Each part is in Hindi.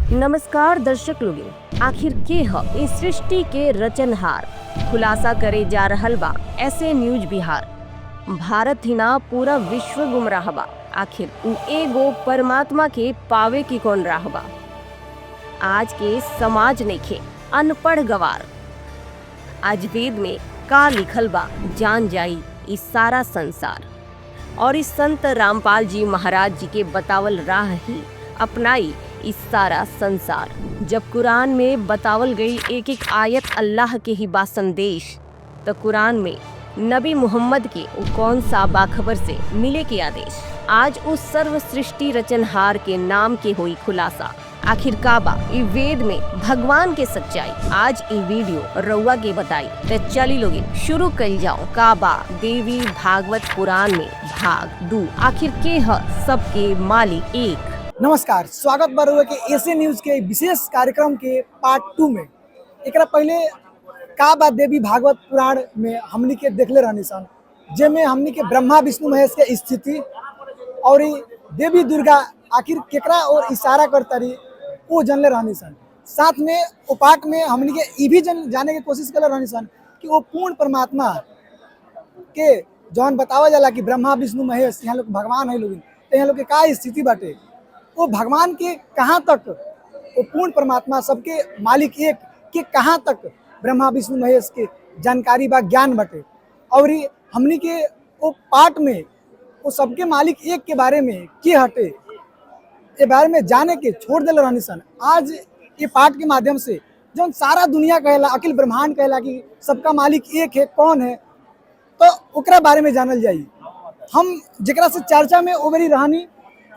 नमस्कार दर्शक लोग, आखिर के ह इस सृष्टि के रचनहार खुलासा करे जा रहल बा ऐसे न्यूज बिहार। भारत ही ना पूरा विश्व गुमराह बा, आखिर उ एगो परमात्मा के पावे की कौन राह बा। आज के समाज नइखे अनपढ़ गवार, आज वेद में का लिखल बा जान जाई इस सारा संसार। और इस संत रामपाल जी महाराज जी के बतावल राह ही अपनाई इस सारा संसार। जब कुरान में बतावल गई एक एक आयत अल्लाह के ही बा संदेश, तो कुरान में नबी मोहम्मद के वो कौन सा बाखबर से मिले के आदेश। आज उस सर्व सृष्टि रचनहार के नाम के हुई खुलासा। आखिर काबा ई वेद में भगवान के सच्चाई आज ई वीडियो रउआ के बताई। तो चली लोगे शुरू कर जाओ। काबा देवी भागवत पुराण में भाग 2 आखिर के ह सबके मालिक एक। नमस्कार, स्वागत बा रउआ के एसे न्यूज के विशेष कार्यक्रम के पार्ट 2 में। एकरा पहले काबा देवी भागवत पुराण में हमनी के देखले रहनी सन, जेमे हमनी के ब्रह्मा विष्णु महेश के स्थिति और देवी दुर्गा आखिर केकरा और इशारा करतारी वो जानले रहनी सन। साथ में वो पार्ट में हमनी के ई भी जाने की कोशिश कर रहनी सन कि वो पूर्ण परमात्मा के जौन बतावा जाला कि ब्रह्मा विष्णु महेश यहाँ लोग भगवान है लोग, तो यहाँ लोग के का स्थिति बाटे, वो भगवान के कहाँ तक वो पूर्ण परमात्मा सबके मालिक एक के कहाँ तक ब्रह्मा विष्णु महेश के जानकारी बा ज्ञान बटे। और हमनी के वो पार्ट में वो सबके मालिक एक के बारे में के हटे ये बारे में जाने के छोड़ दिल रहनी सन। आज ये पार्ट के माध्यम से जो सारा दुनिया कहेला, अखिल ब्रह्मांड कहेला कि सबका मालिक एक है, कौन है, तो ओकरा बारे में जानल जाई। हम जरा से चर्चा में ओबरी रहनी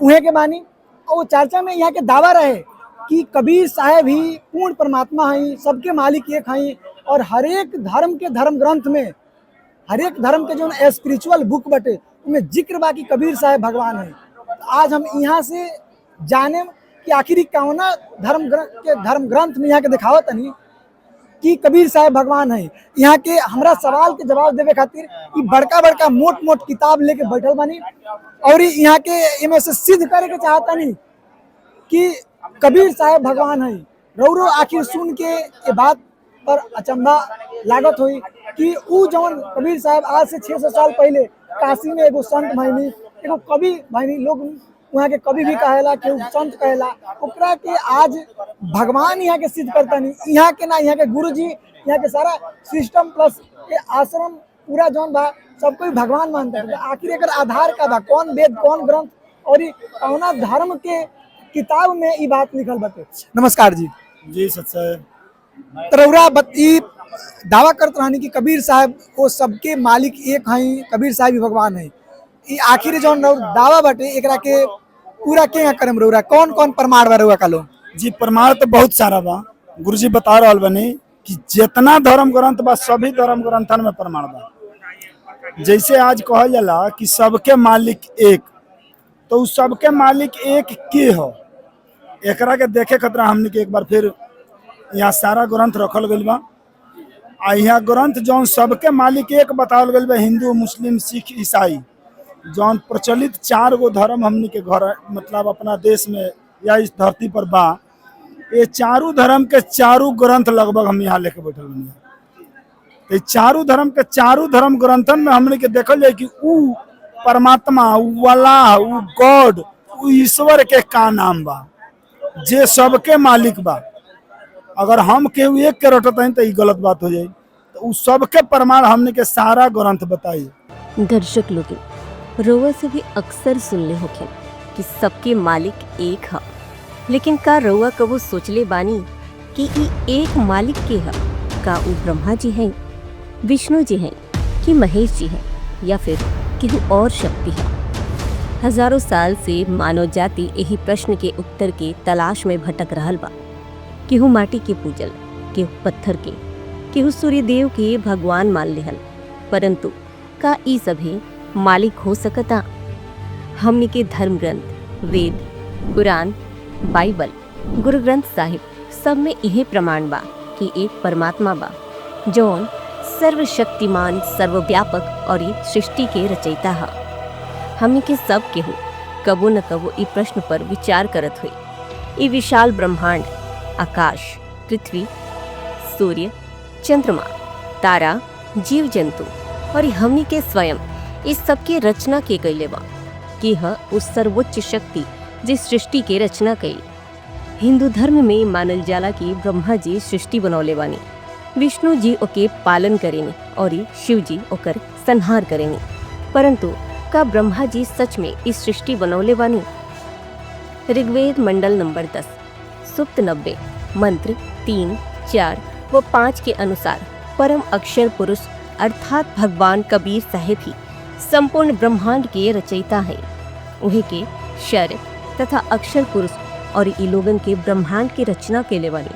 उहे के बानी, और वो चर्चा में यहाँ के दावा रहे कि कबीर साहब ही पूर्ण परमात्मा हैं, सबके मालिक एक हैं। और हरेक धर्म के धर्म ग्रंथ में, हरेक धर्म के जो स्पिरिचुअल बुक बटे उनमें जिक्र बा कि कबीर साहब भगवान हैं। तो आज हम यहाँ से जाने कि आखिर कौना धर्म ग्रंथ में यहाँ के दिखावत नहीं कि कबीर साहब भगवान हैं। यहाँ के हमरा सवाल के जवाब देवे खातिर ये बड़का बड़का मोट मोट किताब लेके बैठल बानी, और यहाँ के इनमें से सिद्ध करे के चाहता नहीं कि कबीर साहब भगवान हैं। रौरो आखिर सुन के ये बात पर अचंभा लागत हुई कि ऊ जौन कबीर साहब आज से 600 साल पहले काशी में एगो संत भैनी, एगो कवि भैनी, लोग वहाँ के कवि भी कहेला कि संत कहेला, ओकरा के आज भगवान यहाँ के सिद्ध करता नहीं। यहाँ के ना, यहाँ के गुरु जी, यहाँ के सारा सिस्टम प्लस ये आश्रम पूरा जौन बा सब कोई भगवान मानता है। आखिर एकर आधार का बा, कौन वेद कौन ग्रंथ और कौना धर्म के किताब में ये बात लिखल बाटे। नमस्कार जी। जी सच्चा तरौरा दावा करते रहनी कि कबीर साहब वो सबके मालिक एक हैं, कबीर साहब ही भगवान हैं। ये आखिर जौन दावा बाटे एकरा के पूरा के करम रौरा कौन कौन प्रमाण बा रउआ कालो? जी प्रमाण तो बहुत सारा बा। गुरुजी बता रहल बनी कि जितना धर्म ग्रंथ बा सभी धर्म ग्रंथन में प्रमाण बा। जैसे आज कहल जाला कि सबके मालिक एक, तो उस सबके मालिक एक के हो, एकरा के देखे खतरा हमने के एक बार फिर यहाँ सारा ग्रंथ रखल गइल बा। आ यहाँ ग्रंथ जौन सबके मालिक एक बतावल गइल बा, हिंदू मुस्लिम सिख ईसाई, जौन प्रचलित 4 गो धर्म हमनी के घर मतलब अपना देश में या इस धरती पर बा, ये चारों धर्म के चारों ग्रंथ लगभग हम यहाँ लेके बैठल बनी। ये चारों धर्म के चारों धर्म ग्रंथन में हमने के देखल जाए कि ऊ परमात्मा, ऊ अल्लाह, ऊ गॉड, ऊ ईश्वर के का नाम बा जे सबके मालिक बा। अगर हम केहू एक के रटत हैं तो ये गलत बात हो जाए। तो ऊ सबके प्रमाण हमने के सारा ग्रंथ बताई। दर्शक लोग रउआ से भी अक्सर सुनले होखे कि सबके मालिक एक है, लेकिन का रउआ कबो सोचले बानी कि ई एक मालिक के है? का ऊ ब्रह्मा जी हैं, विष्णु जी हैं, कि महेश जी हैं, या फिर केहू और शक्ति है? हजारों साल से मानव जाति यही प्रश्न के उत्तर के तलाश में भटक रहल बा। केहू माटी के पूजल, केहू पत्थर के, केहू सूर्य देव के भगवान मान लेहल, परंतु का ई सभी मालिक हो सकता? हमनी के धर्म ग्रंथ वेद, कुरान, बाइबल, गुरु ग्रंथ साहिब सब में यही प्रमाण बा कि एक परमात्मा बा जौन सर्वशक्तिमान, सर्वव्यापक और ये सृष्टि के रचयिता है। हमनी के सब केहू कबो न कबो ई प्रश्न पर विचार करत हुई ये विशाल ब्रह्मांड, आकाश, पृथ्वी, सूर्य, चंद्रमा, तारा, जीव जंतु और हमनी के स्वयं इस सब के रचना के कैले बा कि ह उस सर्वोच्च शक्ति जिस सृष्टि के रचना कैली। हिंदू धर्म में मानल जाला कि ब्रह्मा जी सृष्टि बनौले बानी, विष्णु जी ओके पालन करेनी और शिव जी ओकर संहार करेनी। परंतु का ब्रह्मा जी सच में इस सृष्टि बनौले बानी? ऋग्वेद मंडल नंबर 10 सुक्त 90 मंत्र 3, 4 व 5 के अनुसार परम अक्षर पुरुष अर्थात भगवान कबीर साहेब ही संपूर्ण ब्रह्मांड के रचयिता है। उन्हीं के शर तथा अक्षर पुरुष और ई लोगन के ब्रह्मांड की रचना के लिए बनी।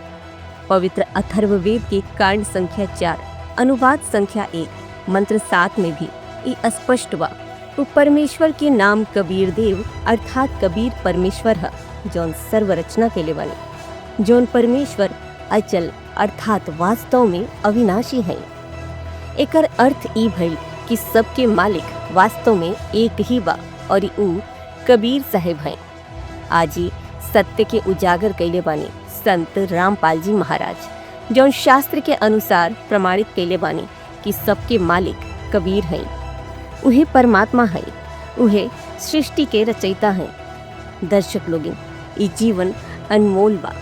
पवित्र अथर्ववेद के कांड संख्या 4 अनुवाद संख्या 1 मंत्र 7 में भी ये स्पष्ट बा वो परमेश्वर के नाम कबीर देव अर्थात कबीर परमेश्वर है जौन सर्व रचना के लिए बने। जौन परमेश्वर अचल अर्थात वास्तव में अविनाशी है। एकर अर्थ ई भइल कि सबके मालिक वास्तव में एक ही बा और ऊ कबीर साहेब हैं। आज ही सत्य के उजागर कैले बानी संत रामपाल जी महाराज जौन शास्त्र के अनुसार प्रमाणित कैले बानी कि सबके मालिक कबीर हैं। उहे परमात्मा है, उहे सृष्टि के रचयिता हैं। दर्शक लोगिन, ये जीवन अनमोल बा।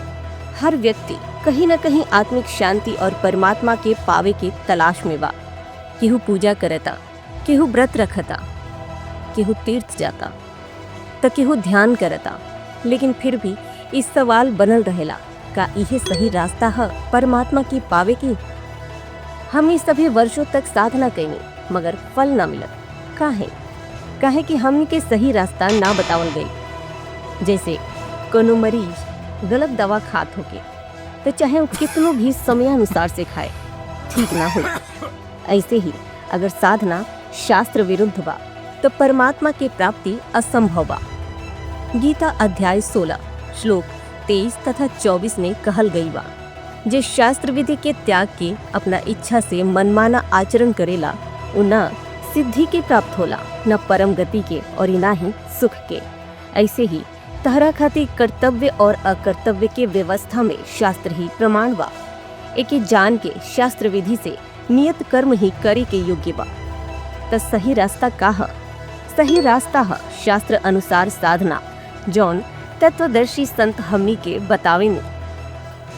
हर व्यक्ति कहीं न कहीं आत्मिक शांति और परमात्मा के पावे के तलाश में बा। केहू पूजा करता, केहू व्रत रखता, केहू तीर्थ जाता तो केहू ध्यान करता, लेकिन फिर भी इस सवाल बनल रहेला का यह सही रास्ता है परमात्मा की पावे की? हमने सभी वर्षों तक साधना कैनी मगर फल ना मिलत। काहे कि हमने के सही रास्ता ना बतावल गई। जैसे कोनो मरीज गलत दवा खात होके तो चाहे वो कितनो भी समयानुसार से खाए ठीक ना हो। ऐसे ही अगर साधना शास्त्र विरुद्ध बा तो परमात्मा के प्राप्ति असंभव बा। गीता अध्याय 16 श्लोक 23 तथा 24 में कहल गई बा जे शास्त्र विधि के त्याग के अपना इच्छा से मनमाना आचरण करेला उ न सिद्धि के प्राप्त होला, न परम गति के और न ही सुख के। ऐसे ही तहरा खातिर कर्तव्य और अकर्तव्य के व्यवस्था में शास्त्र ही प्रमाण बा। एके जान के शास्त्र विधि से नियत कर्म ही करे के योग्य बा। त सही रास्ता का है? सही रास्ता है शास्त्र अनुसार साधना जौन तत्वदर्शी संत हमनी के बतावे में।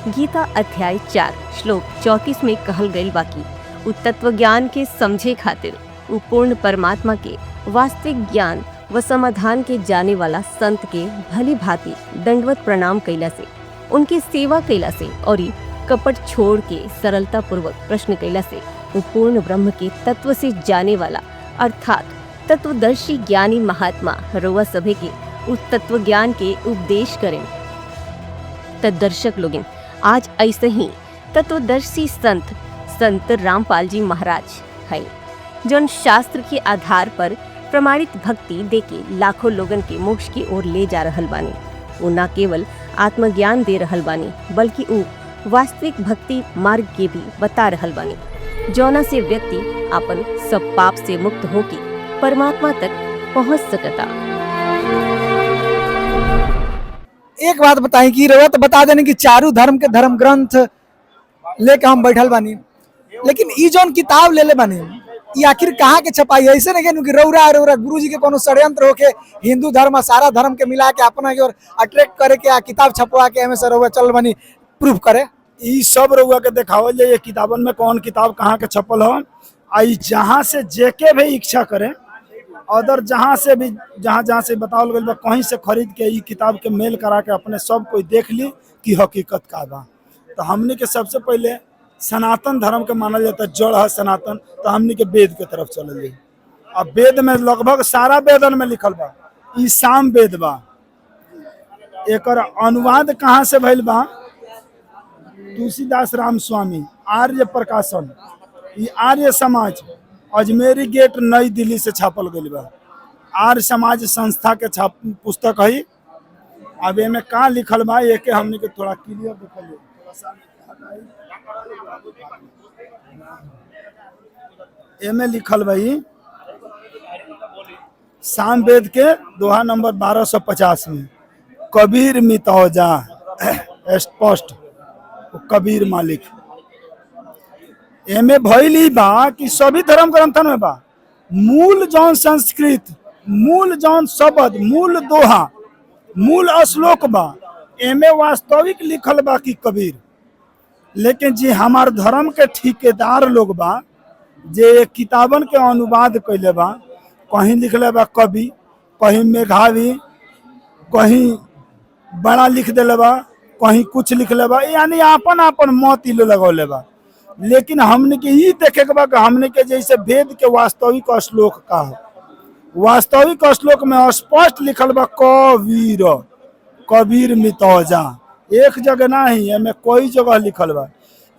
गीता अध्याय 4 श्लोक 34 में कहल गई बाकी उ तत्व ज्ञान के समझे खातिर उ पूर्ण परमात्मा के वास्तविक ज्ञान व समाधान के जाने वाला संत के भली भांति दंडवत प्रणाम कैला से, उनके सेवा कैला से और कपट छोड़ के सरलता पूर्वक प्रश्न कैला से उ पूर्ण ब्रह्म के तत्व से जाने वाला अर्थात तत्वदर्शी ज्ञानी महात्मा रउआ सभे के उस तत्व ज्ञान के उपदेश करें। दर्शक लोगिन, आज ऐसे ही तत्वदर्शी संत रामपाल जी महाराज है जौन शास्त्र के आधार पर प्रमाणित भक्ति देके लाखों लोगन के मोक्ष की ओर ले जा रहल बानी। वो न केवल आत्मज्ञान दे रहल बानी बल्कि वो वास्तविक भक्ति मार्ग के भी बता रहल बानी जौना से व्यक्ति अपन सब पाप से मुक्त होके परमात्मा तक पहुंच सकता। एक बात बताई कि रउआ तो बता देने कि चारू धर्म के धर्म ग्रंथ लेके हम बैठल बानी, लेकिन ई जौन किताब ले बानी ई आखिर कहाँ के छपाई? ऐसे नहीं कि रउरा गुरु जी के कोनो षड्यंत्र होके हिंदू धर्म सारा धर्म के मिला के अपना की ओर अट्रैक्ट करे के किताब छपवा के हमें से रउआ चल बानी प्रूफ करे। ई सब रउआ के देखावल जाए किताबन में कौन किताब कहाँ के छपल हो। आई जहाँ से जेके भी इच्छा करे अदर जहाँ से भी जहाँ से बतावल गई बा कहीं से खरीद के ई किताब के मेल करा के अपने सब कोई देख ली कि हकीकत का बा। तो हमने के सबसे पहले सनातन धर्म के मानल जाता है, जड़ है सनातन, तो हमने के वेद के तरफ चल जाए। अब वेद में लगभग सारा वेदन में लिखल बा, ई साम वेद बा। एकर अनुवाद कहाँ से भइल बा? तुलसीदास रामस्वामी आर्य प्रकाशन, ई आर्य समाज अजमेरी गेट नई दिल्ली से छापल गई बा। आर्य समाज संस्था के पुस्तक है। अब एमे का लिखल बा एक हमने के थोड़ा क्लियर देखल। एमे लिखल भाई सामवेद के दोहा नंबर 1250 में कबीर मितौजा स्पष्ट वो कबीर मालिक। एमे भइल ही बा कि सभी धर्म ग्रंथन में बा मूल जौन संस्कृत, मूल जौन शब्द, मूल दोहा, मूल श्लोक बा, एमे वास्तविक लिखल बा कि कबीर। लेकिन जी हमार धर्म के ठेकेदार लोग बा जे किताबन के अनुवाद कैले बा, कहीं लिखले बा कवि, कहीं मेघावी, कहीं बड़ा लिख दिले बा, कहीं कुछ लिखले बा, यानी आपन आपन मत इलो लगौले बा। लेकिन हमने के ई देखे के बा कि हमने के जैसे वेद के वास्तविक श्लोक का है, वास्तविक श्लोक में स्पष्ट लिखल बा कबीर, कबीर मितौजा। एक जगह नहीं, एमे कई जगह लिखल बा।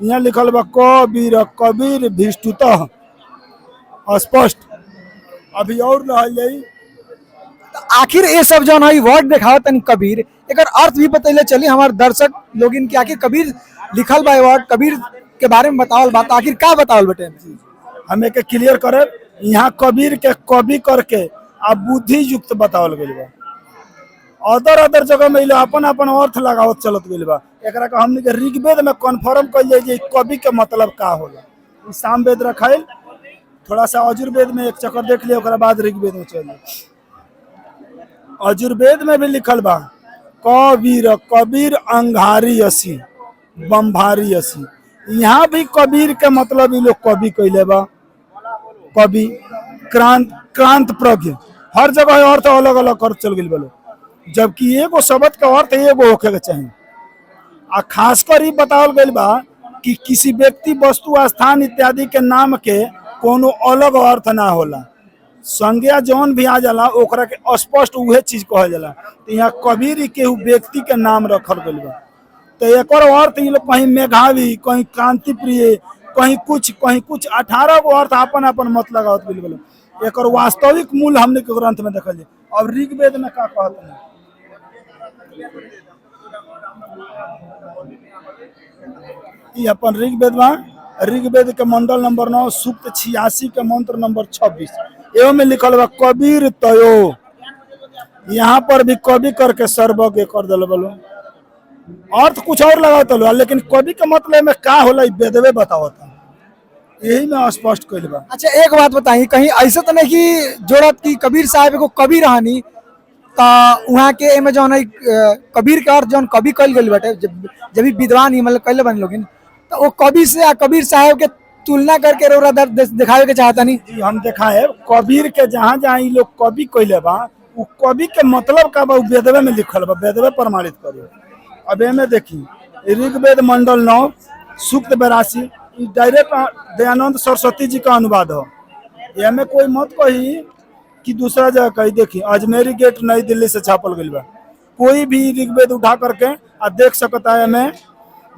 यहाँ लिखल बा कबीर, कबीर भिष्टुतः स्पष्ट। अभी और रह जाई तो आखिर ये सब जो है वर्ड देखावत तनी कबीर, एक अर्थ भी बतैले चली हमारे दर्शक लोग इनके आखिर कबीर लिखल बा वर्ड कबीर के बारे में बतावल बात आखिर का बतावल बटे। हमें के क्लियर करे, यहाँ कबीर के कवि करके अब बुद्धि युक्त बतावल गइल बा। अदर अदर जगह में अपन अपन अर्थ लगावत चलत गइल बा। एकरा के हमने के ऋग्वेद में कन्फर्म कइल जाए जे कवि के मतलब का होला। ई सामवेद रखाइल, थोड़ा सा अजुर्वेद में एक चक्कर देख लिया, ओकरा बाद ऋग्वेद में चल जाए। अजुर्वेद में भी लिखल बा कबीर, कबीर अंगारी असी बम्भारी असी। यहाँ भी कबीर के मतलब ये लोग कवि कैले बा, कवि क्रांत प्रज्ञ। हर जगह अर्थ अलग अलग कर चल गई बोलो, जबकि एगो शब्द का अर्थ एगो होखे के चाहिए। आ खासकर ये बतावल गइल बा कि किसी व्यक्ति, वस्तु, स्थान इत्यादि के नाम के कोनो अलग अर्थ ना होला। संज्ञा जौन भी आ जाला ओकरा के स्पष्ट उहे चीज कहल जाला। तो यहाँ कबीर के व्यक्ति के नाम रखल गइल बा। तो एक अर्थ ये लोग कहीं मेघावी, कहीं क्रांति प्रिय, कहीं कुछ 18 गो अर्थ अपन अपन मत लगावत गइल बा। एक वास्तविक मूल हमने के ग्रंथ में देखल जाए। अब ऋग्वेद में का कहत है, ये अपन ऋग्वेद में, ऋग्वेद के मंडल नंबर 9 सूक्त 86 के मंत्र नंबर 26 एवं में लिखल बा कबीर तयो। यहाँ पर भी कवि करके सर्वज्ञ कर दिल बोलो, अर्थ कुछ और लगावत लो, लेकिन कवि के मतलब में का होला वेदवे बतावत, यही में स्पष्ट कइल बा। अच्छा एक बात बताइए, कहीं ऐसा तो नहीं कि जोड़त की कबीर साहब एगो कवि रहनी तो वहाँ के एमे जौन है कबीर के अर्थ जौन कवि कल गई बाटे, जब भी विद्वान ही मतलब कैले बन लोगिन, तो वो कवि से आ कबीर साहब के तुलना करके रोरा दिखावे के चाहता नहीं जी। हम देखा है कबीर के जहाँ जहाँ ये लोग कवि कैले बा, वो कवि के मतलब का बा वेदवे में लिखल बा, वेदवे प्रमाणित करिए। अब एमे देखी ऋग्वेद मंडल 9 सूक्त 82 डायरेक्ट दयानंद सरस्वती जी का अनुवाद हो। एमे कोई मत कही कि दूसरा जगह कही। देखी अजमेरी गेट नई दिल्ली से छापल गई बा, कोई भी ऋग्वेद उठा करके आ देख सकता है। एमे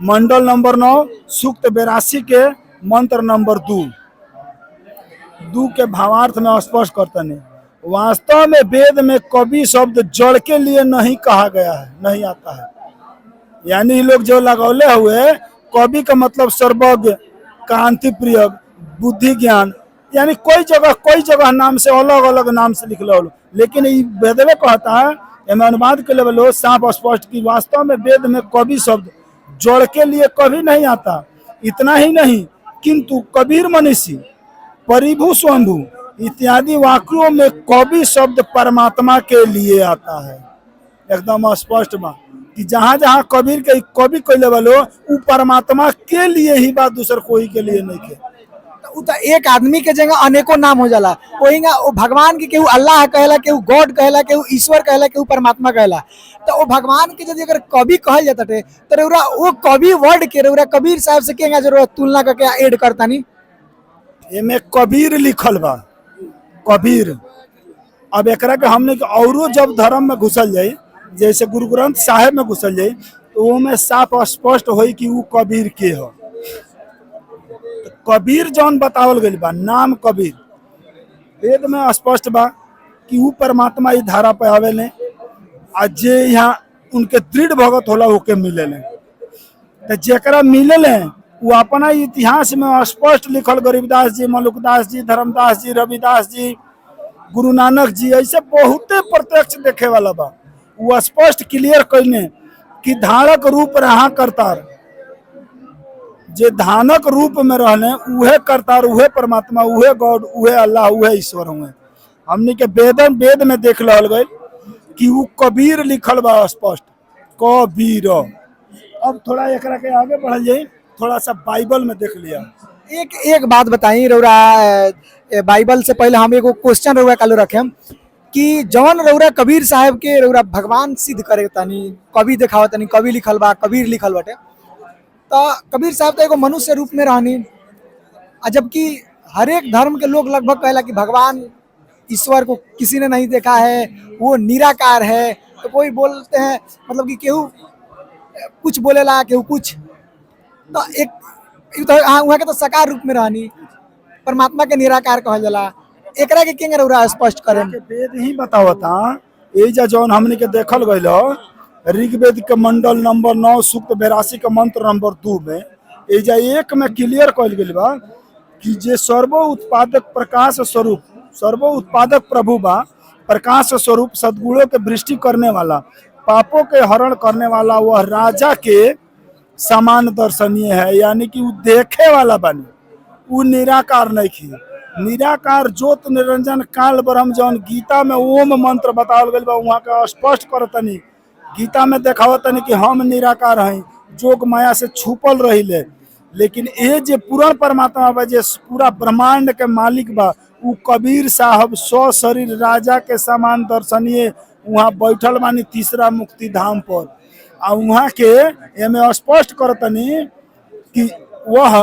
मंडल नंबर 9 सूक्त 82 के मंत्र नंबर 2 के भावार्थ में स्पष्ट करता नहीं। वास्तव में वेद में कवि शब्द जड़ के लिए नहीं कहा गया है, नहीं आता है। यानी लोग जो लगौले हुए कवि का मतलब सर्वज्ञ, क्रांति प्रिय, बुद्धि ज्ञान, यानी कोई जगह नाम से अलग अलग नाम से लिख लो। लेकिन ये वेदवे कहता है, एम अनुवाद के लेवल साफ स्पष्ट कि वास्तव में वेद में कवि शब्द जड़ के लिए कभी नहीं आता। इतना ही नहीं, किंतु कबीर मनीषी, परिभू स्वयंभू इत्यादि वाक्यों में कवि शब्द परमात्मा के लिए आता है। एकदम स्पष्ट बा कि जहाँ जहाँ कबीर के कवि कैले वालो वो परमात्मा के लिए ही बात, दूसर कोई के लिए नहीं के। तो एक आदमी के जगह अनेकों नाम हो जाला, वही वो भगवान के केहू अल्लाह कहला, केहू गॉड कहला, केहू ईश्वर कहला, केहू परमात्मा कहला। तो वो भगवान के यदि अगर कवि कहल जाता थे तो रउरा वो कवि वर्ड के रउरा कबीर साहब से केगा जरूरत तुलना करके ऐड करता नहीं। एमे कबीर लिखल बा, कबीर। अब एकरा के हमने के औरो जब धर्म में घुसल जाए, जैसे गुरु ग्रंथ साहिब में घुसल जाए, तो वो में साफ स्पष्ट होई कि वो कबीर के हो। कबीर जौन बतावल गइल बा नाम कबीर, वेद में स्पष्ट बा कि वो परमात्मा ई धारा पे आवेले आ जे यहाँ उनके दृढ़ भगत होला होके मिलेले। तो जेकरा मिलेले वो अपना इतिहास में स्पष्ट लिखल, गरीबदास जी, मलुकदास जी, धर्मदास जी, रविदास जी, गुरु नानक जी, ऐसे बहुते प्रत्यक्ष देखे वाला बा। वो स्पष्ट क्लियर कहने कि धारक रूप रहा करतार, जे धानक रूप में रहने उहे करतार, उहे परमात्मा, उहे गॉड, उहे अल्लाह, उहे ईश्वर हुए। हमने के वेद में देख रहल गए कि वो कबीर लिखल बा स्पष्ट, कबीर। अब थोड़ा एकरा के आगे बढ़ जाए, थोड़ा सा बाइबल में देख लिया। एक बात बताई रौरा, बाइबल से पहले हम एगो क्वेश्चन रौरा कालो रखें कि जवन रौरा कबीर साहब के रौरा भगवान सिद्ध करे तनी, कवि देखाव तनी, कवि लिखल बा, कबीर लिखल बाटे, तो कबीर साहब तो एगो मनुष्य रूप में रहनी, जबकि हर एक धर्म के लोग लगभग कहला कि भगवान ईश्वर को किसी ने नहीं देखा है, वो निराकार है। तो कोई बोलते हैं मतलब कि केहू कुछ बोलेला, केहू कुछ, तो एक तो वहाँ के तो साकार रूप में रहनी, परमात्मा के निराकार कहल जाला। एकरा के केंगे रौरा स्पष्ट करें? वेद ही बतावता, एजा जौन हमने के देखल गइलो ऋग्वेद के मंडल नंबर 9 सूक्त 82 के मंत्र नंबर 2 में, एजा 1 में क्लियर कहल गइल बा कि जे सर्वो उत्पादक प्रकाश स्वरूप, सर्वो उत्पादक प्रभु बा, प्रकाश स्वरूप, सद्गुणों के वृष्टि करने वाला, पापों के हरण करने वाला, वह राजा के समान दर्शनीय है। यानी कि वो देखे वाला बने, वो निराकार नहीं थी। निराकार ज्योत निरंजन काल ब्रह्म जौन गीता में ओम मंत्र बतावल गइल बा, वहाँ का स्पष्ट करतनी, गीता में देखावतनी कि हम निराकार हैं, जोग माया से छुपल रहिले। लेकिन ये जे पूर्ण परमात्मा बा, जे पूरा ब्रह्मांड के मालिक बा, वो कबीर साहब 100 शरीर राजा के समान दर्शनीय वहाँ बैठल बानी तीसरा मुक्ति धाम पर। आ वहाँ के एमे स्पष्ट करतनी कि वह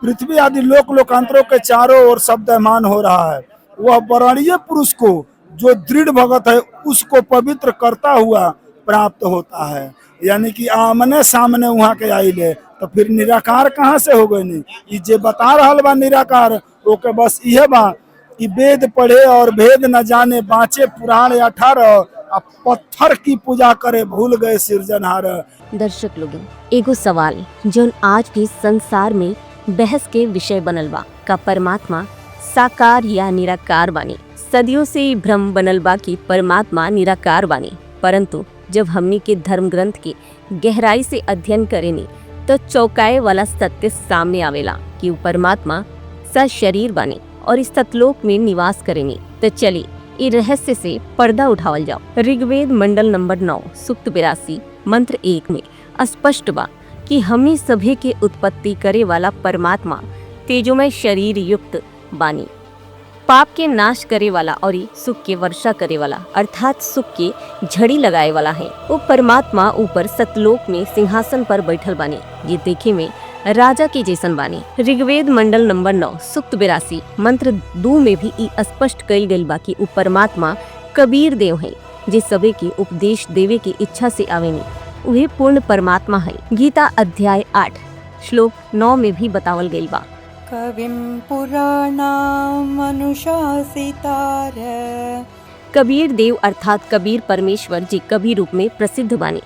पृथ्वी आदि लोक लोकांतरों के चारों ओर शब्दमान हो रहा है। वह वर्णीय पुरुष को जो दृढ़ भगत है उसको पवित्र करता हुआ प्राप्त होता है। यानी कि आमने सामने वहाँ के आइले, तो फिर निराकार कहाँ से हो गई? नहीं जे बता रहा बा निराकार, ओके बस यह बा कि वेद पढ़े और भेद न जाने, बाँचे पुराण 18, अब पत्थर की पूजा करे भूल गए सिरजनहार। दर्शक लोग, एगो सवाल जो आज भी संसार में बहस के विषय बनल बा, का परमात्मा साकार या निराकार बानी। सदियों से ही भ्रम बनल बा कि परमात्मा निराकार बानी, परंतु जब हमनी के धर्म ग्रंथ के गहराई से अध्ययन करेनी तो चौंकाए वाला सत्य सामने आवेला कि वो परमात्मा सशरीर बानी और इस सतलोक में निवास करेनी। तो चली ई रहस्य से पर्दा उठावल जाओ। ऋग्वेद मंडल नंबर 9 सूक्त 82 मंत्र 1 में स्पष्ट बा कि हमनी सभी के उत्पत्ति करे वाला परमात्मा तेजोमय शरीर युक्त बानी, पाप के नाश करे वाला और सुख के वर्षा करे वाला, अर्थात सुख के झड़ी लगाए वाला है। वो परमात्मा ऊपर सतलोक में सिंहासन पर बैठल बानी, ये देखे में राजा के जैसन बानी। ऋग्वेद मंडल नंबर 9 सूक्त 82 मंत्र 2 में भी ई स्पष्ट कइल गइल बा कि उ परमात्मा कबीर देव है, जे सबे के उपदेश देवे की इच्छा से आवेनी, उहे पूर्ण परमात्मा है। गीता अध्याय 8 श्लोक 9 में भी बतावल गइल बा, कविं पुराणाम अनुशासितार। कबीर देव अर्थात कबीर परमेश्वर जी कबीर रूप में प्रसिद्ध बानी।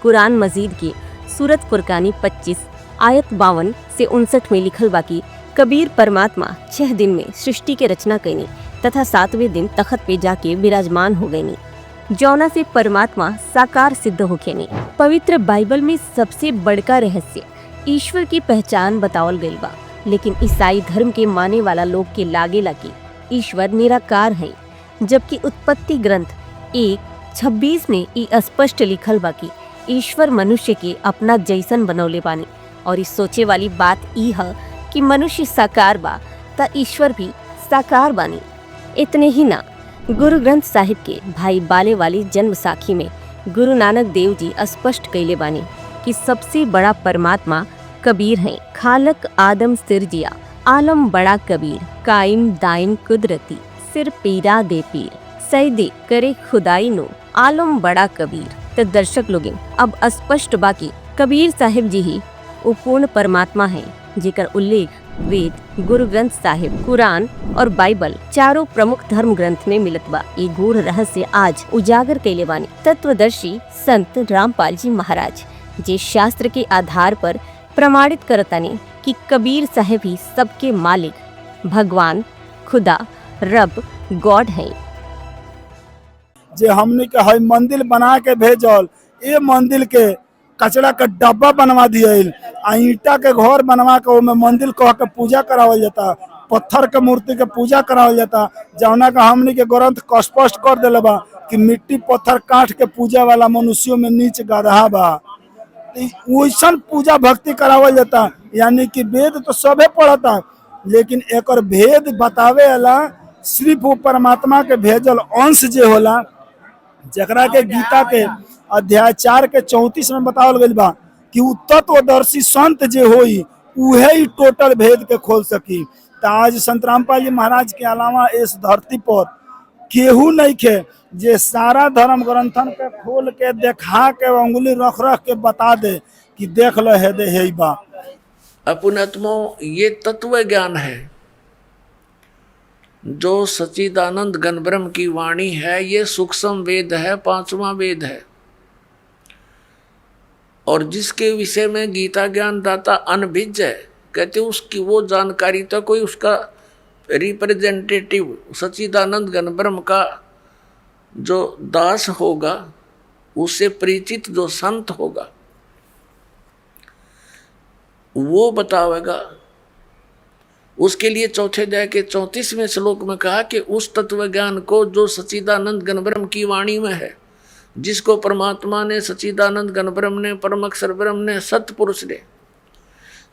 कुरान मजीद की सूरत फुरकानी 25 आयत 52 से 59 में लिखल बा कि कबीर परमात्मा 6 दिन में सृष्टि के रचना कईनी तथा 7वें दिन तखत पे जाके विराजमान हो गईनी, जौना से परमात्मा साकार सिद्ध होखेनी। पवित्र बाइबल में सबसे बड़का रहस्य ईश्वर की पहचान बतावल गइल बा, लेकिन ईसाई धर्म के माने वाला लोग के लागेला कि ईश्वर निराकार है, जबकि उत्पत्ति ग्रंथ 1:26 में ई स्पष्ट लिखल बा कि ईश्वर मनुष्य के अपना जैसन बनौले बानी। और इस सोचे वाली बात ई है कि मनुष्य साकार बा त ईश्वर भी साकार बानी। इतने ही ना, गुरु ग्रंथ साहिब के भाई बाले वाली जन्म साखी में गुरु नानक देव जी स्पष्ट कइले बानी कि सबसे बड़ा परमात्मा कबीर है। खालक आदम सिरजिया आलम बड़ा कबीर, कायम दायम कुदरती, सिर पीरा दे पीर, सैदे करे खुदाई नो, आलम बड़ा कबीर। तो दर्शक लोग, अब स्पष्ट बाकी कबीर साहिब जी ही वो पूर्ण परमात्मा है, जेकर उल्लेख वेद, गुरु ग्रंथ साहिब, कुरान और बाइबल चारों प्रमुख धर्म ग्रंथ में मिलत बा। ये गूढ़ रहस्य आज उजागर कैले बानी तत्वदर्शी संत रामपाल जी महाराज, जे शास्त्र के आधार पर प्रमाणित करतानी कि कबीर साहिब ही सबके मालिक, भगवान, खुदा, रब, गॉड है। जे हमनी के हई मंदिर बना के भेजल, ये मंदिर के कचरा के डब्बा बनवा दियल, आ ईंटा के घर बनवा के ओमे मंदिर कह के पूजा करावल जाता, पत्थर के मूर्ति के पूजा करावल जाता, जौना का हमनी के ग्रंथ स्पष्ट कर देले बा कि मिट्टी पत्थर काट के पूजा वाला मनुष्यों में नीच गधा बा। वैसन पूजा भक्ति करावल जाता, यानी कि वेद तो सबे पढ़ता, लेकिन एकर भेद बतावे वाला सिर्फ वो परमात्मा के भेजल अंश जे होला, जकरा के गीता के अध्याय 4 के 34 में बतावल गइल बा कि उ तत्वदर्शी संत जे होई उहे ही टोटल भेद के खोल सकी। तो आज संत रामपाल जी महाराज के अलावा इस धरती पर केहू नहीं के जे सारा धर्म ग्रंथन के खोल के देखा के उंगली रख रख के बता दे कि देख ल है दे है बा। अपनात्मो ये तत्व ज्ञान है जो सच्चिदानंद घनब्रह्म की वाणी है, ये सूक्ष्म वेद है, 5वां वेद है, और जिसके विषय में गीता ज्ञान दाता अनभिज्ञ है, कहते उसकी वो जानकारी तो कोई उसका रिप्रेजेंटेटिव सच्चिदानंद घनब्रह्म का जो दास होगा, उससे परिचित जो संत होगा वो बतावेगा। उसके लिए चौथे अध्याय के 34वें श्लोक में कहा कि उस तत्व ज्ञान को जो सच्चिदानंद घनब्रह्म की वाणी में है, जिसको परमात्मा ने, सच्चिदानंद घनब्रह्म ने, परम अक्षर ब्रह्म ने, सतपुरुष ने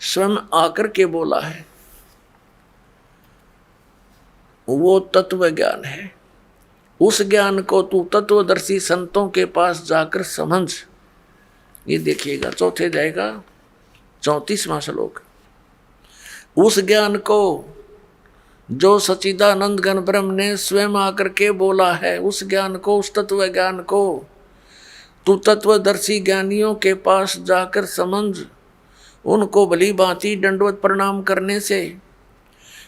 स्वयं आकर के बोला है, वो तत्व ज्ञान है। उस ज्ञान को तू तत्वदर्शी संतों के पास जाकर समझ। ये देखिएगा चौथे अध्याय का 34वां श्लोक। उस ज्ञान को जो सच्चिदानंद घनब्रह्म ने स्वयं आकर के बोला है, उस ज्ञान को, उस तत्व ज्ञान को तू तत्वदर्शी ज्ञानियों के पास जाकर समझ। उनको भली भांति दंडवत प्रणाम करने से,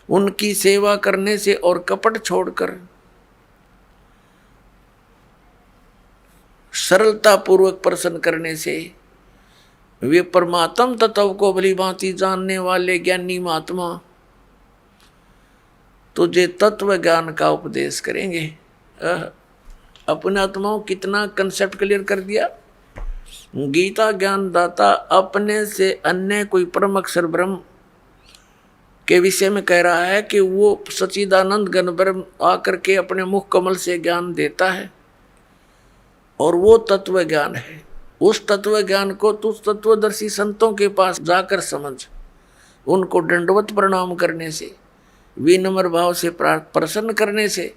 उनकी सेवा करने से और कपट छोड़कर सरलता पूर्वक प्रसन्न करने से वे परमात्म तत्व को भली भांति जानने वाले ज्ञानी महात्मा तुझे तत्व ज्ञान का उपदेश करेंगे। अपने आत्माओं कितना कंसेप्ट क्लियर कर दिया। गीता ज्ञान दाता अपने से अन्य कोई परम अक्षर ब्रह्म के विषय में कह रहा है कि वो सच्चिदानंद घनब्रह्म आकर के अपने मुख कमल से ज्ञान देता है, और वो तत्व ज्ञान है। उस तत्व ज्ञान को तू तत्वदर्शी संतों के पास जाकर समझ। उनको दंडवत प्रणाम करने से, विनम्र भाव से प्रसन्न करने से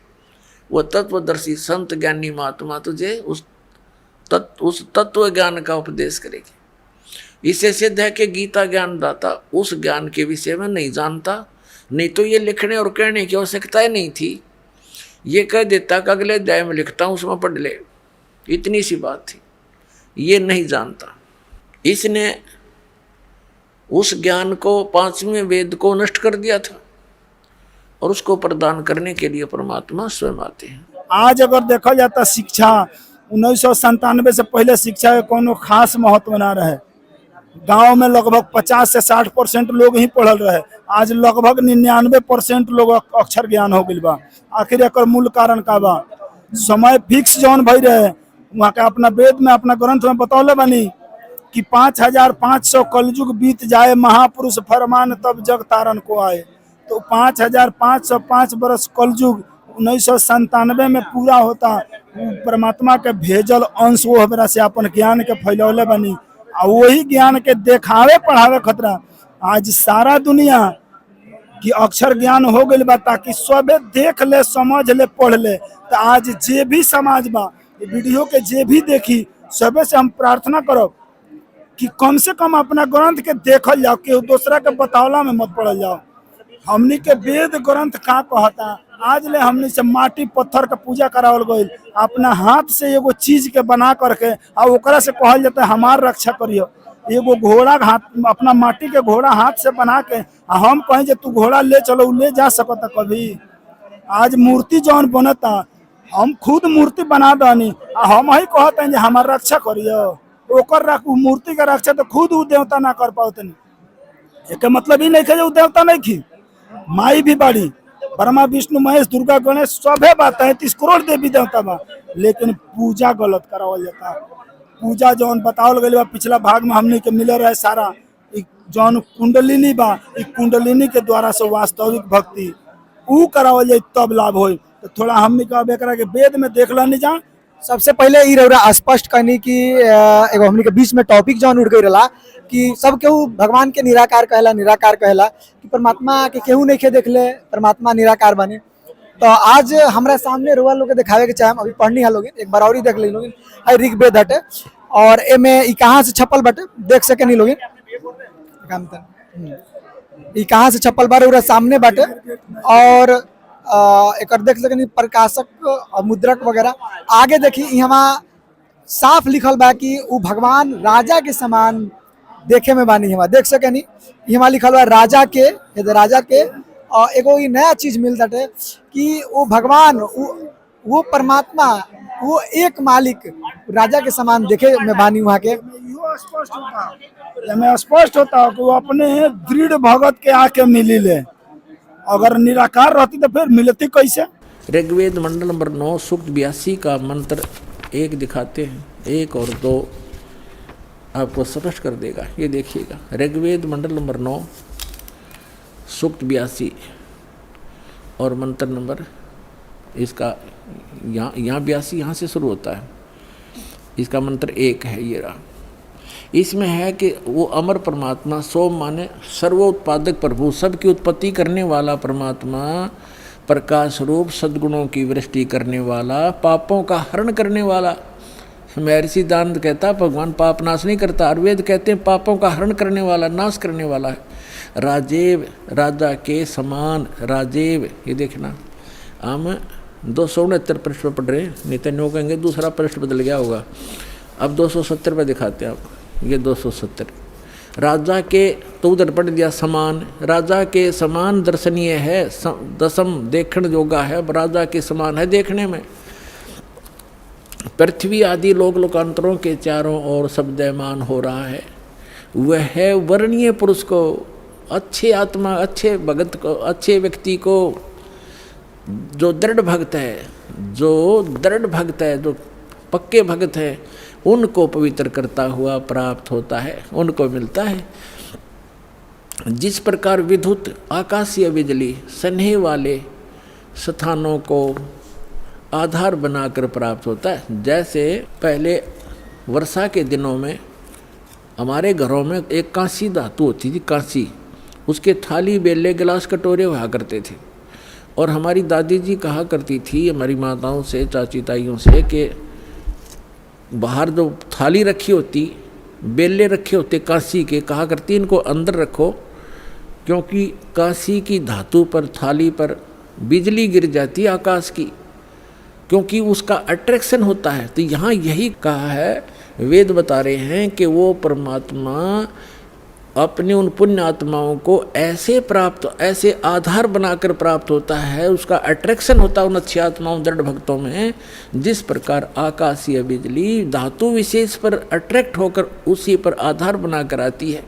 वो तत्वदर्शी संत ज्ञानी महात्मा तुझे उस तत्व ज्ञान का उपदेश करेगी। इससे सिद्ध है कि गीता ज्ञान दाता उस ज्ञान के विषय में नहीं जानता, नहीं तो ये लिखने और कहने की आवश्यकता ही नहीं थी। ये कह देता कि अगले अध्याय में लिखता हूँ, उसमें पढ़ ले, इतनी सी बात थी। ये नहीं जानता, इसने उस ज्ञान को, 5वें वेद को नष्ट कर दिया था, और उसको प्रदान करने के लिए परमात्मा स्वयं आते हैं। आज अगर देखा जाता शिक्षा 1997 से पहले शिक्षा का कोनो खास महत्व ना रहे। गांव में लगभग 50 से 60% लोग ही पढ़ल रहे, आज लगभग 99% लोग अक्षर ज्ञान हो गई बा। आखिर एकर मूल कारण का बा? समय फिक्स जौन भई रहे, वहाँ के अपना वेद में, अपना ग्रंथ में बतौले बनी कि 5500 कलयुग बीत जाए, महापुरुष फरमान तब जग तारन को आए। तो 5505 बरस कलयुग 1997 में पूरा होता। परमात्मा के भेजल अंश वो हमरा से अपन ज्ञान के फैलौले बनी, आ वही ज्ञान के देखावे पढ़ावे खतरा। आज सारा दुनिया की अक्षर ज्ञान हो गई बा, ताकि सबे देख ले, समझ ले, पढ़ ले। तो आज जे भी समाज बा, वीडियो के जे भी देखी, सबे से हम प्रार्थना करो कि कम से कम अपना ग्रंथ के देखल जाओ, कि दूसरा के बतावला में मत पड़ल जाओ। हमनी के वेद ग्रंथ का कहता, आज ले हमनी से माटी पत्थर का पूजा करावल गई, अपना हाथ से एगो चीज के बना करके आ ओकरा से कहल जाता है हमार रक्षा करियो। एगो घोड़ा हाथ, अपना माटी के घोड़ा हाथ से बना के हम कहें जे तू घोड़ा ले चलो, ले जा सकता कभी। आज मूर्ति जौन बनता, हम खुद मूर्ति बना दनी, हम ही कहते हैं जे हमार रक्षा करियो। ओकर मूर्ति का रक्षा तो खुद उ देवता ना कर पाते। एक मतलब ही नहीं खे जो देवता नहीं खी, माई भी बाड़ी, ब्रह्मा विष्णु महेश दुर्गा गणेश सभे बा 33 करोड़ देवी देवता बा, लेकिन पूजा गलत करावल जाता। पूजा जौन बतावल गई बा पिछला भाग में हमने के मिले रहे सारा जौन कुंडलिनी बा, कुंडलिनी के द्वारा से वास्तविक भक्ति ऊ करावल जाए तब लाभ होई। तो थोड़ा हमने का एकरा के वेद में देख लेनी जा। सबसे पहले ई रउरा स्पष्ट करनी कि एगो हमनी के बीच में टॉपिक जौन उठ गई रहा कि सब केहू भगवान के निराकार कहेला कि परमात्मा के केहू नहीं खे देखले परमात्मा निराकार बने। तो आज हमरा सामने रुआ लोग के दिखावे के चाहे अभी पढ़नी है लोग एक बार और ही देख ली लोग ऋग्वेद हटे और एमे ई कहाँ से छपल बटे देख सके नहीं लोग ई कहाँ से छपल बा रउरा सामने बाटे और एक देख सके प्रकाशक और मुद्रक वगैरह आगे देखी यहाँ साफ लिखल बा कि उ भगवान राजा के समान देखे में बानी। यहाँ देख सके नहीं यहाँ लिखल बा राजा के और एगो ई नया चीज मिल जाते कि वो भगवान वो परमात्मा वो एक मालिक राजा के समान देखे में बानी। वहाँ के स्पष्ट होता कि वो अपने दृढ़ भगत के आके मिली ले, अगर निराकार रहती तो फिर मिलती कैसे। ऋग्वेद मंडल नंबर 9 सूक्त 82 का मंत्र 1 दिखाते हैं, 1 और 2 आपको स्पष्ट कर देगा। ये देखिएगा ऋग्वेद मंडल नंबर 9 सूक्त 82 और मंत्र नंबर इसका यहाँ 82 यहाँ से शुरू होता है। इसका मंत्र 1 है ये रहा। इसमें है कि वो अमर परमात्मा सोम माने सर्वोत्पादक प्रभु सबकी उत्पत्ति करने वाला परमात्मा प्रकाश रूप सद्गुणों की वृष्टि करने वाला पापों का हरण करने वाला। महर्षि दानंद कहता भगवान पाप नाश नहीं करता, आयुर्वेद कहते हैं पापों का हरण करने वाला नाश करने वाला है। राजेव राजा के समान राजेव, ये देखना हम 269 पृष्ठ पर पढ़ रहे हैं, नहीं तो नो कहेंगे दूसरा पृष्ठ बदल गया होगा। अब 270 पे दिखाते हैं आपको, ये 270 राजा के तो उधर पढ़ दिया समान, राजा के समान दर्शनीय है, दसम देखण योगा है, राजा के समान है देखने में। पृथ्वी आदि लोक लोकांतरों के चारों ओर शब्दमान हो रहा है। वह है वर्णीय पुरुष को, अच्छे आत्मा, अच्छे भगत को, अच्छे व्यक्ति को, जो दृढ़ भक्त है, जो पक्के भक्त है, उनको पवित्र करता हुआ प्राप्त होता है, उनको मिलता है। जिस प्रकार विद्युत आकाशीय बिजली सन्हे वाले स्थानों को आधार बनाकर प्राप्त होता है, जैसे पहले वर्षा के दिनों में हमारे घरों में एक कांसी धातु होती थी, कांसी, उसके थाली बेले गिलास कटोरे हुआ करते थे। और हमारी दादी जी कहा करती थी हमारी माताओं से, चाची ताइयों से, कि बाहर जो थाली रखी होती, बेले रखे होते कांसी के, कहा करती इनको अंदर रखो, क्योंकि कांसी की धातु पर, थाली पर बिजली गिर जाती है आकाश की, क्योंकि उसका अट्रैक्शन होता है। तो यहाँ यही कहा है, वेद बता रहे हैं कि वो परमात्मा अपने उन पुण्य आत्माओं को ऐसे आधार बनाकर प्राप्त होता है, उसका अट्रैक्शन होता है उन अच्छी आत्माओं दृढ़ भक्तों में। जिस प्रकार आकाशीय बिजली धातु विशेष पर अट्रैक्ट होकर उसी पर आधार बनाकर आती है।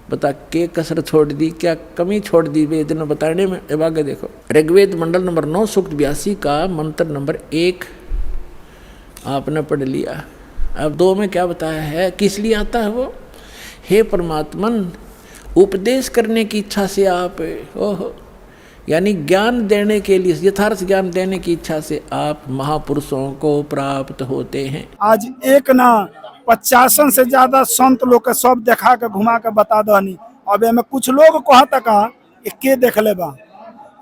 बता के कसर छोड़ दी, क्या कमी छोड़ दी वेद ने बताने में। अब आगे देखो ऋग्वेद मंडल नंबर 9 सूक्त 82 का मंत्र नंबर 1 आपने पढ़ लिया। अब 2 में क्या बताया है, किस लिए आता है वो। हे परमात्मन, उपदेश करने की इच्छा से आप, ओहो, यानी ज्ञान देने के लिए, यथार्थ ज्ञान देने की इच्छा से आप महापुरुषों को प्राप्त होते हैं। आज एक ना 50 से ज्यादा संत लोग के सब देखा के घुमा के बता दहनी। अब एमे कुछ लोग कहता का के देख ले बा।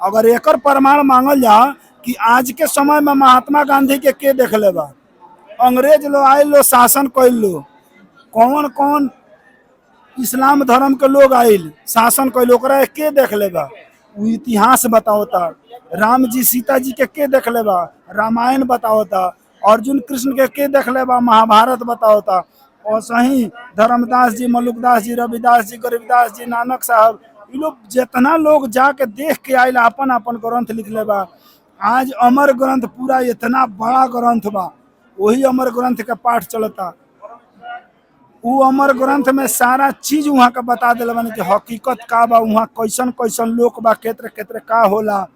अगर एकर प्रमाण मांगल जा कि आज के समय में महात्मा गांधी के देख ले बा, अंग्रेज लोग आए लो शासन कैल लो, कौन कौन इस्लाम धर्म के लोग आयल शासन कैल, ओकरा के देख ले बा। उ इतिहास बताओता, राम जी सीता जी के देख ले बा, रामायण बताओता, अर्जुन कृष्ण के देख ले बा, महाभारत बताओता। और सही धर्मदास जी, मलुकदास जी, रविदास जी, गरीबदास जी, नानक साहब, ये लोग जितना लोग जाके देख के आयल अपन अपन ग्रंथ लिख ले बा। आज अमर ग्रंथ पूरा इतना बड़ा ग्रंथ बा, वही अमर ग्रंथ का पाठ चलता। वो अमर ग्रंथ में सारा चीज वहाँ का बता दिल बने कि हकीकत का बा, वहाँ कैसन कैसन लोक बा, केत्र केत्र का होला,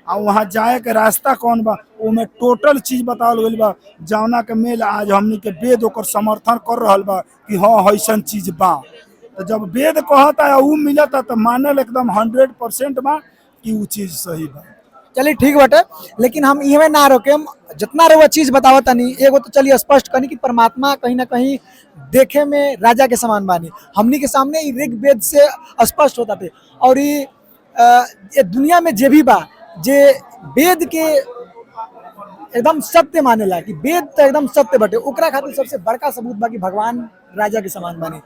आ वहाँ जाए के रास्ता कौन बा, उमें टोटल चीज बतावल गइल बा। जौना के मेल आज हमनी के वेद ओकर समर्थन कर रहल बा कि हाँ ऐसन चीज बा। तो जब वेद कहता है ऊ मिलता तो मानल एकदम 100% बा कि ऊ चीज सही बा। चलिए ठीक बाटे, लेकिन हम इहमे ना रोके, जितना रहुआ चीज बतावत तनी एगो तो चलिए स्पष्ट कनी कि परमात्मा कहीं ना कहीं देखे में राजा के समान बानी। हमनी के सामने ई ऋग वेद से स्पष्ट होता थे। और ये दुनिया में जे भी बा जे वेद के एकदम सत्य मानेला कि वेद तो एकदम सत्य बटे, ओकरा खातिर सबसे बड़का सबूत बा कि भगवान राजा के समान बानी।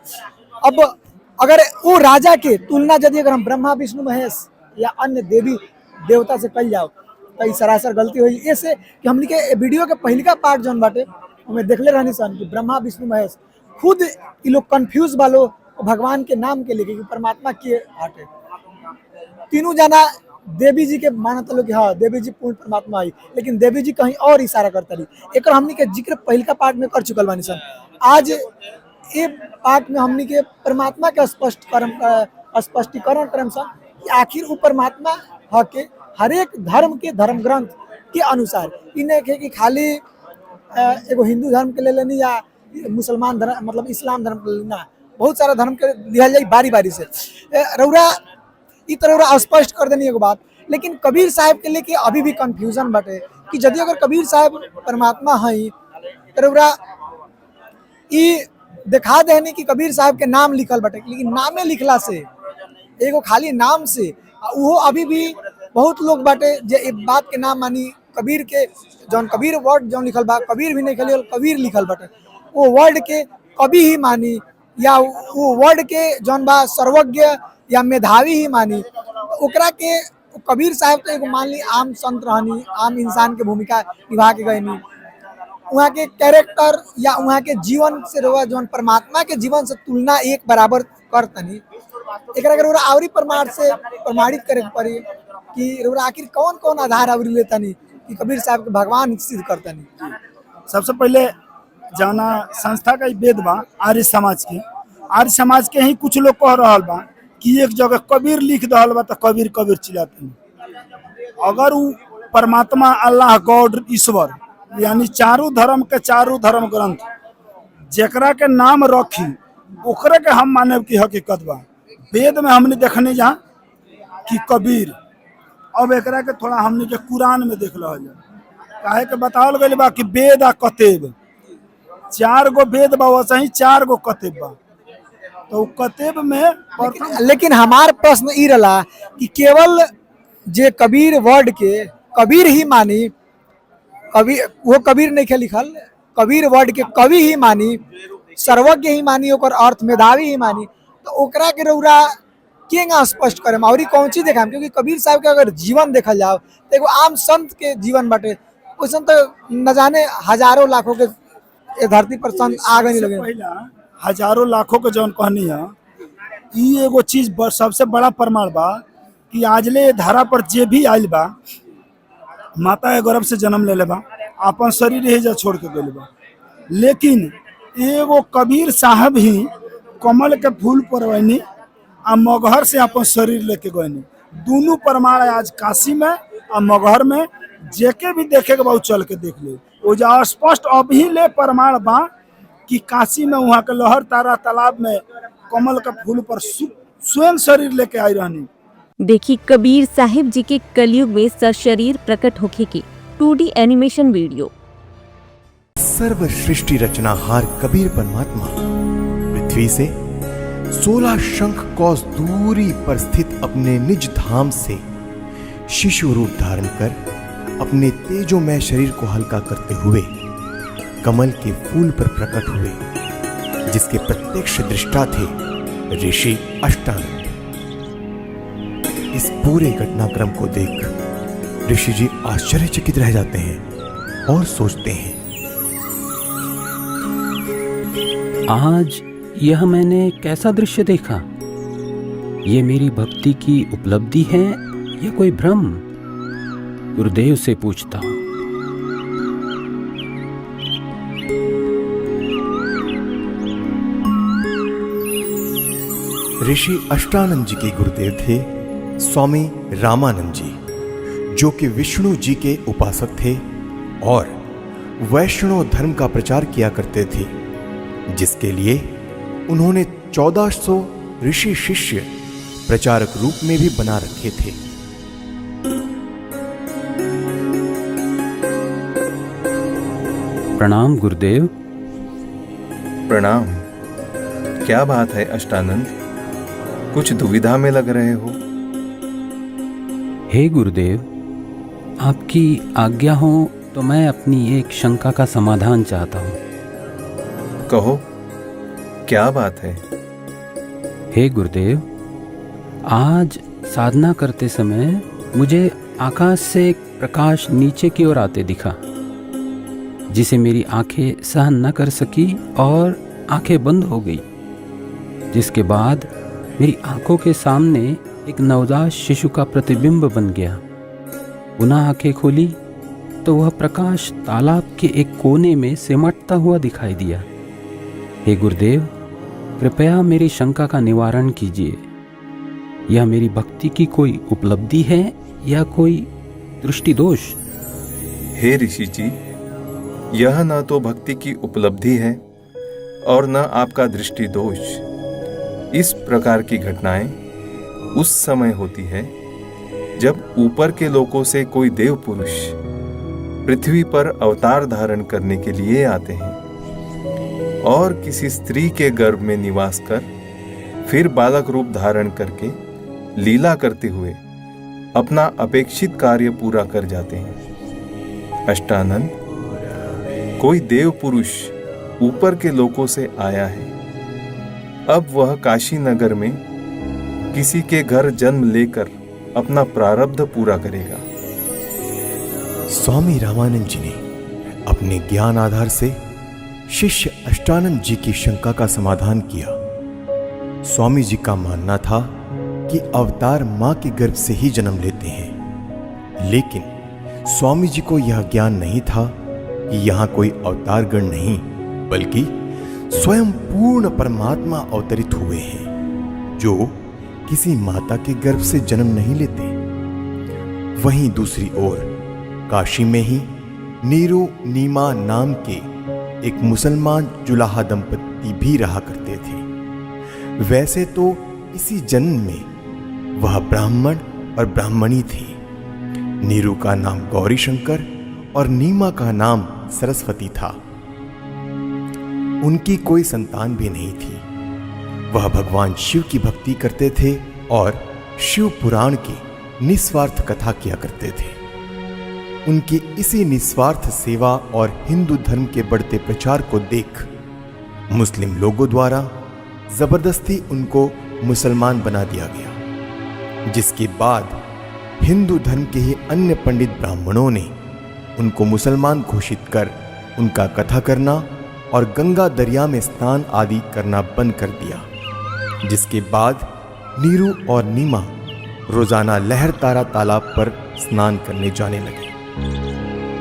अब अगर वो राजा के तुलना यदि अगर हम ब्रह्मा विष्णु महेश या अन्य देवी देवता से कल जाओ तो ई सरासर गलती हुई। ऐसे कि हमनी के वीडियो के पहिलका पार्ट जौन बाटे हमें देखले रहनी सन कि ब्रह्मा विष्णु महेश खुद ई लोग कंफ्यूज बालो भगवान के नाम के लेके कि परमात्मा के हटे। तीनों जना देवी जी के मानत लोग कि हाँ देवी जी पूर्ण परमात्मा आई, लेकिन देवी जी कहीं और इशारा करता रही। एक हमनी के जिक्र पहिलका पार्ट में कर चुकल बानी सन। आज ये पार्ट में हमनी के परमात्मा के स्पष्टीकरण करम सन कि आखिर वो परमात्मा हके हर एक धर्म के धर्म ग्रंथ के अनुसार। इन्हें कि खाली एगो हिंदू धर्म के ले लेनी या मुसलमान धर्म मतलब इस्लाम धर्म के लेना, बहुत सारा धर्म के लिया जाए बारी बारी से। रउरा ई तरह स्पष्ट कर देनी एगो बात, लेकिन कबीर साहब के लेके अभी भी कंफ्यूजन बटे कि यदि अगर कबीर साहब परमात्मा हैं तो रउरा ई दिखा देनी कि कबीर साहब के नाम लिखल बटे, लेकिन नामे लिखला से एगो खाली नाम से वो अभी भी बहुत लोग बाटे जे एक बात के नाम मानी कबीर के जौन कबीर वर्ड जौन लिखल बा कबीर भी नहीं लिखल, कबीर लिखल बाटे वो वर्ड के कभी ही मानी या वो वर्ड के जौन बा सर्वज्ञ या मेधावी ही मानी। ओकरा के कबीर साहब तो एगो मान ली आम संत रहनी, आम इंसान के भूमिका निभा के गयनी। वहाँ के कैरेक्टर या वहाँ के जीवन से रउआ जौन परमात्मा के जीवन से तुलना एक बराबर करतनी, एकरा के रउआ आवरी प्रमाण से प्रमाणित करे के पड़ी कि रउआ आखिर कौन कौन आधार आवरी लेतनी कि कबीर साहब के भगवान सिद्ध करतनी। सबसे पहले जाना संस्था का वेद बा आर्य समाज के ही कुछ लोग कह रहा बा कि एक जगह कबीर लिख दहल बा तो कबीर कबीर चिल्लाते। अगर वो परमात्मा अल्लाह गॉड ईश्वर यानी चारों धर्म के चारों धर्म ग्रंथ जेकरा के नाम रखी ओकरे के हम मानव की हकीकत बा। वेद में हमने देखने जा कि कबीर, अब एकरा के थोड़ा हमने के कुरान में देख रहा जाए काहे के बतावल गइल बा कि वेद आ कतेब 4 गो वेद बा, वैसे ही 4 गो कतेब बा। तो कतेब में लेकिन हमार प्रश्न ई रहा कि केवल जे कबीर वर्ड के कबीर ही मानी, कबीर वो कबीर नहीं के लिखल, कबीर वर्ड के कवि ही मानी, सर्वज्ञ ही मानी, ओकर अर्थ मेधावी ही मानी, तो ओकरा के रउरा केंगा स्पष्ट करे और कौन चीज देखा। क्योंकि कबीर साहब के अगर जीवन देखल जाओ तो एगो आम संत के जीवन बाटे, वैसन तो न जाने हजारों लाखों के धरती पर संत आगे नहीं लगे। हजारों लाखों के जौन कहनी है ई एगो चीज सबसे बड़ा प्रमाण बा कि आजले धारा पर जे भी आयल बा माता के गर्भ से जन्म ले बा, अपन शरीर ही जा छोड़ के गइल बा। लेकिन एगो कबीर साहब ही कमल के फूल पर वहनी आ मगहर से अपन शरीर लेके गयनी। दोनों प्रमाण आज काशी में आ मगहर में जेके भी देखे के बा चल के देख ले। वो जा स्पष्ट अभी ले प्रमाण बा कि काशी में वहाँ के लहर तारा तालाब में कमल का फूल पर स्वयं शरीर लेके आई रहनी। देखिए कबीर साहिब जी के कलयुग में सशरीर प्रकट होके की 2D एनिमेशन वीडियो। सर्व सृष्टि रचनाहार कबीर परमात्मा पृथ्वी से 16 शंख कौस दूरी पर स्थित अपने निज धाम से शिशु रूप धारण कर अपने तेजोमय शरीर को हल्का करते हुए कमल के फूल पर प्रकट हुए, जिसके प्रत्यक्ष दृष्टा थे ऋषि अष्टांग। इस पूरे घटनाक्रम को देख ऋषि जी आश्चर्यचकित रह जाते हैं और सोचते हैं, आज यह मैंने कैसा दृश्य देखा? ये मेरी भक्ति की उपलब्धि है या कोई भ्रम? गुरुदेव से पूछता हूं। ऋषि अष्टानंद जी के गुरुदेव थे स्वामी रामानंद जी, जो कि विष्णु जी के उपासक थे और वैष्णव धर्म का प्रचार किया करते थे, जिसके लिए उन्होंने 1400 ऋषि शिष्य प्रचारक रूप में भी बना रखे थे। प्रणाम गुरुदेव। प्रणाम। क्या बात है अष्टानंद, कुछ दुविधा में लग रहे हो? हे गुरुदेव, आपकी आज्ञा हो तो मैं अपनी एक शंका का समाधान चाहता हूँ। कहो, क्या बात है? हे गुरुदेव, आज साधना करते समय मुझे आकाश से एक प्रकाश नीचे की ओर आते दिखा, जिसे मेरी आंखें सहन न कर सकी और आंखें बंद हो गई, जिसके बाद मेरी आंखों के सामने एक नवजात शिशु का प्रतिबिंब बन गया। पुनः आंखें खोली तो वह प्रकाश तालाब के एक कोने में सिमटता हुआ दिखाई दिया। हे गुरुदेव, कृपया मेरी शंका का निवारण कीजिए। यह मेरी भक्ति की कोई उपलब्धि है या कोई दृष्टि दोष? हे ऋषि जी, यह न तो भक्ति की उपलब्धि है और न आपका दृष्टि दोष। इस प्रकार की घटनाएं उस समय होती है जब ऊपर के लोकों से कोई देव पुरुष पृथ्वी पर अवतार धारण करने के लिए आते हैं और किसी स्त्री के गर्भ में निवास कर फिर बालक रूप धारण करके लीला करते हुए अपना अपेक्षित कार्य पूरा कर जाते हैं। अष्टानंद, कोई देव पुरुष ऊपर के लोकों से आया है। अब वह काशी नगर में किसी के घर जन्म लेकर अपना प्रारब्ध पूरा करेगा। स्वामी रामानंद जी ने अपने ज्ञान आधार से शिष्य अष्टानंद जी की शंका का समाधान किया। स्वामी जी का मानना था कि अवतार मां के गर्भ से ही जन्म लेते हैं, लेकिन स्वामी जी को यह ज्ञान नहीं था कि यहाँ कोई अवतार गण नहीं, बल्कि स्वयं पूर्ण परमात्मा अवतरित हुए हैं, जो किसी माता के गर्भ से जन्म नहीं लेते। वहीं दूसरी ओर काशी में ही नीरू नीमा नाम के एक मुसलमान जुलाहा दंपति भी रहा करते थे। वैसे तो इसी जन्म में वह ब्राह्मण और ब्राह्मणी थी। नीरू का नाम गौरी शंकर और नीमा का नाम सरस्वती था। उनकी कोई संतान भी नहीं थी। वह भगवान शिव की भक्ति करते थे और शिव पुराण की निस्वार्थ कथा किया करते थे। उनकी इसी निस्वार्थ सेवा और हिंदू धर्म के बढ़ते प्रचार को देख मुस्लिम लोगों द्वारा जबरदस्ती उनको मुसलमान बना दिया गया, जिसके बाद हिंदू धर्म के ही अन्य पंडित ब्राह्मणों ने उनको मुसलमान घोषित कर उनका कथा करना और गंगा दरिया में स्नान आदि करना बंद कर दिया, जिसके बाद नीरू और नीमा रोजाना लहर तारा तालाब पर स्नान करने जाने लगे।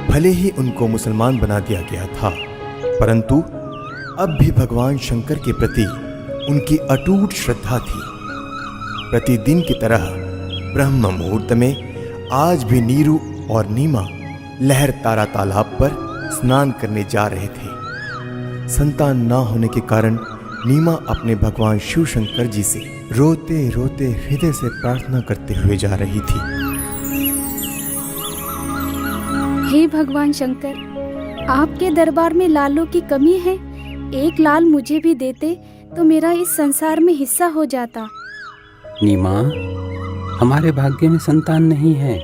भले ही उनको मुसलमान बना दिया गया था, परंतु अब भी भगवान शंकर के प्रति उनकी अटूट श्रद्धा थी। प्रतिदिन की तरह ब्रह्म मुहूर्त में आज भी नीरू और नीमा लहर तारा तालाब पर स्नान करने जा रहे थे। संतान ना होने के कारण नीमा अपने भगवान शिव शंकर जी से रोते रोते हृदय से प्रार्थना करते हुए जा रही थी। हे भगवान शंकर, आपके दरबार में लालों की कमी है। एक लाल मुझे भी देते तो मेरा इस संसार में हिस्सा हो जाता। नीमा, हमारे भाग्य में संतान नहीं है।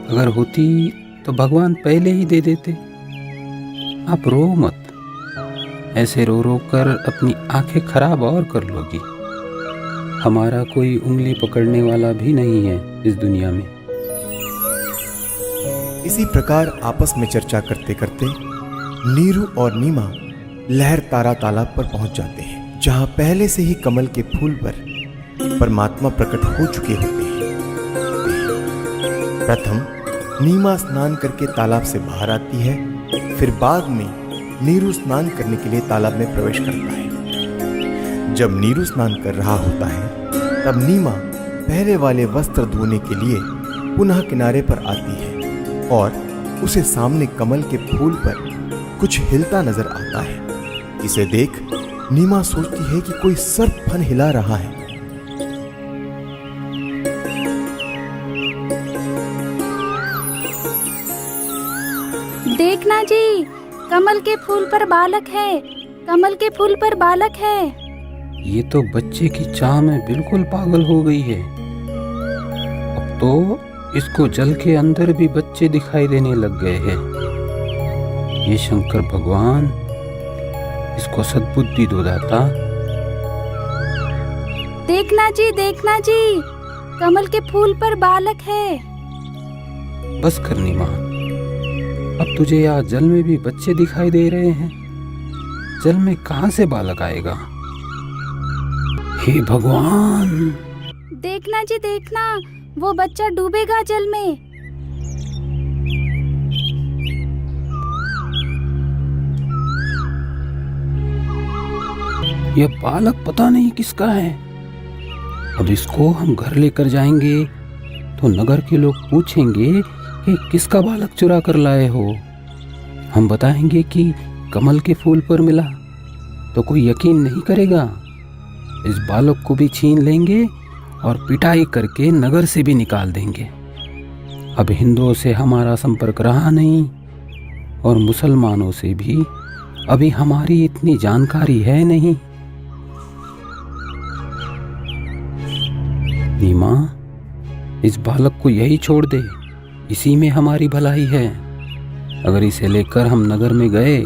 अगर होती तो भगवान पहले ही दे देते। आप रो मत। ऐसे रो रो कर अपनी आंखें खराब और कर लोगी। हमारा कोई उंगली पकड़ने वाला भी नहीं है इस दुनिया में। इसी प्रकार आपस में चर्चा करते करते नीरू और नीमा लहर तारा तालाब पर पहुंच जाते हैं, जहां पहले से ही कमल के फूल पर परमात्मा प्रकट हो चुके होते हैं। प्रथम नीमा स्नान करके तालाब से बाहर आती है, फिर बाद में नीरू स्नान करने के लिए तालाब में प्रवेश करता है। जब नीरू स्नान कर रहा होता है तब नीमा पहले वाले वस्त्र धोने के लिए पुनः किनारे पर आती है और उसे सामने कमल के फूल पर कुछ हिलता नजर आता है। इसे देख नीमा सोचती है कि कोई सर्प फन हिला रहा है। देखना जी, कमल के फूल पर बालक है, कमल के फूल पर बालक है। ये तो बच्चे की चाह में बिल्कुल पागल हो गई है। अब तो इसको जल के अंदर भी बच्चे दिखाई देने लग गए हैं। ये शंकर भगवान, इसको सद्बुद्धि दो दाता। देखना जी, कमल के फूल पर बालक है। बस कर नीमा, अब तुझे यहाँ जल में भी बच्चे दिखाई दे रहे हैं। जल में कहाँ से बालक आएगा? हे भगवान! देखना जी, देखना, वो बच्चा डूबेगा जल में। यह बालक पता नहीं किसका है। अब इसको हम घर लेकर जाएंगे तो नगर के लोग पूछेंगे कि किसका बालक चुरा कर लाए हो। हम बताएंगे कि कमल के फूल पर मिला तो कोई यकीन नहीं करेगा। इस बालक को भी छीन लेंगे और पिटाई करके नगर से भी निकाल देंगे। अब हिंदुओं से हमारा संपर्क रहा नहीं और मुसलमानों से भी अभी हमारी इतनी जानकारी है नहीं। नीमा, इस बालक को यही छोड़ दे, इसी में हमारी भलाई है। अगर इसे लेकर हम नगर में गए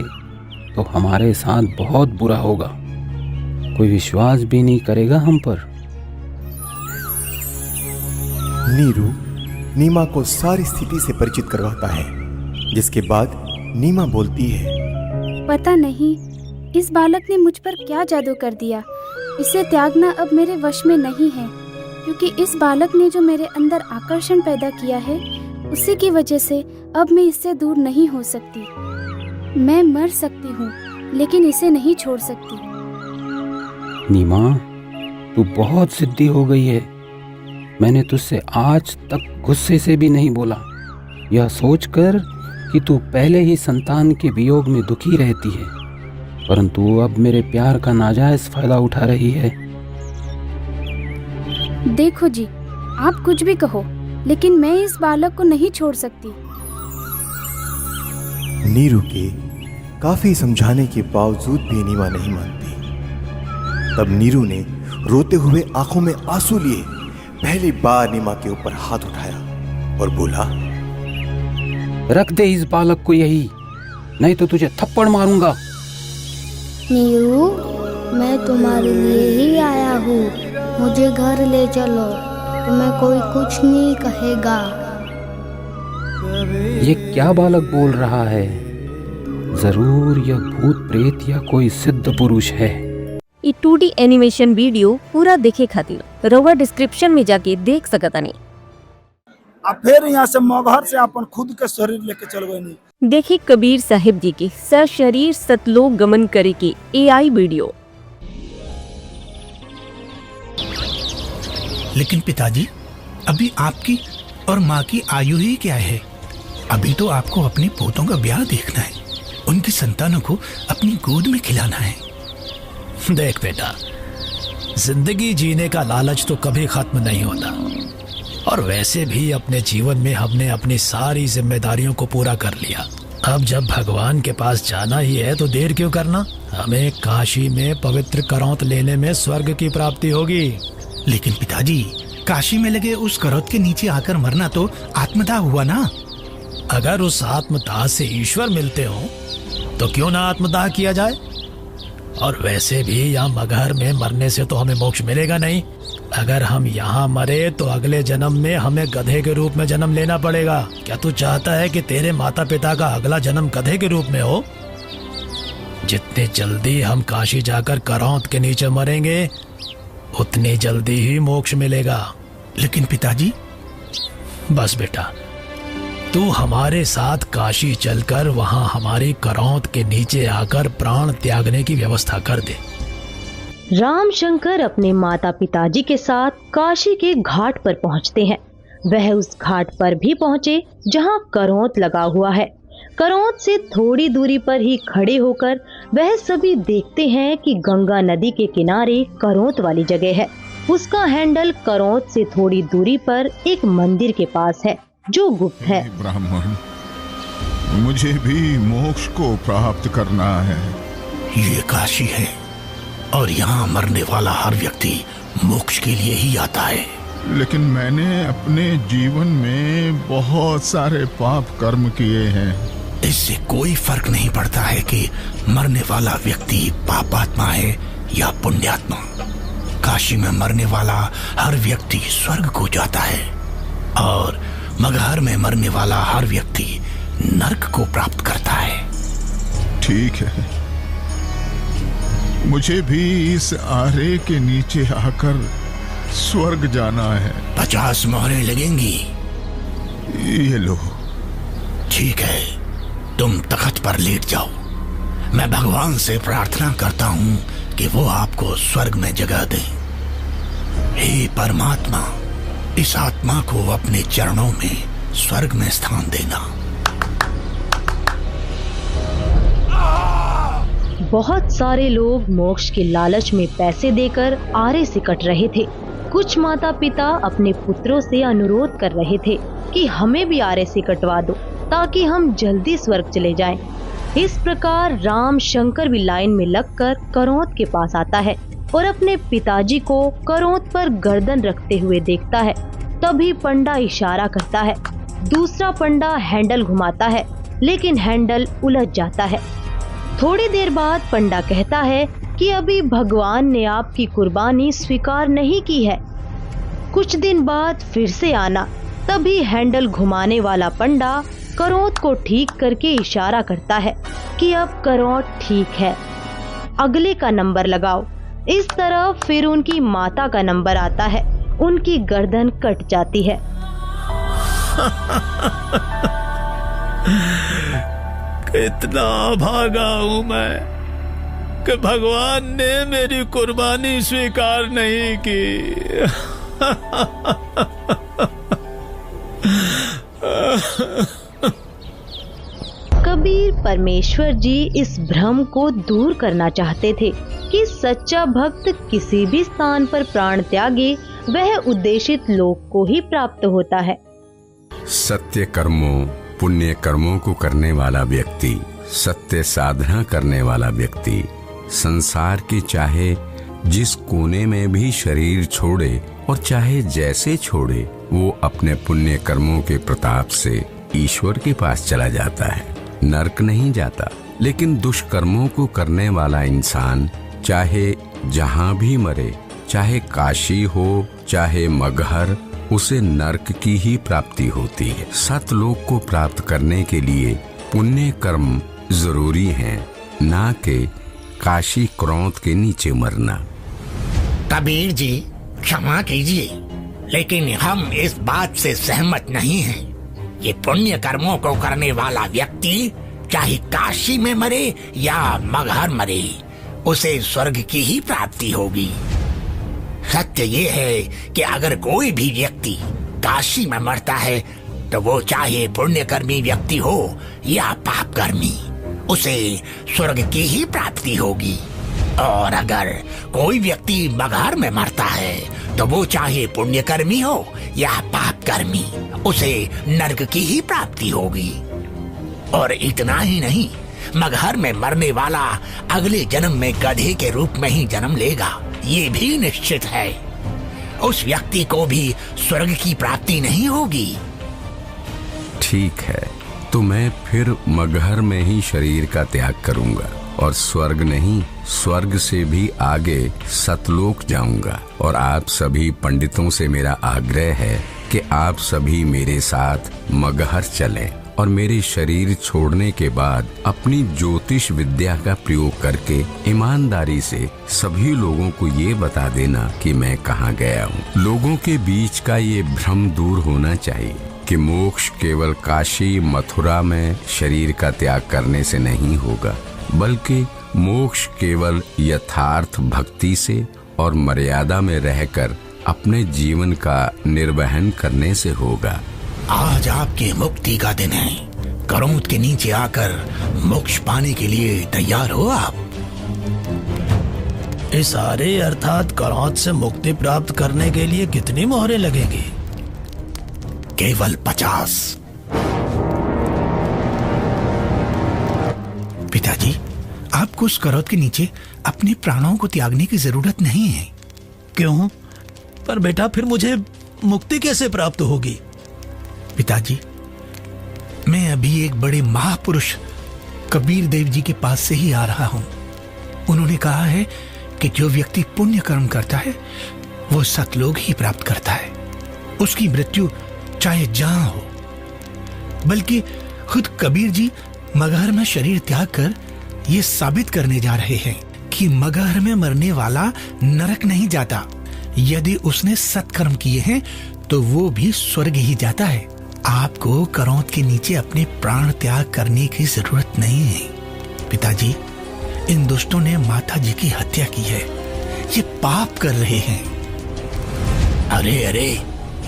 तो हमारे साथ बहुत बुरा होगा। कोई विश्वास भी नहीं करेगा हम पर। नीरू नीमा को सारी स्थिति से परिचित करवाता है, जिसके बाद नीमा बोलती है, पता नहीं इस बालक ने मुझ पर क्या जादू कर दिया। इसे त्यागना अब मेरे वश में नहीं है, क्योंकि इस बालक ने जो मेरे अंदर आकर्षण पैदा किया है, उसी की वजह से अब मैं इससे दूर नहीं हो सकती। मैं मर सकती हूँ लेकिन इसे नहीं छोड़ सकती। नीमा, तू बहुत जिद्दी हो गई है। मैंने तुझसे आज तक गुस्से से भी नहीं बोला, यह सोचकर कि तू पहले ही संतान के वियोग में दुखी रहती है, परंतु अब मेरे प्यार का नाजायज फायदा उठा रही है। देखो जी, आप कुछ भी कहो, लेकिन मैं इस बालक को नहीं छोड़ सकती। नीरू के काफी समझाने के बावजूद भी नीमा नहीं मानती। तब नीरू ने रोते हुए आंखों में आंसू लिए पहली बार नीमा के ऊपर हाथ उठाया और बोला, रख दे इस बालक को यही, नहीं तो तुझे थप्पड़ मारूंगा। नीरू, मैं तुम्हारे लिए ही आया हूँ, मुझे घर ले चलो, तुम्हें कोई कुछ नहीं कहेगा। ये क्या बालक बोल रहा है? जरूर यह भूत प्रेत या कोई सिद्ध पुरुष है। ई 2D एनिमेशन वीडियो पूरा देखे खातिर रउआ डिस्क्रिप्शन में जाके देख सकतानी। अब फिर यहाँ से मगहर से अपन खुद के शरीर लेके चल गए। देखी कबीर साहिब जी के सशरीर सतलोक गमन करे के AI वीडियो। लेकिन पिताजी, अभी आपकी और माँ की आयु ही क्या है? अभी तो आपको अपने पोतों का ब्याह देखना है, उनकी संतानों को अपनी गोद में खिलाना है। देख बेटा, जिंदगी जीने का लालच तो कभी खत्म नहीं होता, और वैसे भी अपने जीवन में हमने अपनी सारी जिम्मेदारियों को पूरा कर लिया। अब जब भगवान के पास जाना ही है तो देर क्यों करना? हमें काशी में पवित्र करौत लेने में स्वर्ग की प्राप्ति होगी। लेकिन पिताजी, काशी में लगे उस करौत के नीचे आकर मरना तो आत्मदाह हुआ ना? अगर उस आत्मदाह से ईश्वर मिलते हो तो क्यों ना आत्मदाह किया जाए? और वैसे भी यहाँ मगहर में मरने से तो हमें मोक्ष मिलेगा नहीं। अगर हम यहाँ मरे तो अगले जन्म में हमें गधे के रूप में जन्म लेना पड़ेगा। क्या तू चाहता है कि तेरे माता पिता का अगला जन्म गधे के रूप में हो? जितने जल्दी हम काशी जाकर करौत के नीचे मरेंगे, उतनी जल्दी ही मोक्ष मिलेगा। लेकिन पिताजी। बस बेटा, तू हमारे साथ काशी चलकर वहां हमारी करौत के नीचे आकर प्राण त्यागने की व्यवस्था कर दे। रामशंकर अपने माता पिताजी के साथ काशी के घाट पर पहुंचते हैं। वह उस घाट पर भी पहुंचे जहां करौंत लगा हुआ है। करौंत से थोड़ी दूरी पर ही खड़े होकर वह सभी देखते हैं कि गंगा नदी के किनारे करौंत वाली जगह है। उसका हैंडल करौंत से थोड़ी दूरी पर एक मंदिर के पास है जो गुप्त है। ब्राह्मण, मुझे भी मोक्ष को प्राप्त करना है। ये काशी है और यहाँ मरने वाला हर व्यक्ति मोक्ष के लिए ही आता है। लेकिन मैंने अपने जीवन में बहुत सारे पाप कर्म किए हैं। इससे कोई फर्क नहीं पड़ता है कि मरने वाला व्यक्ति पापात्मा है या पुण्यात्मा। काशी में मरने वाला हर व्यक्ति स्वर्ग को जाता है और मगहर में मरने वाला हर व्यक्ति नरक को प्राप्त करता है। ठीक है, मुझे भी इस आरे के नीचे आकर स्वर्ग जाना है। 50 मोहरें लगेंगी। ये लो। ठीक है, तुम तख्त पर लेट जाओ। मैं भगवान से प्रार्थना करता हूँ कि वो आपको स्वर्ग में जगह दे। हे परमात्मा, इस आत्मा को अपने चरणों में स्वर्ग में स्थान देना। बहुत सारे लोग मोक्ष के लालच में पैसे देकर आरे से कट रहे थे। कुछ माता पिता अपने पुत्रों से अनुरोध कर रहे थे कि हमें भी आरे से कटवा दो ताकि हम जल्दी स्वर्ग चले जाएं। इस प्रकार राम शंकर भी लाइन में लगकर करौंत के पास आता है और अपने पिताजी को करौंत पर गर्दन रखते हुए देखता है। तभी पंडा इशारा करता है। दूसरा पंडा हैंडल घुमाता है लेकिन हैंडल उलझ जाता है। थोड़ी देर बाद पंडा कहता है कि अभी भगवान ने आपकी कुर्बानी स्वीकार नहीं की है, कुछ दिन बाद फिर से आना। तभी हैंडल घुमाने वाला पंडा करौंत को ठीक करके इशारा करता है कि अब करौंत ठीक है, अगले का नंबर लगाओ। इस तरह फिर उनकी माता का नंबर आता है। उनकी गर्दन कट जाती है। कितना भागा हूं मैं कि भगवान ने मेरी कुर्बानी स्वीकार नहीं की। कबीर परमेश्वर जी इस भ्रम को दूर करना चाहते थे कि सच्चा भक्त किसी भी स्थान पर प्राण त्यागे वह उद्देशित लोक को ही प्राप्त होता है। सत्य कर्मों पुण्य कर्मों को करने वाला व्यक्ति, सत्य साधना करने वाला व्यक्ति संसार के चाहे जिस कोने में भी शरीर छोड़े और चाहे जैसे छोड़े, वो अपने पुण्य कर्मों के प्रताप से ईश्वर के पास चला जाता है, नरक नहीं जाता। लेकिन दुष्कर्मों को करने वाला इंसान चाहे जहाँ भी मरे, चाहे काशी हो चाहे मगहर, उसे नरक की ही प्राप्ति होती है। सतलोक को प्राप्त करने के लिए पुण्य कर्म जरूरी हैं, ना कि काशी करौंत के नीचे मरना। कबीर जी क्षमा कीजिए, लेकिन हम इस बात से सहमत नहीं हैं। ये पुण्य कर्मों को करने वाला व्यक्ति चाहे काशी में मरे या मगहर मरे, उसे स्वर्ग की ही प्राप्ति होगी। सत्य ये है कि अगर कोई भी व्यक्ति काशी में मरता है तो वो चाहे पुण्यकर्मी व्यक्ति हो या पापकर्मी, उसे स्वर्ग की ही प्राप्ति होगी। और अगर कोई व्यक्ति मगहर में मरता है तो वो चाहे पुण्यकर्मी हो या पापकर्मी, उसे नरक की ही प्राप्ति होगी। और इतना ही नहीं, मगहर में मरने वाला अगले जन्म में गधे के रूप में ही जन्म लेगा, ये भी निश्चित है। उस व्यक्ति को भी स्वर्ग की प्राप्ति नहीं होगी। ठीक है, तो मैं फिर मगहर में ही शरीर का त्याग करूंगा और स्वर्ग नहीं, स्वर्ग से भी आगे सतलोक जाऊंगा। और आप सभी पंडितों से मेरा आग्रह है कि आप सभी मेरे साथ मगहर चलें और मेरे शरीर छोड़ने के बाद अपनी ज्योतिष विद्या का प्रयोग करके ईमानदारी से सभी लोगों को ये बता देना कि मैं कहाँ गया हूँ। लोगों के बीच का ये भ्रम दूर होना चाहिए कि मोक्ष केवल काशी मथुरा में शरीर का त्याग करने से नहीं होगा, बल्कि मोक्ष केवल यथार्थ भक्ति से और मर्यादा में रहकर अपने जीवन का निर्वहन करने से होगा। आज आपके मुक्ति का दिन है। करोंद के नीचे आकर मोक्ष पाने के लिए तैयार हो आप? इस सारे अर्थात करौंद से मुक्ति प्राप्त करने के लिए कितनी मोहरें लगेंगी? केवल 50। पिताजी, आपको उस करौंद के नीचे अपने प्राणों को त्यागने की जरूरत नहीं है। क्यों? पर बेटा फिर मुझे मुक्ति कैसे प्राप्त होगी? पिताजी, मैं अभी एक बड़े महापुरुष कबीर देव जी के पास से ही आ रहा हूं। उन्होंने कहा है कि जो व्यक्ति पुण्य कर्म करता है वो सतलोक ही प्राप्त करता है। उसकी मृत्यु चाहे जहां हो। बल्कि खुद कबीर जी मगहर में शरीर त्याग कर ये साबित करने जा रहे हैं कि मगहर में मरने वाला नरक नहीं जाता। यदि उसने सत्कर्म किए हैं तो वो भी स्वर्ग ही जाता है। आपको करौंद के नीचे अपने प्राण त्याग करने की जरूरत नहीं है। पिताजी, इन दुष्टों ने माता जी की हत्या की है। ये पाप कर रहे हैं। अरे अरे,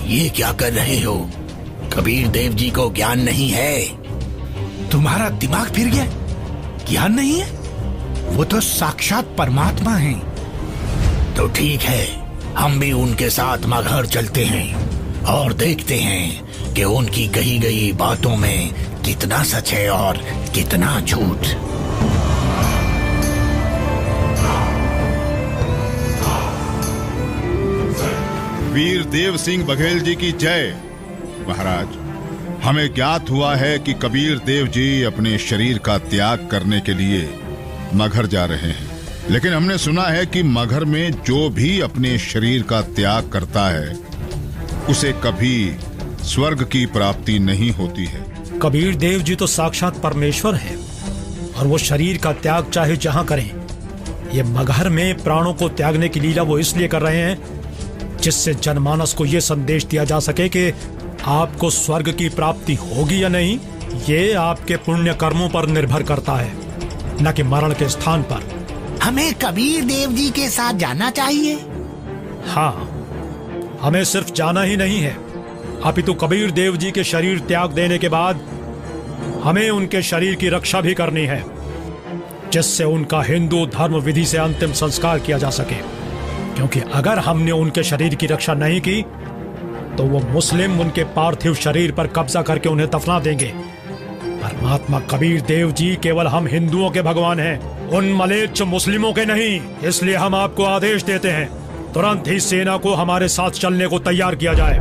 ये क्या कर रहे हो? कबीर देव जी को ज्ञान नहीं है। तुम्हारा दिमाग फिर गया? ज्ञान नहीं है? वो तो साक्षात परमात्मा हैं। तो ठीक है, हम भी उनके साथ मगहर चलते हैं और देखते हैं कि उनकी कही गई बातों में कितना सच है और कितना झूठ। वीर देव सिंह बघेल जी की जय। महाराज, हमें ज्ञात हुआ है कि कबीर देव जी अपने शरीर का त्याग करने के लिए मगहर जा रहे हैं। लेकिन हमने सुना है कि मगहर में जो भी अपने शरीर का त्याग करता है उसे कभी स्वर्ग की प्राप्ति नहीं होती है। कबीर देव जी तो साक्षात परमेश्वर हैं और वो शरीर का त्याग चाहे जहां करें। ये मगहर में प्राणों को त्यागने की लीला वो इसलिए कर रहे हैं जिससे जनमानस को ये संदेश दिया जा सके कि आपको स्वर्ग की प्राप्ति होगी या नहीं, ये आपके पुण्य कर्मों पर निर्भर करता है, न कि मरण के स्थान पर। हमें कबीर देव जी के साथ जाना चाहिए। हाँ, हमें सिर्फ जाना ही नहीं है, अपितु कबीर देव जी के शरीर त्याग देने के बाद हमें उनके शरीर की रक्षा भी करनी है, जिससे उनका हिंदू धर्म विधि से अंतिम संस्कार किया जा सके। क्योंकि अगर हमने उनके शरीर की रक्षा नहीं की तो वो मुस्लिम उनके पार्थिव शरीर पर कब्जा करके उन्हें दफना देंगे। परमात्मा कबीर देव जी केवल हम हिंदुओं के भगवान हैं, उन मलेच्छ मुस्लिमों के नहीं। इसलिए हम आपको आदेश देते हैं, तुरंत ही सेना को हमारे साथ चलने को तैयार किया जाए।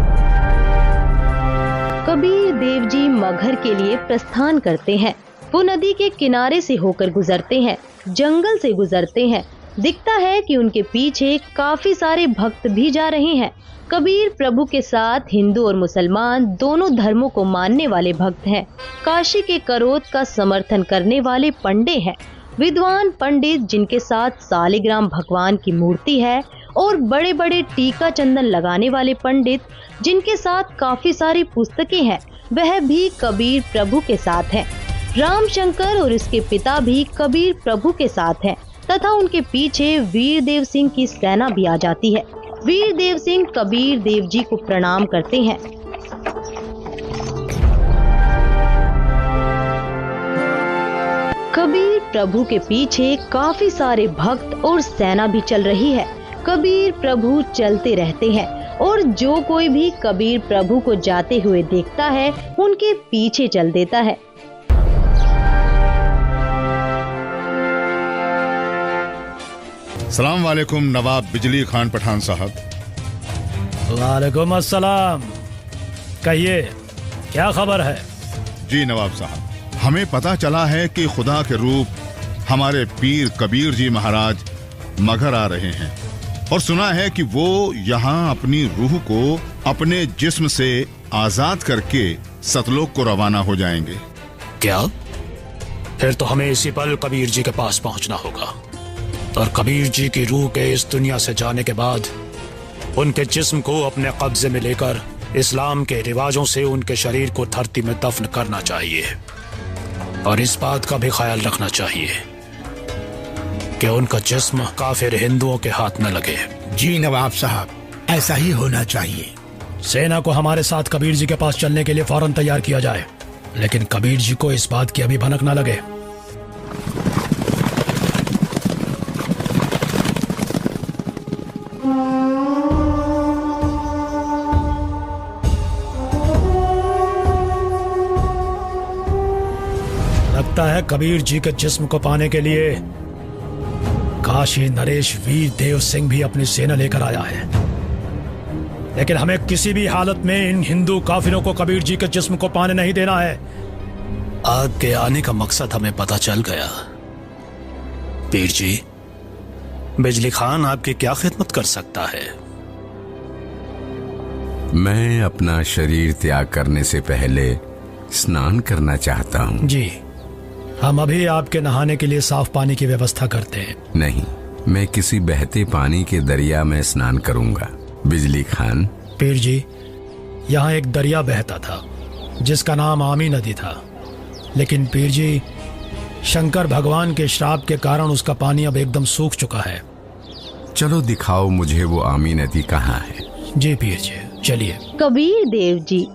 कबीर देव जी मगहर के लिए प्रस्थान करते हैं। वो नदी के किनारे से होकर गुजरते हैं, जंगल से गुजरते हैं। दिखता है कि उनके पीछे काफी सारे भक्त भी जा रहे हैं। कबीर प्रभु के साथ हिंदू और मुसलमान दोनों धर्मों को मानने वाले भक्त हैं। काशी के करोत का समर्थन करने वाले पंडे हैं, विद्वान पंडित जिनके साथ सालिग्राम भगवान की मूर्ति है, और बड़े बड़े टीका चंदन लगाने वाले पंडित जिनके साथ काफी सारी पुस्तकें हैं, वह भी कबीर प्रभु के साथ हैं। रामशंकर और उसके पिता भी कबीर प्रभु के साथ हैं तथा उनके पीछे वीर देव सिंह की सेना भी आ जाती है। वीर देव सिंह कबीर देव जी को प्रणाम करते हैं। कबीर प्रभु के पीछे काफी सारे भक्त और सेना भी चल रही है। कबीर प्रभु चलते रहते हैं और जो कोई भी कबीर प्रभु को जाते हुए देखता है उनके पीछे चल देता है। सलाम वालेकुम नवाब बिजली खान पठान साहब। वालेकुम अस्सलाम। कहिए, क्या खबर है? जी नवाब साहब, हमें पता चला है कि खुदा के रूप हमारे पीर कबीर जी महाराज मगहर आ रहे हैं और सुना है कि वो यहाँ अपनी रूह को अपने जिस्म से आजाद करके सतलोक को रवाना हो जाएंगे। क्या? फिर तो हमें इसी पल कबीर जी के पास पहुंचना होगा और कबीर जी की रूह के इस दुनिया से जाने के बाद उनके जिस्म को अपने कब्जे में लेकर इस्लाम के रिवाजों से उनके शरीर को धरती में दफन करना चाहिए और इस बात का भी ख्याल रखना चाहिए कि उनका जिस्म काफिर हिंदुओं के हाथ न लगे। जी नवाब साहब, ऐसा ही होना चाहिए। सेना को हमारे साथ कबीर जी के पास चलने के लिए फौरन तैयार किया जाए, लेकिन कबीर जी को इस बात की अभी भनक न लगे। लगता है कबीर जी के जिस्म को पाने के लिए काशी नरेश वीर देव सिंह भी अपनी सेना लेकर आया है, लेकिन हमें किसी भी हालत में इन हिंदू काफिरों को कबीर जी के जिस्म को पाने नहीं देना है। आग के आने का मकसद हमें पता चल गया। पीर जी, बिजली खान आपकी क्या खिदमत कर सकता है? मैं अपना शरीर त्याग करने से पहले स्नान करना चाहता हूँ। जी, हम अभी आपके नहाने के लिए साफ पानी की व्यवस्था करते हैं। नहीं, मैं किसी बहते पानी के दरिया में स्नान करूंगा। बिजली खान। पीर जी, यहाँ एक दरिया बहता था जिसका नाम आमी नदी था, लेकिन पीर जी, शंकर भगवान के श्राप के कारण उसका पानी अब एकदम सूख चुका है। चलो दिखाओ मुझे वो आमी नदी कहाँ है। जी पीर जी, चलिए। कबीर देव जी,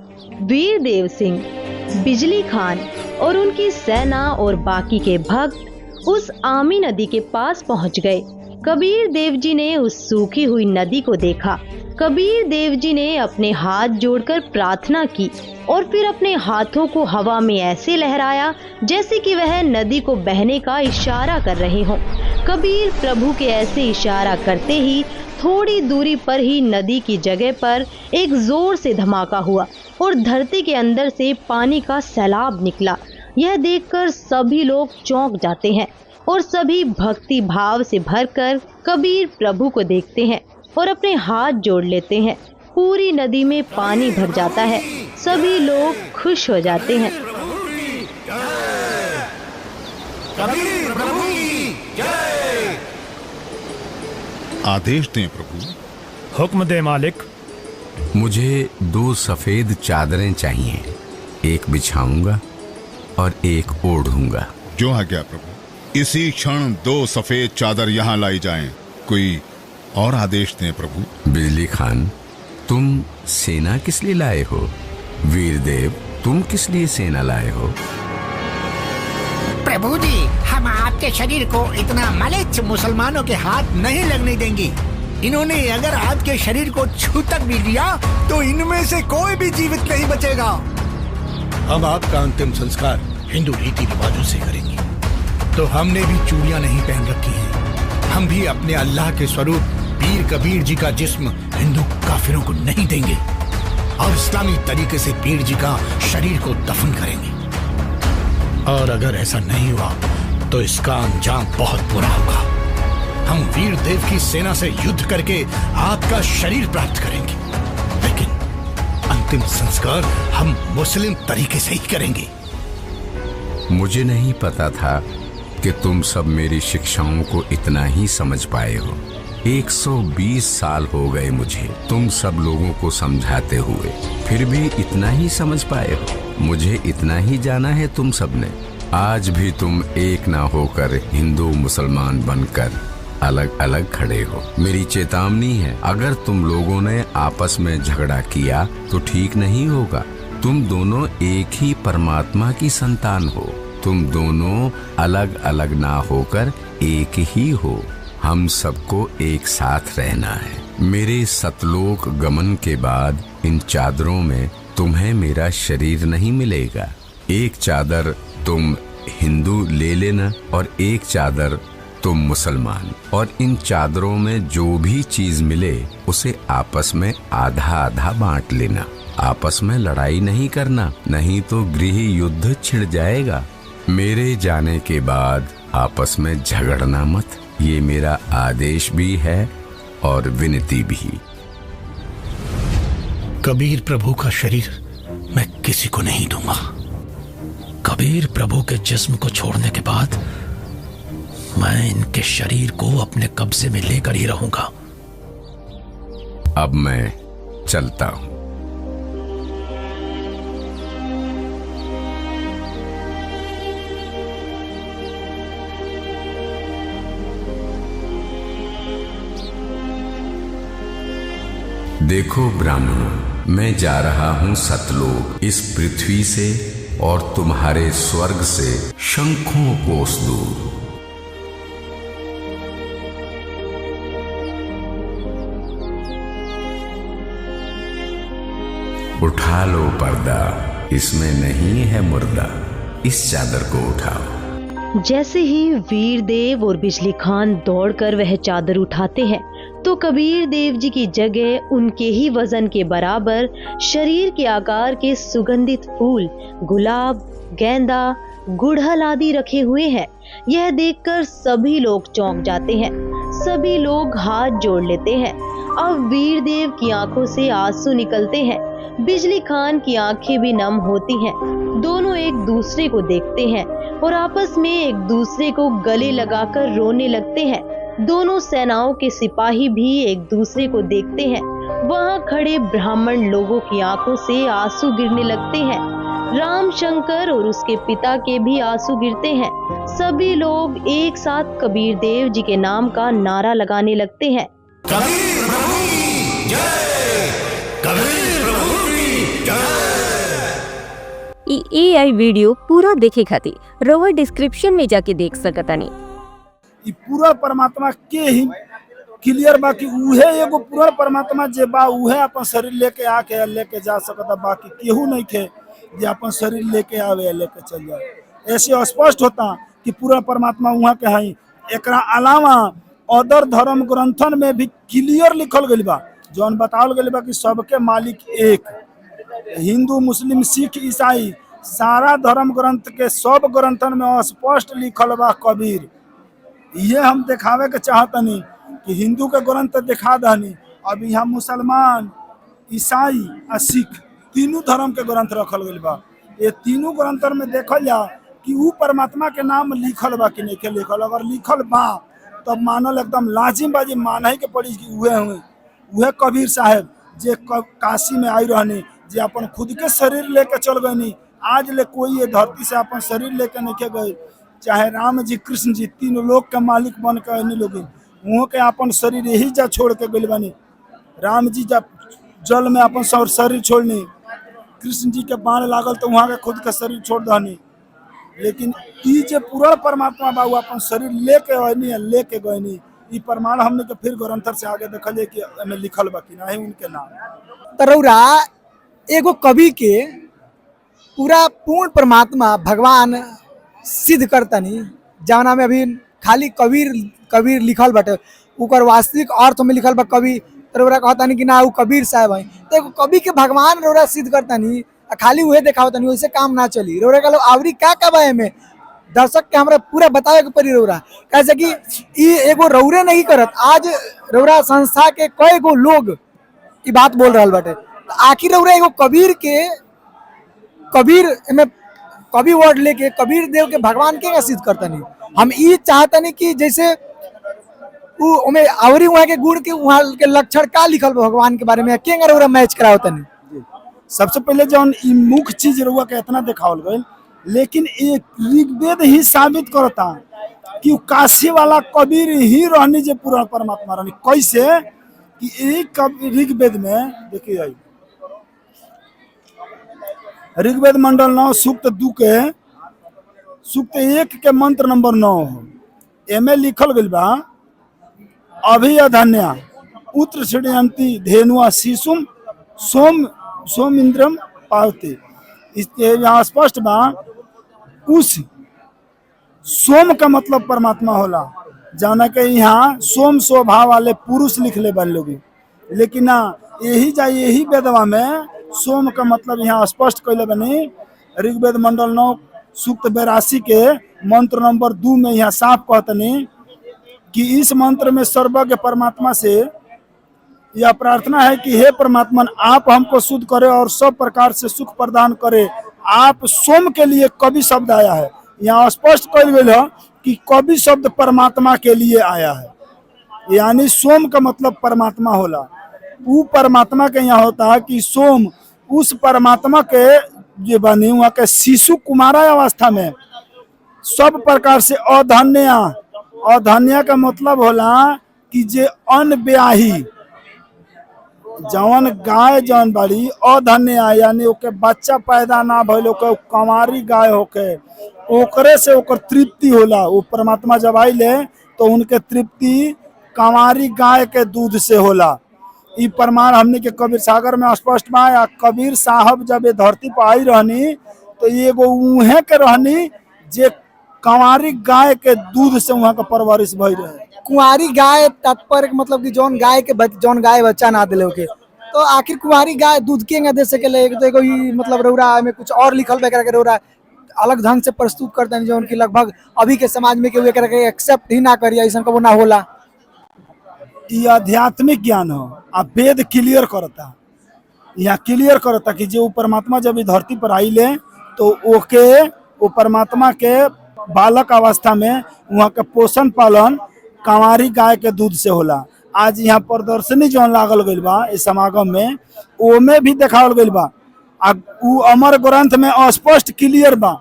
वीर देव सिंह, बिजली खान और उनकी सेना और बाकी के भक्त उस आमी नदी के पास पहुंच गए। कबीर देव जी ने उस सूखी हुई नदी को देखा। कबीर देव जी ने अपने हाथ जोड़कर प्रार्थना की और फिर अपने हाथों को हवा में ऐसे लहराया जैसे कि वह नदी को बहने का इशारा कर रहे हों। कबीर प्रभु के ऐसे इशारा करते ही थोड़ी दूरी पर ही नदी की जगह पर एक जोर से धमाका हुआ और धरती के अंदर से पानी का सैलाब निकला। यह देखकर सभी लोग चौंक जाते हैं और सभी भक्ति भाव से भरकर कबीर प्रभु को देखते हैं और अपने हाथ जोड़ लेते हैं। पूरी नदी में पानी भर जाता है। सभी लोग खुश हो जाते हैं। कबीर प्रभु की जय। आदेश दें प्रभु। हुक्म दे मालिक। मुझे 2 सफेद चादरें चाहिए, एक बिछाऊंगा और एक ओढ़ूंगा। जो आज्ञा प्रभु। इसी क्षण 2 सफेद चादर यहाँ लाई जाएं। कोई और आदेश दें प्रभु। बिजली खान, तुम सेना किस लिए लाए हो? वीरदेव, तुम किस लिए सेना लाए हो? प्रभु जी, हम आपके शरीर को इतना मलिच्छ मुसलमानों के हाथ नहीं लगने देंगे। इन्होंने अगर आपके शरीर को छू तक भी लिया तो इनमें से कोई भी जीवित नहीं बचेगा। हम आपका अंतिम संस्कार हिंदू रीति रिवाजों से करेंगे। तो हमने भी चूड़ियां नहीं पहन रखी हैं। हम भी अपने अल्लाह के स्वरूप पीर कबीर जी का जिस्म हिंदू काफिरों को नहीं देंगे और इस्लामी तरीके से पीर जी का शरीर को दफन करेंगे। और अगर ऐसा नहीं हुआ तो इसका अंजाम बहुत बुरा होगा। हम वीर देव की सेना से युद्ध करके आपका शरीर प्राप्त करेंगे, लेकिन अंतिम संस्कार हम मुस्लिम तरीके से ही करेंगे। मुझे नहीं पता था कि तुम सब मेरी शिक्षाओं को इतना ही समझ पाए हो। 120 साल हो गए मुझे तुम सब लोगों को समझाते हुए, फिर भी इतना ही समझ पाए हो। मुझे इतना ही जाना है तुम सब ने। आज भी तुम एक ना होकर हिंदू मुसलमान बनकर अलग अलग खड़े हो। मेरी चेतावनी है, अगर तुम लोगों ने आपस में झगड़ा किया तो ठीक नहीं होगा। तुम दोनों एक ही परमात्मा की संतान हो। तुम दोनों अलग अलग ना होकर एक ही हो। हम सबको एक साथ रहना है। मेरे सतलोक गमन के बाद इन चादरों में तुम्हें मेरा शरीर नहीं मिलेगा। एक चादर तुम हिंदू ले लेना और एक चादर तुम मुसलमान, और इन चादरों में जो भी चीज मिले उसे आपस में आधा आधा बांट लेना। आपस में लड़ाई नहीं करना, नहीं तो गृह युद्ध छिड़ जाएगा। मेरे जाने के बाद आपस में झगड़ना मत, ये मेरा आदेश भी है और विनती भी। कबीर प्रभु का शरीर मैं किसी को नहीं दूंगा। कबीर प्रभु के जिस्म को छोड़ने के बाद मैं इनके शरीर को अपने कब्जे में लेकर ही रहूंगा। अब मैं चलता हूं। देखो ब्राह्मणों, मैं जा रहा हूँ सतलोक, इस पृथ्वी से और तुम्हारे स्वर्ग से शंखों कोस दूर। उठा लो पर्दा, इसमें नहीं है मुर्दा, इस चादर को उठाओ। जैसे ही वीर देव और बिजली खान दौड़कर वह चादर उठाते हैं तो कबीर देव जी की जगह उनके ही वजन के बराबर शरीर के आकार के सुगंधित फूल, गुलाब, गेंदा, गुड़हल आदि रखे हुए हैं। यह देखकर सभी लोग चौंक जाते हैं। सभी लोग हाथ जोड़ लेते हैं। अब वीर देव की आंखों से आंसू निकलते हैं। बिजली खान की आंखें भी नम होती हैं। दोनों एक दूसरे को देखते हैं और आपस में एक दूसरे को गले लगाकर रोने लगते हैं। दोनों सेनाओं के सिपाही भी एक दूसरे को देखते हैं। वहां खड़े ब्राह्मण लोगों की आंखों से आंसू गिरने लगते हैं। राम शंकर और उसके पिता के भी आंसू गिरते हैं। सभी लोग एक साथ कबीर देव जी के नाम का नारा लगाने लगते हैं। कबीर प्रभु की जय, कबीर प्रभु की जय। AI वीडियो पूरा देखे खातिर रउआ डिस्क्रिप्शन में जाके देख सकतानी। ई पूरा परमात्मा के ही क्लियर बा कि उहे एगो पूरा परमात्मा जे बा उहे अपन शरीर लेके आके लेके जा सकता, बाकी केहू नहीं खे जे अपन शरीर लेके आवे लेके चल जाए। ऐसे स्पष्ट होता कि पूरा परमात्मा वहाँ के है। एकरा अलावा अदर धर्म ग्रंथन में भी क्लियर लिखल गइल बा, जौन बतावल गइल बा कि सबके मालिक एक। हिंदू, मुस्लिम, सिख, ईसाई सारा धर्म ग्रंथ के सब ग्रंथन में स्पष्ट लिखल बा कबीर। ये हम दिखावे के चाहतनी कि हिंदू के ग्रंथ दिखा दहनी, अब यहाँ मुसलमान, ईसाई और सिख तीनों धर्म के ग्रंथ रखल गइल बा। ये तीनों ग्रंथन में देखल जा कि ऊ परमात्मा के नाम लिखल बा कि नहीं लिखल। अगर लिखल बा तब मानल एकदम लाजिम बा, जे माने के पड़ी कि उहे हुए उहे कबीर साहब जे काशी में आई रहनी, जे अपन खुद के शरीर लेके चल गए। आज ले कोई ये धरती से अपन शरीर लेके नहीं गए। चाहे राम जी, कृष्ण जी, तीनों लोग के मालिक बन के लोग वहाँ के अपन शरीर यही जा छोड़ के गए बनी। राम जी जब जल में अपन शरीर छोड़नी, कृष्ण जी के बाण लागल तो वहाँ के खुद के शरीर छोड़ दहनी। लेकिन ई जे पूरा परमात्मा बा अपन शरीर लेके गए। ई प्रमाण हमने के फिर ग्रंथर से आगे देखल जाए कि में लिखल बा कि नहीं उनके नाम। तरौरा एगो कवि के पूरा पूर्ण परमात्मा भगवान सिद्ध करतनी, जवना में अभी खाली कबीर लिखल बाटे, ओकर वास्तविक अर्थ में लिखल बा कवि। रउरा कहतानी कि ना उ कबीर साहब है, तो एगो कवि के भगवान रउरा सिद्ध करतानी, खाली उहे देखावतानी, वैसे काम ना चली। रउरा कहलो आवरी का बा एमे, दर्शक के हमरा पूरा बतावे के पड़ी रउरा, कैसे कि ई एगो रउरे नहीं करत। आज रउरा संस्था के कई गो लोग ई बात बोल रहल बाटे, आखिर रउरा एगो कबीर में कबीर वर्ड लेके कबीर देव के भगवान के सिद्ध करतनी। हम ई चाहतनी कि जैसे उमे आवरी वहाँ के गुण के वहाँ के लक्षण का लिखल भगवान के बारे में केंगा रउरा मैच करावतनी। सबसे पहले जौन ई मुख्य चीज रउआ के इतना देखावल गइल, लेकिन एक ऋग्वेद ही साबित करता कि काशी वाला कबीर ही रहनी जे पूरा परमात्मा रहनी। कैसे कि एक ऋग्वेद में देखिए, ऋग्वेद मंडल 9 सूक्त 2 के सूक्त 1 के मंत्र नंबर 9 एमे लिखल गइल बा, अभियधन्या उत्र श्रेयंती धेनुआ शिशुम सोम इंद्रम पावते। इसके यहाँ स्पष्ट बा उस सोम का मतलब परमात्मा होला, जाना के यहाँ सोम स्वभाव वाले पुरुष लिखले बन लोग। लेकिन ना यही वेदवा में सोम का मतलब यहाँ स्पष्ट कैले बनी। ऋग्वेद मंडल 9 सूक्त 82 के मंत्र नंबर 2 में यहाँ साफ कहतनी कि इस मंत्र में सर्वज्ञ परमात्मा से यह प्रार्थना है कि हे परमात्मा, आप हमको शुद्ध करे और सब प्रकार से सुख प्रदान करे। आप सोम के लिए कवि शब्द आया है, यहाँ स्पष्ट कल गई है कि कवि शब्द परमात्मा के लिए आया है, यानी सोम का मतलब परमात्मा होला। वो परमात्मा के यहाँ होता है कि सोम उस परमात्मा के जो बनी वहाँ के शिशु कुमारा अवस्था में सब प्रकार से अधन्या का मतलब होला कि जे अनब्याही, जवन गाय जवन बड़ी अधन्य है, यानी ओके बच्चा पैदा ना भइल, ओके कंवारी गाय होके ओकरे से ओकर तृप्ति होला। वो परमात्मा जब आइले तो उनके तृप्ति कंवारी गाय के दूध से होला। ई प्रमाण हमने के कबीर सागर में स्पष्ट बा। या कबीर साहब जब ये धरती पर आई रहनी तो ये उहे के रहनी जे कंवारी गाय के दूध से वहाँ का परवरिश भई रहे। कुंवारी गाय तात्पर्य मतलब कि जौन गाय बच्चा ना दिले के, तो आखिर कुंवारी गाय दूध के दे सके? तो एगो ई मतलब रौरा में कुछ और लिखल बा के रौरा अलग ढंग से प्रस्तुत करते हैं, जौन की लगभग अभी के समाज में केहू एकरा के एक्सेप्ट ही ना करिए, ऐसा कबो ना होला। ये आध्यात्मिक ज्ञान हो। आप वेद क्लियर करता, यहाँ क्लियर करता कि जो परमात्मा जब इस धरती पर आइले तो ओके वो परमात्मा के बालक अवस्था में वहाँ के पोषण पालन कंवारी गाय के दूध से होला। आज यहाँ प्रदर्शनी जो लागल गइल बा इस समागम में, ओमे भी देखावल गइल बा। उ अमर ग्रंथ में स्पष्ट क्लियर बा,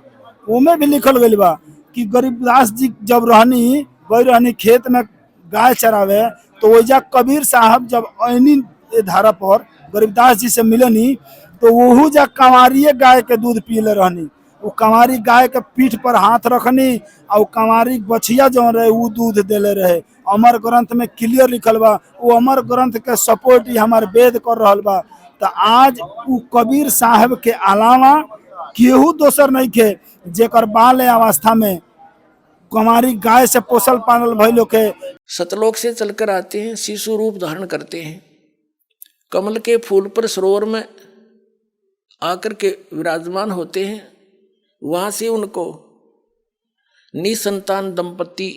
ओमे भी लिखल गइल बा कि गरीबदास जी जब रहनी खेत में गाय चरावे, तो वैजा कबीर साहब जब ऐनी धारा पर गरीबदास जी से मिलनी तो वहू जा कंवारिये गाय के दूध पीले रहनी। वो कंवारी गाय के पीठ पर हाथ रखनी और कंवारी बछिया जो रहे वो दूध देले रहे। अमर ग्रंथ में क्लियर लिखल बा। वो अमर ग्रंथ के सपोर्ट ही हमारे वेद कर रहल बा। तो आज वो कबीर साहब के अलावा केहू दोसर नहीं खे जेकर बाल अवस्था में कंवारी गाय से पोसल पालल भइलो के। सतलोक से चलकर आते हैं, शिशु रूप धारण करते हैं, कमल के फूल पर सरोवर में आकर के विराजमान होते हैं। वहां से उनको निसंतान दंपति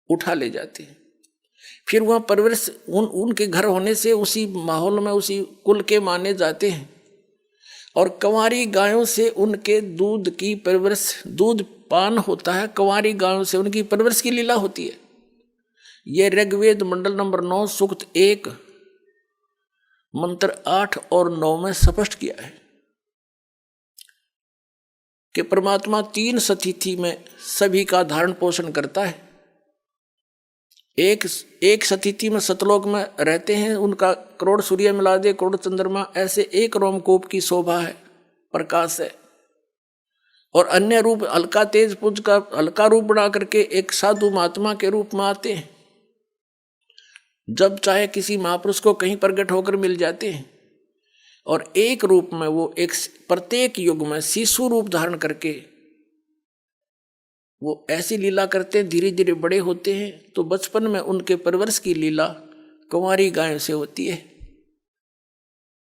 उठा ले जाते हैं। फिर वहाँ परवरिश उनके घर होने से उसी माहौल में उसी कुल के माने जाते हैं। और कंवारी गायों से उनके दूध की परवरिश, दूध पान होता है। कंवारी गायों से उनकी परवरिश की लीला होती है। ये ऋग्वेद मंडल नंबर 9 सूक्त 1 मंत्र 8 और 9 में स्पष्ट किया है कि परमात्मा 3 स्थिति में सभी का धारण पोषण करता है। एक स्थिति में सतलोक में रहते हैं, उनका करोड़ सूर्य मिला दे करोड़ चंद्रमा ऐसे एक रोमकूप की शोभा है, प्रकाश है। और अन्य रूप हल्का तेज पुंज का हल्का रूप बना करके एक साधु महात्मा के रूप में आते हैं। जब चाहे किसी महापुरुष को कहीं प्रकट होकर मिल जाते हैं। और एक रूप में वो एक प्रत्येक युग में शिशु रूप धारण करके वो ऐसी लीला करते हैं। धीरे धीरे बड़े होते हैं तो बचपन में उनके परवरिश की लीला कंवारी गायों से होती है।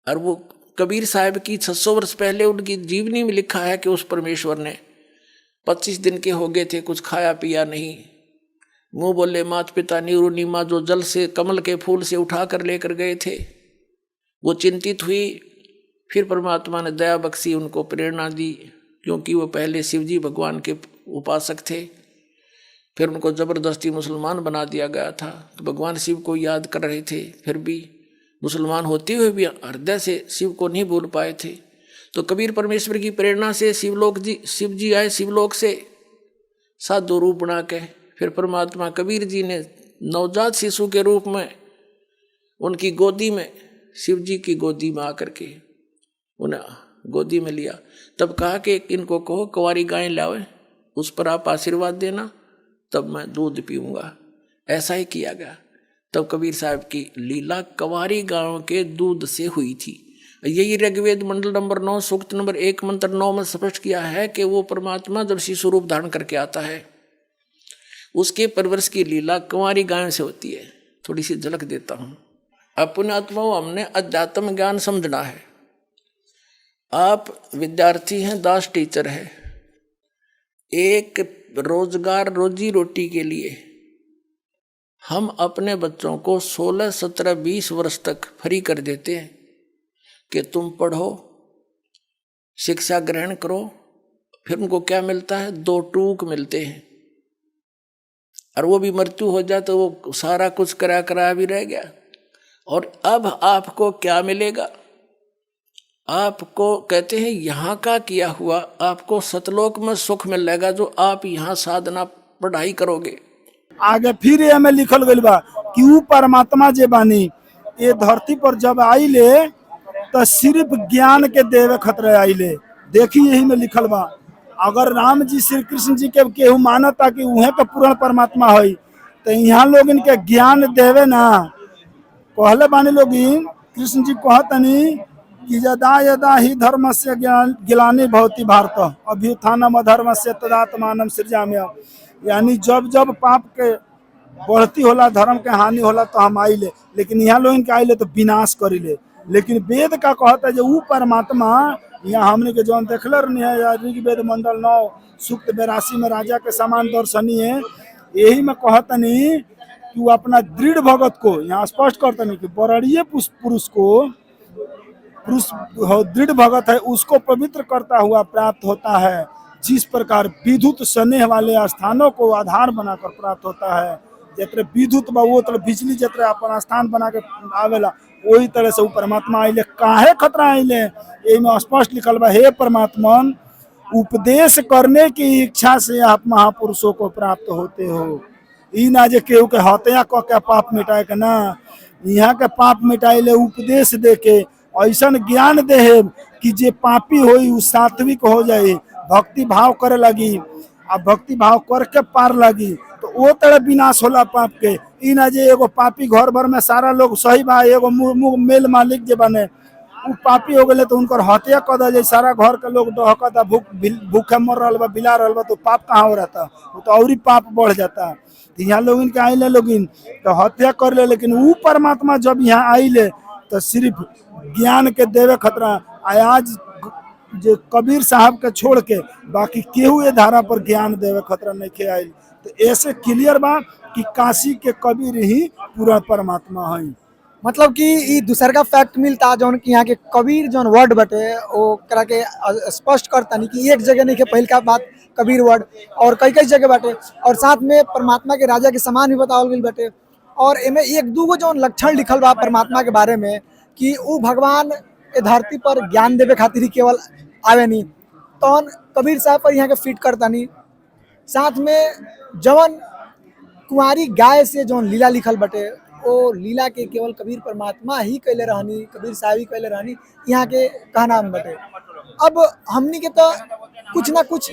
और वो कबीर साहब की 600 वर्ष पहले उनकी जीवनी में लिखा है कि उस परमेश्वर ने 25 दिन के हो गए थे, कुछ खाया पिया नहीं, मुंह बोले मात पिता नीरू नीमा, जो जल से कमल के फूल से उठा कर लेकर गए थे। वो चिंतित हुई, फिर परमात्मा ने दया बख्शी, उनको प्रेरणा दी, क्योंकि वो पहले शिवजी भगवान के उपासक थे। फिर उनको ज़बरदस्ती मुसलमान बना दिया गया था। तो भगवान शिव को याद कर रहे थे, फिर भी मुसलमान होते हुए भी हृदय से शिव को नहीं भूल पाए थे। तो कबीर परमेश्वर की प्रेरणा से शिव जी आए शिवलोक से साधु रूप बना के। फिर परमात्मा कबीर जी ने नवजात शिशु के रूप में उनकी गोदी में, शिव जी की गोदी में आकर के उन्हें गोदी में लिया। तब कहा कि इनको कहो कंवारी गाय लाओ, उस पर आप आशीर्वाद देना, तब मैं दूध पीऊँगा। ऐसा ही किया गया। तब कबीर साहब की लीला कंवारी गायों के दूध से हुई थी। यही ऋग्वेद मंडल नंबर 9 सूक्त नंबर 1 मंत्र 9 में स्पष्ट किया है कि वो परमात्मा जब शिशु रूप धारण करके आता है, उसके परवरिश की लीला कंवारी गायों से होती है। थोड़ी सी झलक देता हूँ। अपने आत्माओं, हमने अध्यात्म ज्ञान समझना है। आप विद्यार्थी हैं, दास टीचर है। एक रोजगार रोजी रोटी के लिए हम अपने बच्चों को 16, 17, 20 वर्ष तक फ्री कर देते हैं कि तुम पढ़ो, शिक्षा ग्रहण करो। फिर उनको क्या मिलता है? 2 टूक मिलते हैं। और वो भी मृत्यु हो जाए तो वो सारा कुछ करा भी रह गया। और अब आपको क्या मिलेगा? आपको कहते हैं यहाँ का किया हुआ आपको सतलोक में सुख मिलेगा, जो आप यहाँ साधना पढ़ाई करोगे। आगे फिर हमें लिखल गइल बा कि ऊ परमात्मा जे बानी ये धरती पर जब आइले तो सिर्फ ज्ञान के देवे खतरे आइले। देखी यही में लिखल बा, अगर राम जी श्री कृष्ण जी के केहू मानता कि उहे के पूर्ण परमात्मा है, तो यहाँ लोग इनके ज्ञान देवे ना। कहले बानी लोग कृष्ण जी कहतनी कि यदा यदा ही धर्म से गिलानी भवति भारत अभ्युत्थानम अधर्म से तदात्मानम सृजाम्य। यानी जब जब पाप के बढ़ती होला, धर्म के हानि होला तो हम आइले, लेकिन यहाँ लोग इनके आइले तो विनाश करिले। लेकिन वेद का कहता है जो वो परमात्मा यहाँ हमने के जौन देखले रहनी है ऋग्वेद मंडल 9 सूक्त 82 में राजा के समान दर्शनी है। यही में कहतनी कि वो अपना दृढ़ भगत को यहाँ स्पष्ट करतनी कि बरड़िए पुरुष को पुरुष दृढ़ भगत है उसको पवित्र करता हुआ प्राप्त होता है। जिस प्रकार विद्युत स्नेह वाले स्थानों को आधार बनाकर प्राप्त होता है, जत्र विद्युत बा वो तरह बिजली जत्र अपन स्थान बना के आवेला, वही तरह से वो परमात्मा आइले। काहे खतरा आइले यही में स्पष्ट लिखल बा, हे परमात्मा उपदेश करने की इच्छा से आप महापुरुषों को प्राप्त होते हो। ई ना जे केहू के हत्या क के पाप मिटाए के ना, यहाँ के पाप मिटाइले उपदेश दे के ऐसा ज्ञान दे कि जे पापी होई उ सात्विक हो जाए, भक्ति भाव करे लगी, आ भक्ति भाव करके पार लगी, तो वो तरह विनाश होला पाप के। ई ना जे एगो पापी घर भर में सारा लोग सही बा, एगो मेल मालिक जे बने उ पापी हो गए तो उनकर हत्या कर दे, सारा घर के लोग डहकता भूखे मर रहा बा, बिला रहा बा, तो पाप कहाँ हो रहता, वो तो और ही पाप बढ़ जाता। यहाँ लोग इनके आइले लोग तो हत्या कर ले, लेकिन वो परमात्मा जब यहाँ आइले तो सिर्फ ज्ञान के देवे खतरा। आज जो कबीर साहब के छोड़ के बाकी केहू ये धारा पर ज्ञान देवे खतरा नहीं के आइल। तो ऐसे क्लियर बा कि काशी के कबीर ही पूरा परमात्मा है। मतलब कि ई दूसर का फैक्ट मिलता जौन कि यहाँ के कबीर जौन वर्ड बटे वो करा के स्पष्ट करता नहीं कि एक जगह नहीं के पहल का बात कबीर वर्ड और कई कई जगह बाटे, और साथ में परमात्मा के राजा के समान भी बतावल गई बाटे। और एमे एक दूगो जौन लक्षण लिखल बा परमात्मा के बारे में कि वो भगवान ए धरती पर ज्ञान देवे खातिर ही केवल आवे नहीं, तो कबीर साहब पर यहाँ के फिट करता नहीं। साथ में जवन कुंवारी गाय से जौन लीला लिखल बटे वो लीला के केवल कबीर परमात्मा ही कैले रहनी, कबीर साहब ही कैले रहनी, यहाँ के कहना बटे। अब हमनी के तो कुछ ना कुछ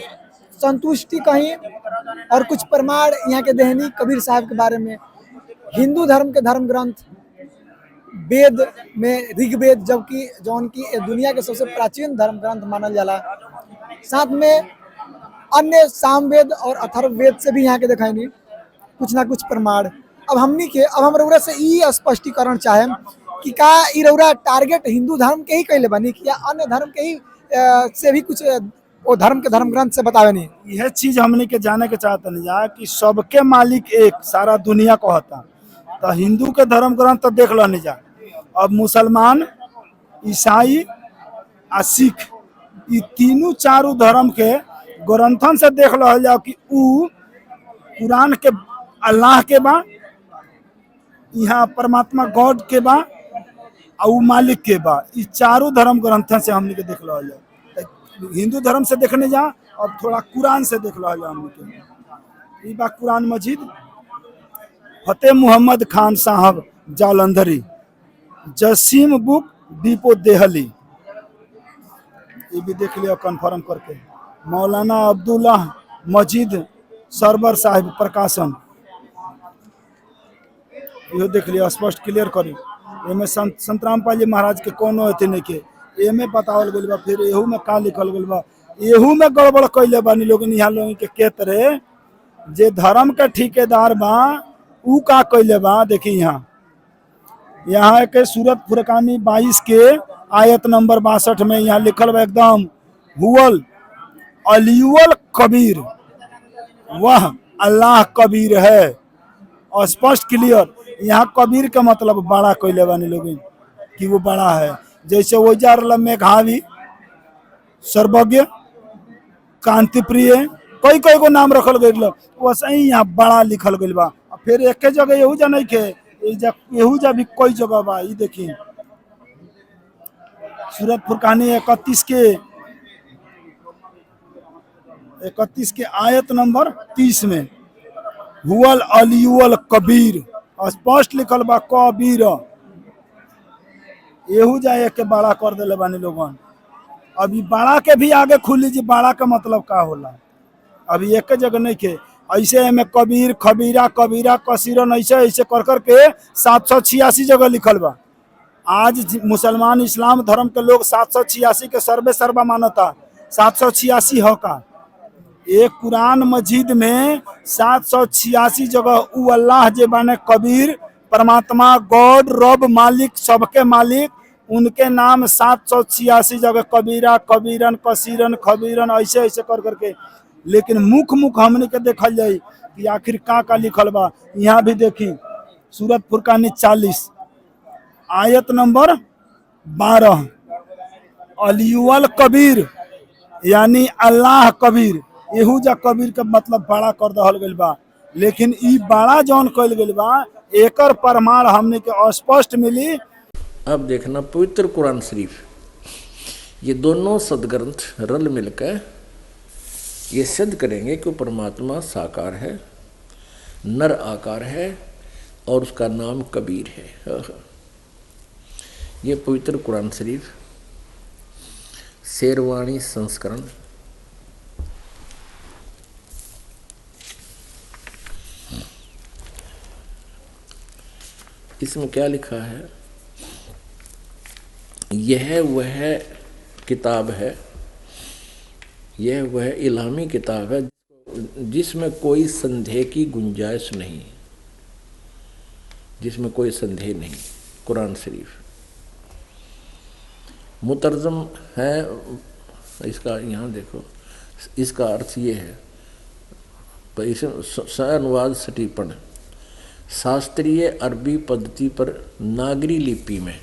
संतुष्टि कहीं और कुछ प्रमाण यहाँ के देहनी कबीर साहब के बारे में। हिंदू धर्म के धर्म ग्रंथ वेद में ऋग्वेद जबकि जौन की दुनिया के सबसे प्राचीन धर्म ग्रंथ मानल जाला, साथ में अन्य सामवेद और अथर्ववेद से भी यहाँ के दिखाई कुछ ना कुछ प्रमाण। अब हमनी के हम रउरा से ई स्पष्टीकरण चाहे कि का ई रउरा टारगेट हिंदू धर्म के ही कैले बनी कि या अन्य धर्म के ही से भी कुछ वो धर्म के धर्म ग्रंथ से बतावे नहीं। यह चीज हमने के जाने के चाहते नहीं जा कि सबके मालिक एक सारा दुनिया को होता, तो हिंदू के धर्म ग्रंथ तो देख लो नहीं जा। अब मुसलमान, ईसाई आ सिख ये तीनों चारों धर्म के ग्रंथन से देख लो जाओ कि उ कुरान के अल्लाह के बा, यहाँ परमात्मा गॉड के बा, और मालिक के बा। ये चारों धर्म ग्रंथन से हमने के देख लो जाओ। हिंदू धर्म से देखने जा और थोड़ा कुरान से देख लो जाओ हमने के। ये बा कुरान मजीद, फतेह मोहम्मद खान साहब जालंधरी, जसीम बुक डिपो देहली, ये भी देख लिया कंफर्म करके। मौलाना अब्दुल्ला मजीद सरवर साहिब प्रकाशन, यो देख लिया स्पष्ट क्लियर करी। एमे संत रामपाल जी महाराज के कोनो अथी नहीं के एमे बतावल गइल बा। फिर एहू में का लिखल गइल बा, एहू में गड़बड़ कैले बानी लोग यहाँ लोग के तरह जे धर्म के ठेकेदार बा उ का कैले बा। देखी यहाँ के सूरत फुरकानी 22 के आयत नंबर 62 में यहाँ लिखल बा एकदम हुवल अलियुल कबीर, वह अल्लाह कबीर है। और स्पष्ट क्लियर यहाँ कबीर का मतलब बड़ा कैले बानी लोग कि वो बड़ा है। जैसे वो जार मेघावी, सर्वज्ञ, कांति प्रिय, कई कई को नाम रखल गई, वैसे ही यहाँ बड़ा लिखल गई बा। फिर एक जगह यहू जा नहीं के यहू जा भी कई जगह बा। ये देखी सूरत फुरकानी 31 के आयत नंबर 30 में हुवल अलियुल कबीर स्पष्ट लिखल बा कबीर। एहू जाए के बड़ा कर दिले बानी लोगन। अभी बड़ा के भी आगे खुली जी, बड़ा का मतलब का होला, अभी एक जगह नहीं के। ऐसे में कबीर खबीरा कबीरा कसीरन ऐसे ऐसे कर कर के 786 जगह लिखल बा। आज मुसलमान इस्लाम धर्म के लोग 786 के सर्वे सर्वा मानता, 786 हो का। एक कुरान मजीद में 786 जगह उ अल्लाह जे बाने कबीर, परमात्मा, गॉड, रब, मालिक, सबके मालिक, उनके नाम 786 जगह कबीरा कबीरन कसीरन खबीरन ऐसे ऐसे कर करके। लेकिन मुख हमने के देखल जाई कि आखिर का लिखल बा। यहाँ भी देखी सूरत फुरकानी 40 आयत नंबर 12, अलियुल कबीर यानी अल्लाह कबीर। एहू जा कबीर के मतलब बड़ा कर दहल गइल बा। लेकिन ई बड़ा जौन कइल गइल बा एकर प्रमाण हमने के स्पष्ट मिली। अब देखना पवित्र कुरान शरीफ, ये दोनों सदग्रंथ रल मिलकर ये सिद्ध करेंगे कि परमात्मा साकार है, नर आकार है और उसका नाम कबीर है। ये पवित्र कुरान शरीफ शेरवानी संस्करण इसमें क्या लिखा है, यह वह किताब है, यह वह इल्हामी किताब है जिसमें कोई संदेह की गुंजाइश नहीं, जिसमें कोई संदेह नहीं। कुरान शरीफ मुतरजम है, इसका यहाँ देखो, इसका अर्थ ये है, अनुवाद सटीपन शास्त्रीय अरबी पद्धति पर नागरी लिपि में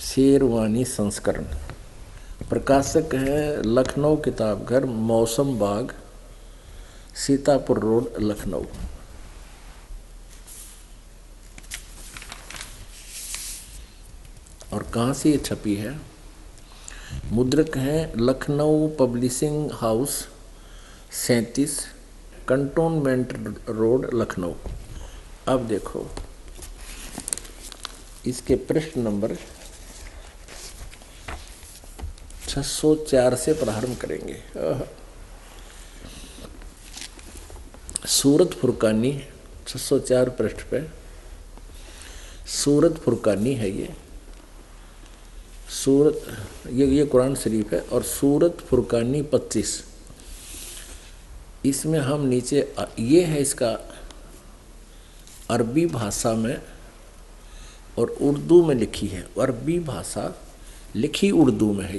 शेरवानी संस्करण, प्रकाशक है लखनऊ किताब घर, मौसम बाग, सीतापुर रोड, लखनऊ। और कहाँ से ये छपी है, मुद्रक है Lucknow publishing house 37 cantonment road, Lucknow. अब देखो इसके पृष्ठ नंबर 604 से प्रारंभ करेंगे। सूरत फुरकानी 604 पृष्ठ पे सूरत फुरकानी है ये सूरत, ये कुरान शरीफ है। और सूरत फुरकानी 25, इसमें हम नीचे ये है इसका अरबी भाषा में और उर्दू में लिखी है। अरबी भाषा लिखी उर्दू में है,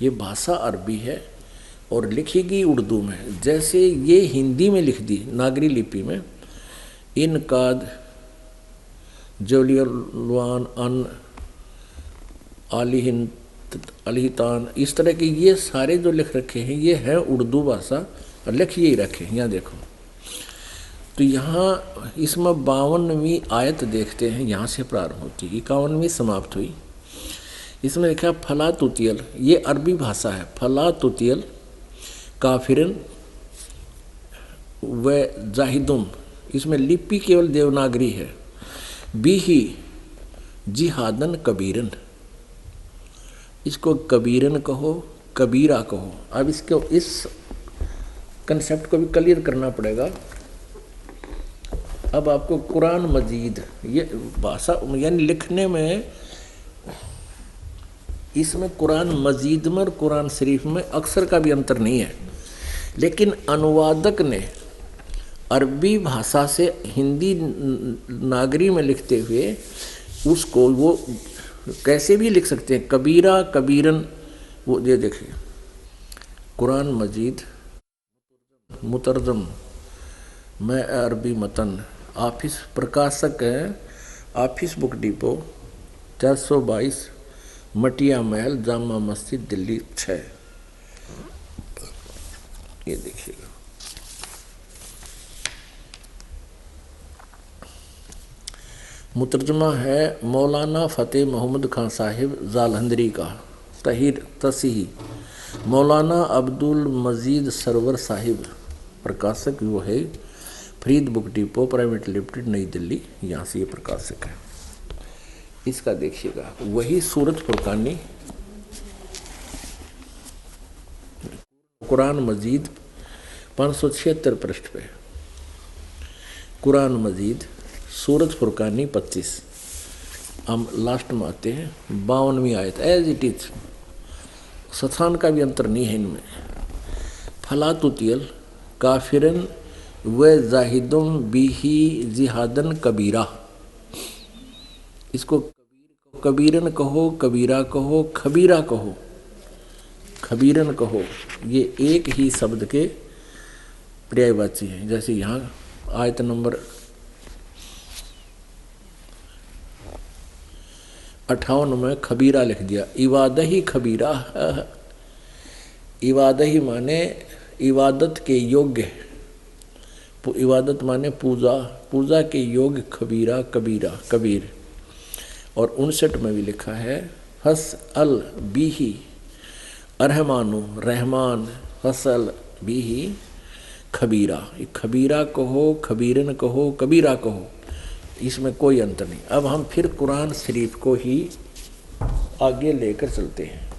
ये भाषा अरबी है और लिखी गई उर्दू में। जैसे ये हिंदी में लिख दी नागरी लिपि में, इनकाद जोलियलवान अन अलिहितान, इस तरह के ये सारे जो लिख रखे हैं ये हैं उर्दू भाषा और लिख यही रखे हैं। यहाँ देखो तो यहाँ इसमें 52वीं आयत देखते हैं, यहाँ से प्रारंभ होती है, 51वीं समाप्त हुई। इसमें लिखा फला तुतियल, ये अरबी भाषा है, फला तुतियल काफिरन व जाहिदुम, इसमें लिपि केवल देवनागरी है। बीही जिहादन कबीरन, इसको कबीरन कहो, कबीरा कहो। अब इसको इस कंसेप्ट को भी क्लियर करना पड़ेगा। अब आपको कुरान मजीद, ये भाषा यानी लिखने में, इसमें कुरान मजीद में और कुरान शरीफ में अक्षर का भी अंतर नहीं है, लेकिन अनुवादक ने अरबी भाषा से हिंदी नागरी में लिखते हुए उसको वो कैसे भी लिख सकते हैं, कबीरा कबीरन। वो ये देखिए कुरान मजीद मुतरजम मैं अरबी मतन, ऑफिस प्रकाशक है ऑफिस बुक डिपो 422 मटिया महल, जामा मस्जिद, दिल्ली 6। ये देखिएगा मुतरजमा है मौलाना फ़तेह मोहम्मद खान साहिब जालंधरी का, तहीर तसीही मौलाना अब्दुल मजीद सरवर साहिब, प्रकाशक वो है Farid book depot private limited, नई दिल्ली, यहाँ से ये प्रकाशक है। इसका देखिएगा, वही सूरत फुरकानी कुरान मजीद 576 पृष्ठ पे, कुरान मजीद सूरत फुरकानी 25, हम लास्ट में आते हैं 52वीं आयत, एज इट इज, स्थान का भी अंतर नहीं है इनमें। फला तुतियल काफिरन व जाहिदुम बिही जिहादन कबीरा, इसको कबीरन कहो, कबीरा कहो, खबीरा कहो, खबीरन कहो, ये एक ही शब्द के पर्यायवाची हैं। जैसे यहाँ आयत नंबर 58 में खबीरा लिख दिया, इबादही खबीरा, इबादही माने इबादत के योग्य, इबादत माने पूजा, पूजा के योग्य खबीरा, कबीरा, कबीर। और 59 में भी लिखा है फस अल बीही रहमानु, रहमान, फसल बीही खबीरा, खबीरा कहो, खबीरन कहो, कबीरा कहो, इसमें कोई अंतर नहीं। अब हम फिर कुरान शरीफ को ही आगे लेकर चलते हैं।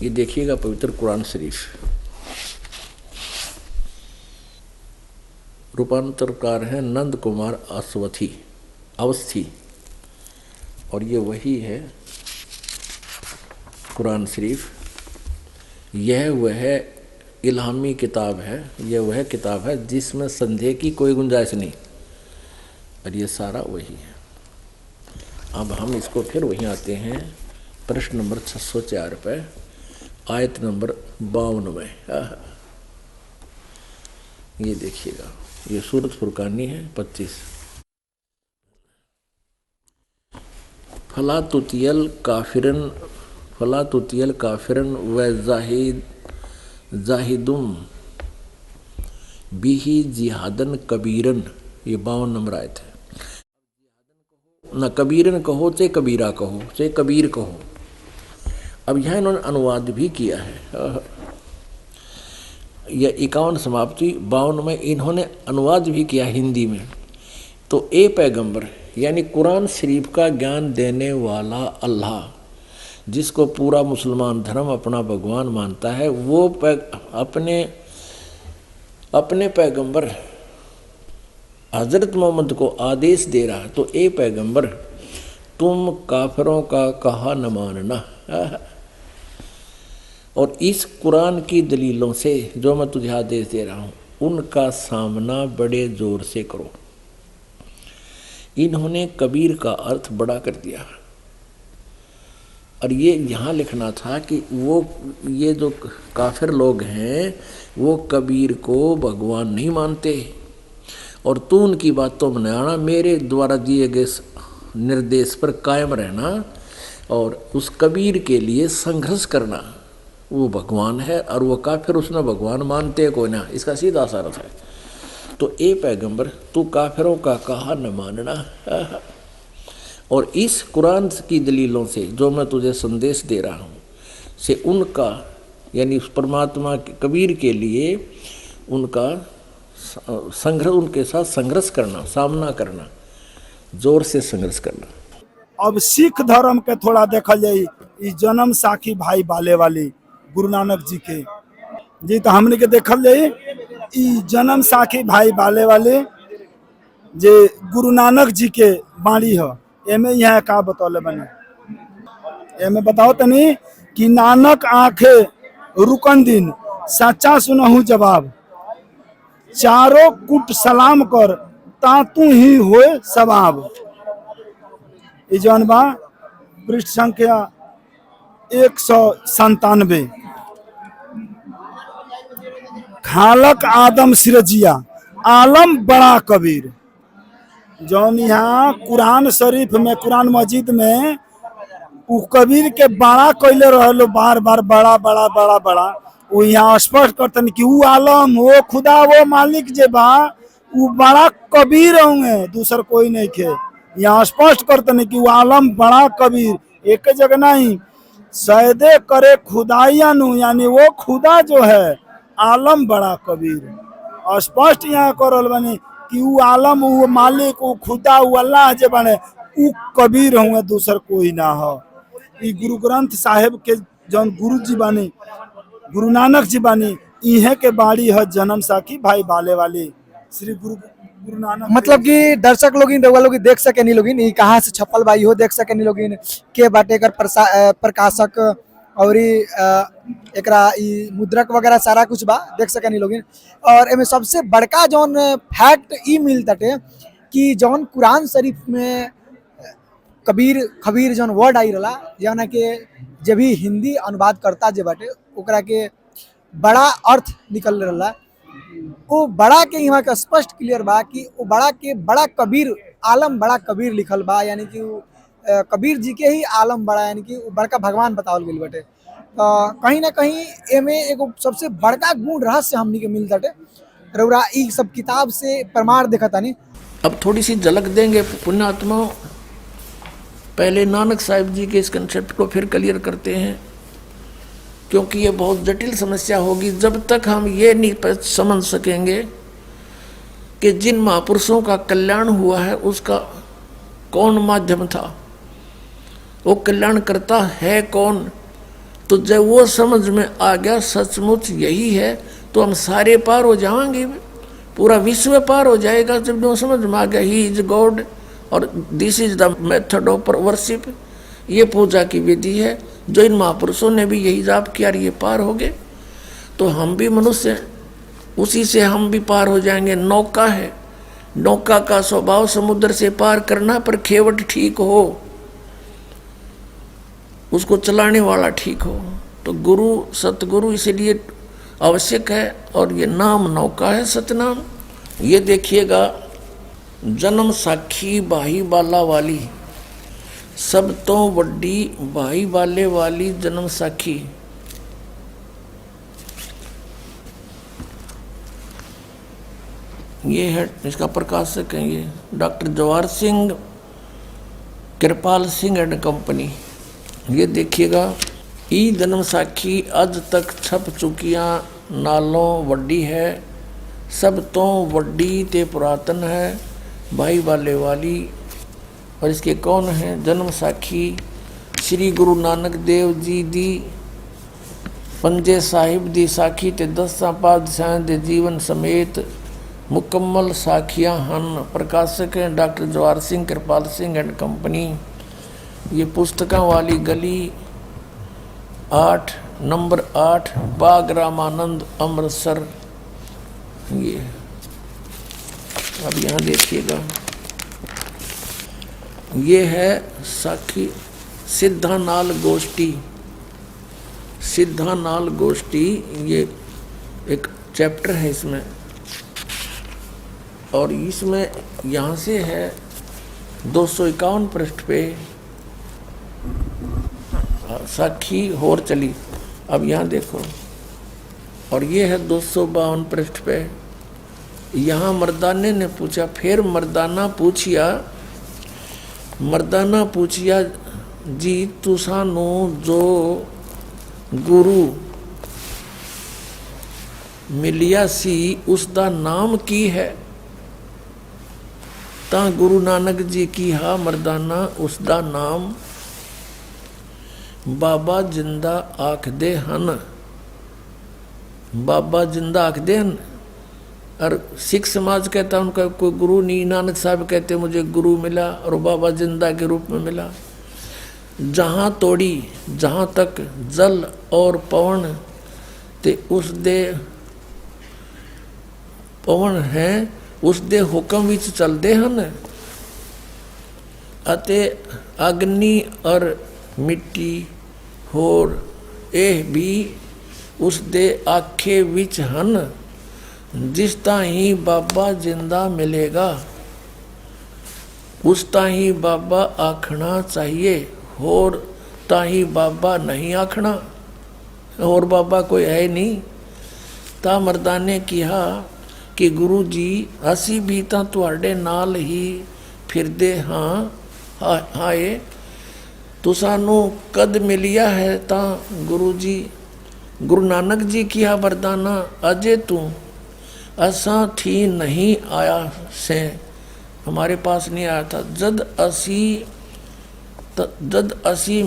ये देखिएगा पवित्र कुरान शरीफ, रूपांतरकार हैं नंद कुमार अवस्थी, और ये वही है कुरान शरीफ। यह वह इल्हामी किताब है, यह वह किताब है जिसमें संदेह की कोई गुंजाइश नहीं, और ये सारा वही है। अब हम इसको फिर वहीं आते हैं, प्रश्न नंबर 604 पे, आयत नंबर 52 में। ये देखिएगा, ये सूरत फुरकानी है 25। फला तुतियल काफिरन व जाहिदुम बिही जिहादन कबीरन, ये 52 नंबर आयत है। न कबीरन कहो चे कबीरा कहो, चे कबीर कहो। अब यहाँ इन्होंने अनुवाद भी किया है, यह 51 समाप्ति 52 में इन्होंने अनुवाद भी किया हिंदी में। तो ए पैगंबर यानी कुरान शरीफ का ज्ञान देने वाला अल्लाह, जिसको पूरा मुसलमान धर्म अपना भगवान मानता है, वो अपने पैगंबर हजरत मोहम्मद को आदेश दे रहा है। तो ए पैगंबर, तुम काफिरों का कहा न मानना, और इस कुरान की दलीलों से जो मैं तुझे आदेश दे रहा हूँ उनका सामना बड़े जोर से करो। इन्होंने कबीर का अर्थ बड़ा कर दिया, और ये यहाँ लिखना था कि वो ये जो काफिर लोग हैं वो कबीर को भगवान नहीं मानते, और तू उनकी बातों में आना, मेरे द्वारा दिए गए निर्देश पर कायम रहना, और उस कबीर के लिए संघर्ष करना। वो भगवान है और वो काफिर उसने भगवान मानते कोई ना, इसका सीधा सा अर्थ है। तो ए पैगंबर, तू काफिरों का कहा न मानना, और इस कुरान की दलीलों से जो मैं तुझे संदेश दे रहा हूँ से उनका यानी उस परमात्मा के कबीर के लिए उनका संघर्ष, उनके साथ संघर्ष करना, सामना करना, जोर से संघर्ष करना। अब सिख धर्म के थोड़ा देखल जाए, ई जन्म साखी भाई बाले वाली गुरु नानक जी के जी, तो हमने के देखल जाए ई जन्म साखी भाई बाले वाले जे गुरु नानक जी के बाणी है। एमे यहाँ का बतौले बने, एमे बताओ तनी कि नानक आंखे रुकन दिन सच्चा सुनहु जवाब, चारों कुट सलाम कर तातू ही होए सवाब। ई जौन बा पृष्ठ संख्या 197। खालक आदम सिरजिया आलम बड़ा कबीर, जौन यहाँ कुरान शरीफ में, कुरान मजीद में उ कबीर के बड़ा कैले रहलो, बार बार बड़ा बड़ा बड़ा बड़ा। वो यहाँ स्पष्ट करतन कि वो आलम, वो खुदा, वो मालिक जे बा वो बड़ा कबीर होंगे, दूसर कोई नहीं खे। यहाँ स्पष्ट करतन कि वो आलम बड़ा कबीर, एक जगह नहीं, सैदे करे खुदाइया नु, यानी वो खुदा जो है आलम बड़ा कबीर। स्पष्ट यहाँ कर रहल बानी कि ऊ आलम, ऊ मालिक, ऊ खुदा, ऊ अल्लाह जे बने ऊ कबीर हुए, दूसर कोई ना हो। ई गुरु ग्रंथ साहिब के जौन गुरु जी बानी, गुरु नानक जी बानी, इहे के बाड़ी है जन्म साखी भाई बाले वाली श्री गुरु नानक। मतलब कि दर्शक लोग रउआ लोग देख सके नहीं, लोग कहाँ से छपल बा इहो देख सके नहीं, लोग के बाटे एकर प्रकाशक और एकरा ई मुद्रक वगैरह सारा कुछ बा, देख सके नहीं लोग। और एमे सबसे बड़का जौन फैक्ट ई मिलताटे कि जौन कुरान शरीफ में कबीर खबीर जौन वर्ड आई रहा, जौन के जब भी हिंदी अनुवाद करता जे बाटे ओकरा के बड़ा अर्थ निकल रहा, वो बड़ा के यहाँ का स्पष्ट क्लियर बा कि वो बड़ा के बड़ा कबीर, आलम बड़ा कबीर लिखल बा, यानी कि कबीर जी के ही आलम बड़ा, यानी कि बड़का भगवान बतावल गइल बाटे। कहीं ना कहीं एमे एगो सबसे बड़का गुण रहस्य हमनी के मिलताटे, रउरा ई सब किताब से प्रमाण देखतानी। अब थोड़ी सी झलक देंगे पुण्यात्मा। पहले नानक साहिब जी के इस कंसेप्ट को फिर क्लियर करते हैं, क्योंकि ये बहुत जटिल समस्या होगी जब तक हम ये नहीं समझ सकेंगे कि जिन महापुरुषों का कल्याण हुआ है उसका कौन माध्यम था, वो कल्याण करता है कौन। तो जब वो समझ में आ गया सचमुच यही है, तो हम सारे पार हो जाएंगे, पूरा विश्व पार हो जाएगा। जब वो समझ में आ गया ही इज गॉड और this is the method of worship, ये पूजा की विधि है, जो इन महापुरुषों ने भी यही जाप किया, ये पार हो गए, तो हम भी मनुष्य उसी से हम भी पार हो जाएंगे। नौका है, नौका का स्वभाव समुद्र से पार करना, पर खेवट ठीक हो, उसको चलाने वाला ठीक हो। तो गुरु सतगुरु इसलिए आवश्यक है, और ये नाम नौका है सतनाम। ये देखिएगा, जन्म साखी बाही बाला वाली, सब तो वड्डी भाई बाले वाली जन्म साखी। ये है, इसका प्रकाशक है ये doctor Jawahar Singh Kirpal Singh and company. ये देखिएगा, ई जन्म साखी आज तक छप चुकियां नालों वड्डी है, सब तो वड्डी ते पुरातन है भाई बाले वाली। और इसके कौन हैं? जन्म साखी श्री गुरु नानक देव जी दी पंजे साहिब दी साखी ते 10 पातशाह दे जीवन समेत मुकम्मल साखियां हन। प्रकाशक हैं doctor Jawahar Singh Kirpal Singh and company. ये पुस्तकों वाली गली 8 नंबर 8 बाग रामानंद अमृतसर। ये अब यहाँ देखिएगा, ये है साखी सिद्धानाल गोष्ठी। सिद्धानाल गोष्ठी ये एक चैप्टर है इसमें, और इसमें यहाँ से है 251 पृष्ठ पे साखी होर चली। अब यहाँ देखो, और ये है 252 पृष्ठ पे। यहाँ मर्दाने ने पूछा, फिर मर्दाना पूछिया जी तुसानू जो गुरु मिलिया सी उसका नाम की है। ता गुरु नानक जी की हा मर्दाना उसका नाम बाबा जिंदा आखदे हन। बाबा जिंदा आखदे हन। और सिख समाज कहता उनका कोई गुरु नहीं। नानक साहब कहते मुझे गुरु मिला और बाबा जिंदा के रूप में मिला। जहाँ तोड़ी जहाँ तक जल और पवन ते उस दे पवन है उस दे हुक्म विच चलते हैं। अते अग्नि और मिट्टी होर एह भी उस दे आखे विच हन। जिस ताही बाबा जिंदा मिलेगा उस ताही बाबा आखना चाहिए, होर ताही बाबा नहीं आखना। और बाबा कोई है नहीं। ता मर्दा ने कहा कि गुरु जी असी भी तो तुहाडे नाल ही फिरदे हाँ हाए तो सानू कद मिलिया है। ता गुरु जी गुरु नानक जी किया वरदाना अजे तू असा थी नहीं आया से, हमारे पास नहीं आया था। जद असी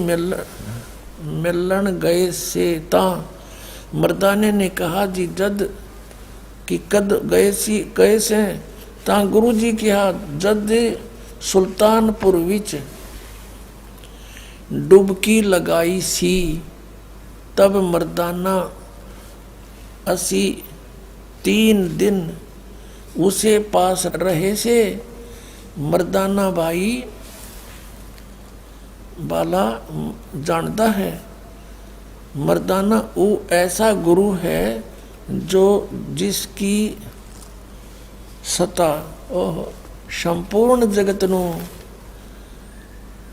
मिलन गए से ता, मर्दाने ने कहा जी जद कि कद गए से ता गुरु जी कहा जद सुल्तानपुर विच डुबकी लगाई सी, तब मर्दाना असी 3 दिन उसे पास रहे से। मर्दाना भाई बाला जानता है, मर्दाना वो ऐसा गुरु है जो जिसकी सत्ता संपूर्ण जगत नु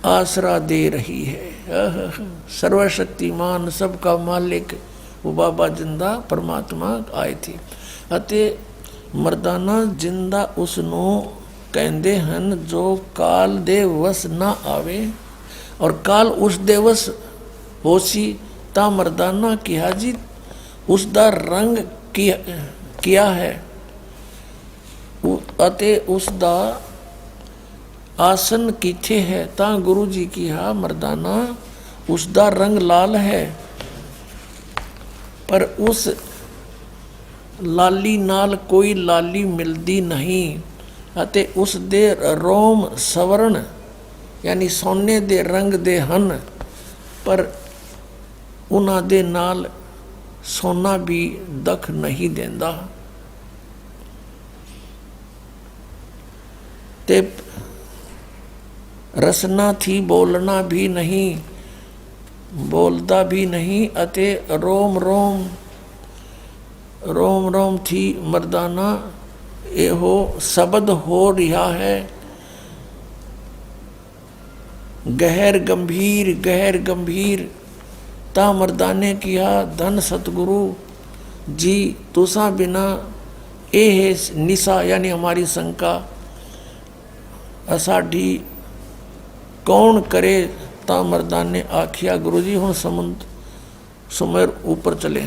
आसरा दे रही है। सर्वशक्तिमान सबका मालिक वो बाबा जिंदा परमात्मा आए थे। ਅਤੇ ਮਰਦਾਨਾ ਜਿੰਦਾ ਉਸ ਨੂੰ ਕਹਿੰਦੇ ਹਨ ਜੋ ਕਾਲ ਦੇ ਵਸ ਨਾ ਆਵੇ, ਔਰ ਕਾਲ ਉਸ ਦੇ ਵਸ ਹੋਸੀ ਤਾਂ ਮਰਦਾਨਾ ਕਿਹਾ ਜੀ ਉਸ ਦਾ ਰੰਗ ਕਿਆ ਹੈ ਅਤੇ ਉਸ ਦਾ ਆਸਨ ਕਿੱਥੇ ਹੈ, ਤਾਂ ਗੁਰੂ ਜੀ ਕਿਹਾ ਮਰਦਾਨਾ ਉਸ ਦਾ ਰੰਗ ਲਾਲ ਹੈ, ਪਰ ਉਸ ਲਾਲੀ ਨਾਲ ਕੋਈ ਲਾਲੀ ਮਿਲਦੀ ਨਹੀਂ ਅਤੇ ਉਸ ਦੇ ਰੋਮ ਸਵਰਨ ਯਾਨੀ ਸੋਨੇ ਦੇ ਰੰਗ ਦੇ ਹਨ, ਪਰ ਉਹਨਾਂ ਦੇ ਨਾਲ ਸੋਨਾ ਵੀ ਦਖ ਨਹੀਂ ਦਿੰਦਾ। ਤੇ ਰਸਨਾ ਥੀ ਬੋਲਣਾ ਵੀ ਨਹੀਂ, ਬੋਲਦਾ ਵੀ ਨਹੀਂ ਅਤੇ ਰੋਮ ਰੋਮ थी मर्दाना एहो शब्द हो रहा है। गहर गंभीर ता मर्दाने किया धन सतगुरु जी तुसा बिना ए है निशा यानी हमारी शंका असाढ़ी कौन करे। ता मर्दाने आखिया गुरु जी हूँ सुमेर ऊपर चले।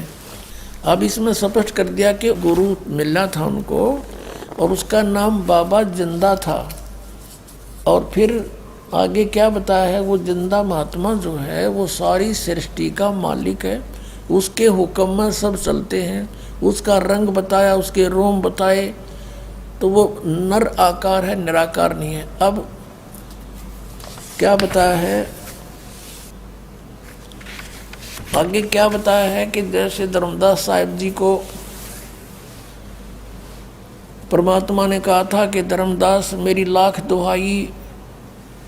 अब इसमें स्पष्ट कर दिया कि गुरु मिलना था उनको और उसका नाम बाबा जिंदा था। और फिर आगे क्या बताया है, वो जिंदा महात्मा जो है वो सारी सृष्टि का मालिक है, उसके हुक्म में सब चलते हैं। उसका रंग बताया, उसके रोम बताए, तो वो नर आकार है, निराकार नहीं है। अब क्या बताया है, आगे क्या बताया है कि जैसे धर्मदास साहिब जी को परमात्मा ने कहा था कि धर्मदास मेरी लाख दुहाई,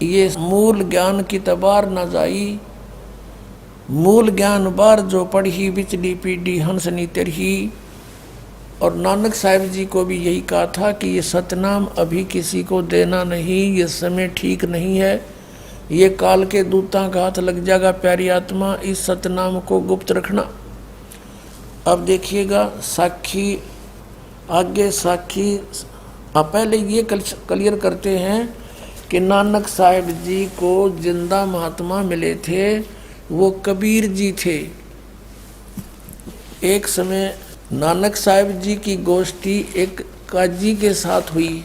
ये मूल ज्ञान की तबार न जाई, मूल ज्ञान बार जो पढ़ी बिचली पीढ़ी हंसनी तरही। और नानक साहिब जी को भी यही कहा था कि ये सतनाम अभी किसी को देना नहीं, ये समय ठीक नहीं है, ये काल के दूतां का हाथ लग जाएगा। प्यारी आत्मा इस सतनाम को गुप्त रखना। अब देखिएगा साखी, आगे साखी पहले ये क्लियर करते हैं कि नानक साहिब जी को जिंदा महात्मा मिले थे, वो कबीर जी थे। एक समय नानक साहिब जी की गोष्ठी एक काजी के साथ हुई,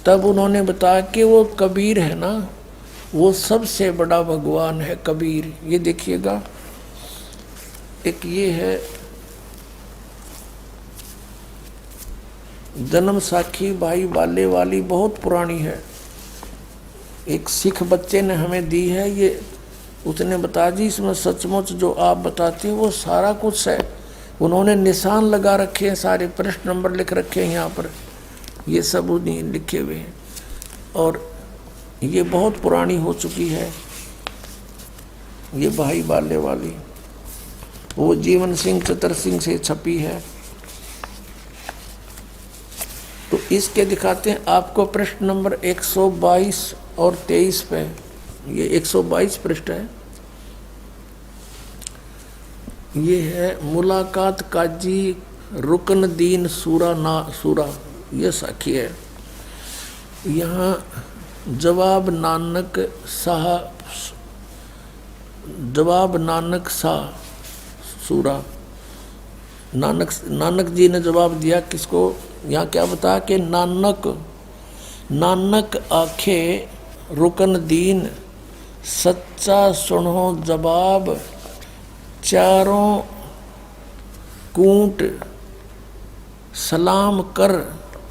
तब उन्होंने बताया कि वो कबीर है ना, वो सबसे बड़ा भगवान है कबीर। ये देखिएगा, एक ये है जन्म साखी भाई बाले वाली, बहुत पुरानी है, एक सिख बच्चे ने हमें दी है। ये उसने बताया जी इसमें सचमुच जो आप बताते हैं वो सारा कुछ है। उन्होंने निशान लगा रखे हैं, सारे प्रश्न नंबर लिख रखे हैं यहाँ पर, ये सब उन्हीं लिखे हुए हैं। और ये बहुत पुरानी हो चुकी है, ये भाई बाले वाली, वो जीवन सिंह चतर सिंह से छपी है। तो इसके दिखाते हैं आपको प्रश्न नंबर 122 और 23 पे, ये 122 पृष्ठ है। ये है मुलाकात काजी रुकन दीन सूरा, ये साखी है। यहाँ जवाब नानक शाह सूरा, नानक जी ने जवाब दिया किसको, यहाँ क्या बता कि नानक आखे रुकन दीन, सच्चा सुनो जवाब, चारों कूट सलाम कर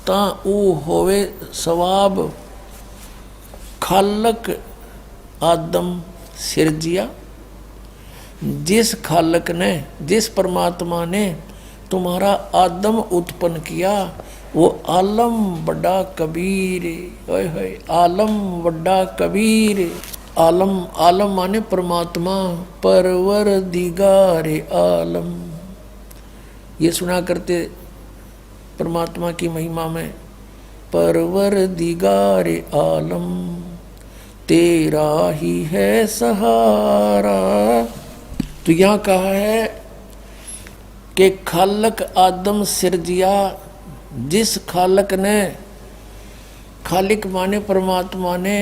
ता ऊ होवे सवाब, खालक आदम सिरजिया। जिस खालक ने, जिस परमात्मा ने तुम्हारा आदम उत्पन्न किया, वो आलम बड़ा कबीर। ओए होए, आलम बड़ा कबीर। आलम माने परमात्मा, परवरदिगार आलम। ये सुना करते परमात्मा की महिमा में, परवरदिगार आलम तेरा ही है सहारा। तो यहाँ कहा है कि खालक आदम सिरजिया, जिस खालक ने, खालिक माने परमात्मा ने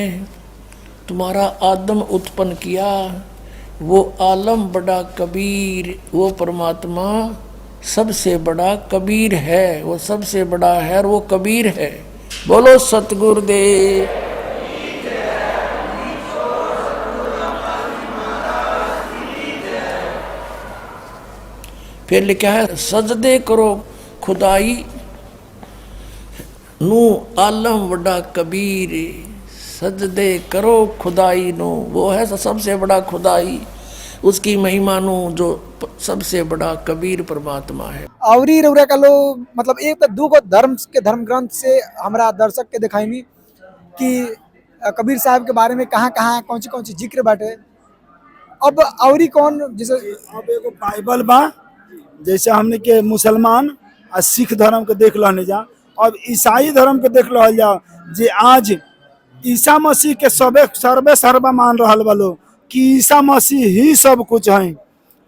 तुम्हारा आदम उत्पन्न किया, वो आलम बड़ा कबीर, वो परमात्मा सबसे बड़ा कबीर है, वो सबसे बड़ा है और वो कबीर है। बोलो सतगुरुदेव। फिर लिखा है, सजदे करो खुदाई नू आलम बड़ा कबीर। सजदे करो खुदाई नो, वो है सबसे बड़ा खुदाई, उसकी महिमा नो जो सबसे बड़ा कबीर परमात्मा है। आवरी रउरा का लो मतलब एक तो दू गो धर्म ग्रंथ से हमरा दर्शक के दिखाई कि कबीर साहब के बारे में कहाँ कहाँ कौन सी जिक्र बाटे। अब आवरी कौन, जैसे अब एगो बाइबल बा, जैसे हमने के मुसलमान और सिख धर्म के देख लो जा, अब ईसाई धर्म के देख लो जा, जे आज ईसा मसीह के सर्वे सर्वा मान रहा वालो कि ईसा मसीह ही सब कुछ है।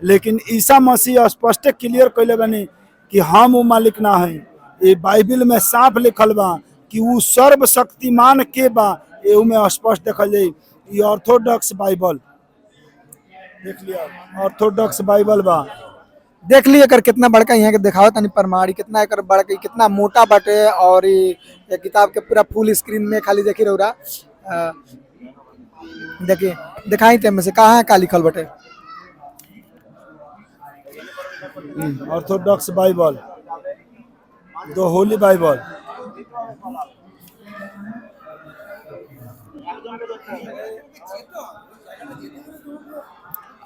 लेकिन ईसा मसीह स्पष्ट क्लियर कैले बनी कि हम वो मालिक ना है। ये बाइबल में साफ लिखल बा कि वो सर्वशक्तिमान के बा, ये में स्पष्ट देखल जाए। ये ऑर्थोडॉक्स बाइबल देख लिया, ऑर्थोडॉक्स बाइबल बा, देख लिए कर कितना बड़का यहाँ के दिखाओ तनी परमारी, कितना एकर बड़का, कितना मोटा बाटे। और ये किताब के पूरा फुल स्क्रीन में खाली देखी रहा, देखिए दिखाई थे में से कहाँ का लिखल बाटे। Orthodox Bible, the Holi Bible.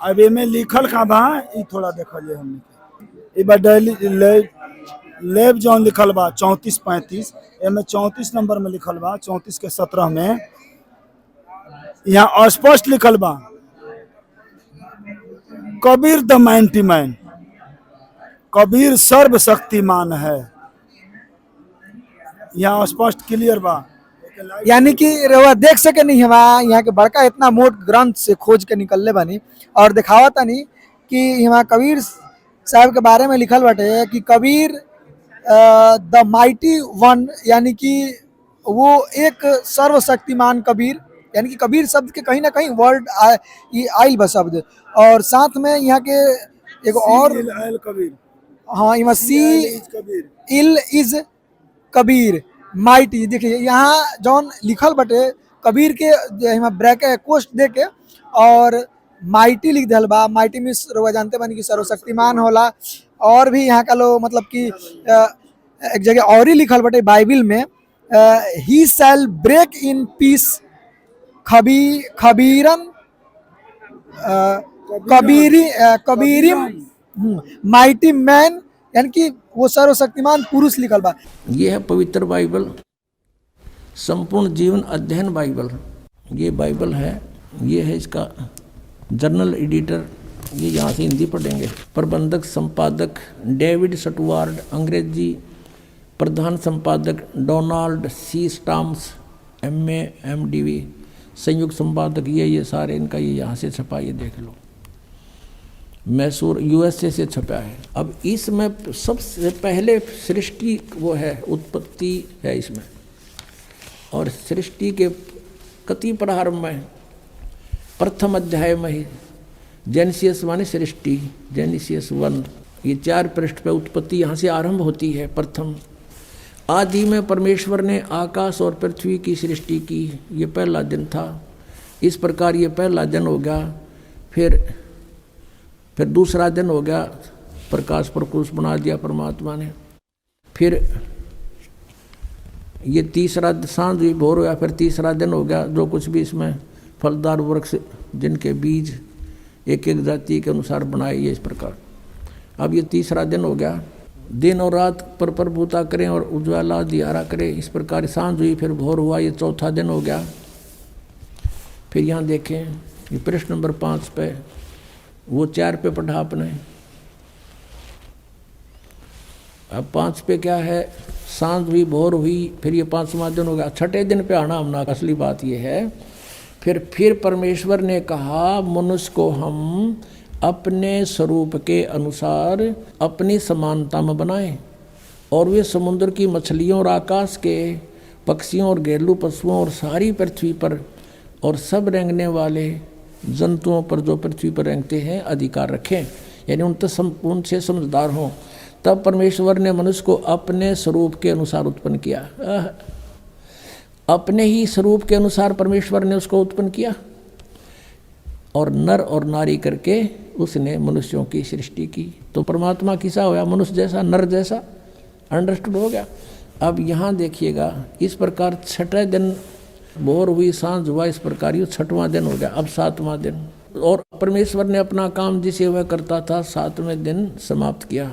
अब में लिखल का बा, ई थोड़ा देखल जाए हमने। ई बा डेली लेब जौन लिखल बा 34-35, एमे 34 नंबर में लिखल बा, 34 के 17 में यहाँ स्पष्ट लिखल बा, कबीर द माइंटी मैन, कबीर सर्वशक्तिमान है। यहाँ स्पष्ट क्लियर बा, यानी कि रवा देख सके नहीं हवा यहाँ के बड़का इतना मोट ग्रंथ से खोज के निकलने बनी और दिखावा तानी कि यहाँ कबीर साहब के बारे में लिखल बाटे कि कबीर द माइटी वन, यानी कि वो एक सर्वशक्तिमान कबीर, यानी कि कबीर शब्द के कहीं ना कहीं वर्ड आइल बा शब्द। और साथ में यहाँ के एक और कबीर, हाँ यहाँ सी इल इज कबीर माइटी। देखिए यहाँ जौन लिखल बटे कबीर के यहाँ ब्रैकेट कोष्ट दे के और माइटी लिख दिल बा। माइटी में रउआ जानते बानी कि सर्वशक्तिमान होला। और भी यहाँ का लो मतलब कि एक जगह और ही लिखल बटे बाइबल में, he shall break in pieces खबीरन कबीरिम माइटी मैन, यानी कि वो सर्वशक्तिमान पुरुष लिखल बा। ये है पवित्र बाइबल, संपूर्ण जीवन अध्ययन बाइबल। ये बाइबल है, ये है इसका जर्नल एडिटर, ये यहाँ से हिंदी पढ़ेंगे। प्रबंधक संपादक डेविड स्टुअर्ट, अंग्रेजी प्रधान संपादक Donald C Stamps, MA MDV, संयुक्त संपादक ये सारे इनका ये यहाँ से छपा, ये देख लो, मैसूर USA से छपा है। अब इसमें सबसे पहले सृष्टि वो है, उत्पत्ति है इसमें, और सृष्टि के कति प्रारंभ में प्रथम अध्याय में ही जेनेसिस माने सृष्टि, जेनेसिस 1, ये 4 पृष्ठ पे उत्पत्ति यहाँ से आरंभ होती है प्रथम। आदि में परमेश्वर ने आकाश और पृथ्वी की सृष्टि की, ये पहला दिन था। इस प्रकार ये पहला दिन हो गया। फिर दूसरा दिन हो गया, प्रकाश प्रकुश बना दिया परमात्मा ने। फिर ये तीसरा सांझ भी भोर हो गया, फिर तीसरा दिन हो गया। जो कुछ भी इसमें फलदार वृक्ष जिनके बीज एक एक जाति के अनुसार बनाए, ये इस प्रकार। अब ये तीसरा दिन हो गया। दिन और रात पर प्रभुता करें और उज्ज्वला दियारा करें, इस प्रकार सांझ हुई, फिर भोर हुआ, ये चौथा दिन हो गया। फिर यहाँ देखें, ये प्रश्न नंबर 5 पे, वो 4 पे पढ़ा आपने। अब 5 पे क्या है, सांझ हुई, भोर हुई, फिर ये 5वां दिन हो गया। छठे दिन पे आना हमना, असली बात ये है। फिर परमेश्वर ने कहा मनुष्य को हम अपने स्वरूप के अनुसार अपनी समानता में बनाएं, और वे समुद्र की मछलियों और आकाश के पक्षियों और घरेलू पशुओं और सारी पृथ्वी पर और सब रेंगने वाले जंतुओं पर जो पृथ्वी पर रेंगते हैं अधिकार रखें, यानी उनसे समझदार हों। तब परमेश्वर ने मनुष्य को अपने स्वरूप के अनुसार उत्पन्न किया। अपने ही स्वरूप के अनुसार परमेश्वर ने उसको उत्पन्न किया, और नर और नारी करके उसने मनुष्यों की सृष्टि की। तो परमात्मा किसा होया, मनुष्य जैसा, नर जैसा। अंडरस्टूड हो गया। अब यहाँ देखिएगा, इस प्रकार छठे दिन भोर हुई, सांझ हुआ, इस प्रकार ये 6वां दिन हो गया। अब 7वां दिन, और परमेश्वर ने अपना काम जिसे वह करता था 7वें दिन समाप्त किया।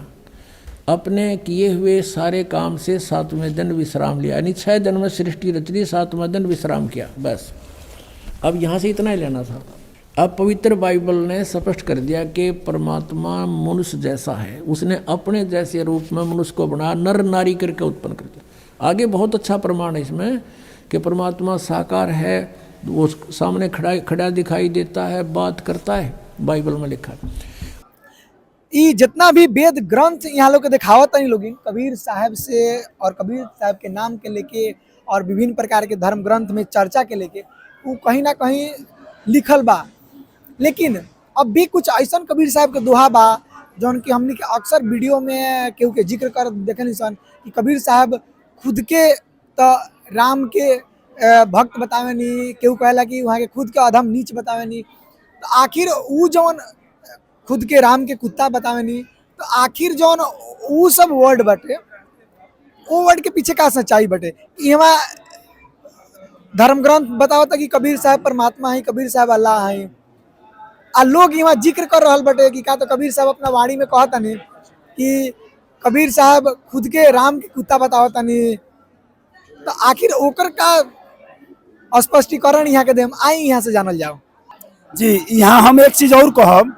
अपने किए हुए सारे काम से 7वें दिन विश्राम लिया, यानी 6 दिन में सृष्टि रच ली, 7वां दिन विश्राम किया, बस। अब यहाँ से इतना ही लेना था। अब पवित्र बाइबल ने स्पष्ट कर दिया कि परमात्मा मनुष्य जैसा है, उसने अपने जैसे रूप में मनुष्य को बना, नर नारी करके उत्पन्न कर दिया। आगे बहुत अच्छा प्रमाण है इसमें कि परमात्मा साकार है, वो सामने खड़ा दिखाई देता है, बात करता है, बाइबल में लिखा है। ये जितना भी वेद ग्रंथ यहाँ लोग के दिखावत नहीं लोग, कबीर साहब से और कबीर साहब के नाम के लेके और विभिन्न प्रकार के धर्म ग्रंथ में चर्चा के लेके वो कहीं ना कहीं लिखल बा। लेकिन अब भी कुछ ऐसा कबीर साहब के दोहा बा जौन कि हमने के अक्सर वीडियो में केहू के जिक्र कर देखे निशान कि कबीर साहब खुद के तो राम के भक्त बतावे नहीं, केहू कहला कि वहाँ के खुद के अधम नीच बतावे नहीं, तो आखिर वो जौन खुद के राम के कुत्ता बतावे नहीं, तो आखिर जौन वो सब वर्ड बटे, वो वर्ड के पीछे का सच्चाई बटे। यहाँ धर्म ग्रंथ बतावता कि कबीर साहब परमात्मा है, कबीर साहब अल्लाह है, आ लोग यहाँ जिक्र कर रहा बटे कि का तो कबीर साहब अपना वाणी में कहता नहीं कि कबीर साहब खुद के राम के कुत्ता बतावता नहीं, तो आखिर ओकर का स्पष्टीकरण यहाँ के देम आई, यहाँ से जानल जाओ। जी, यहाँ हम एक चीज और कहब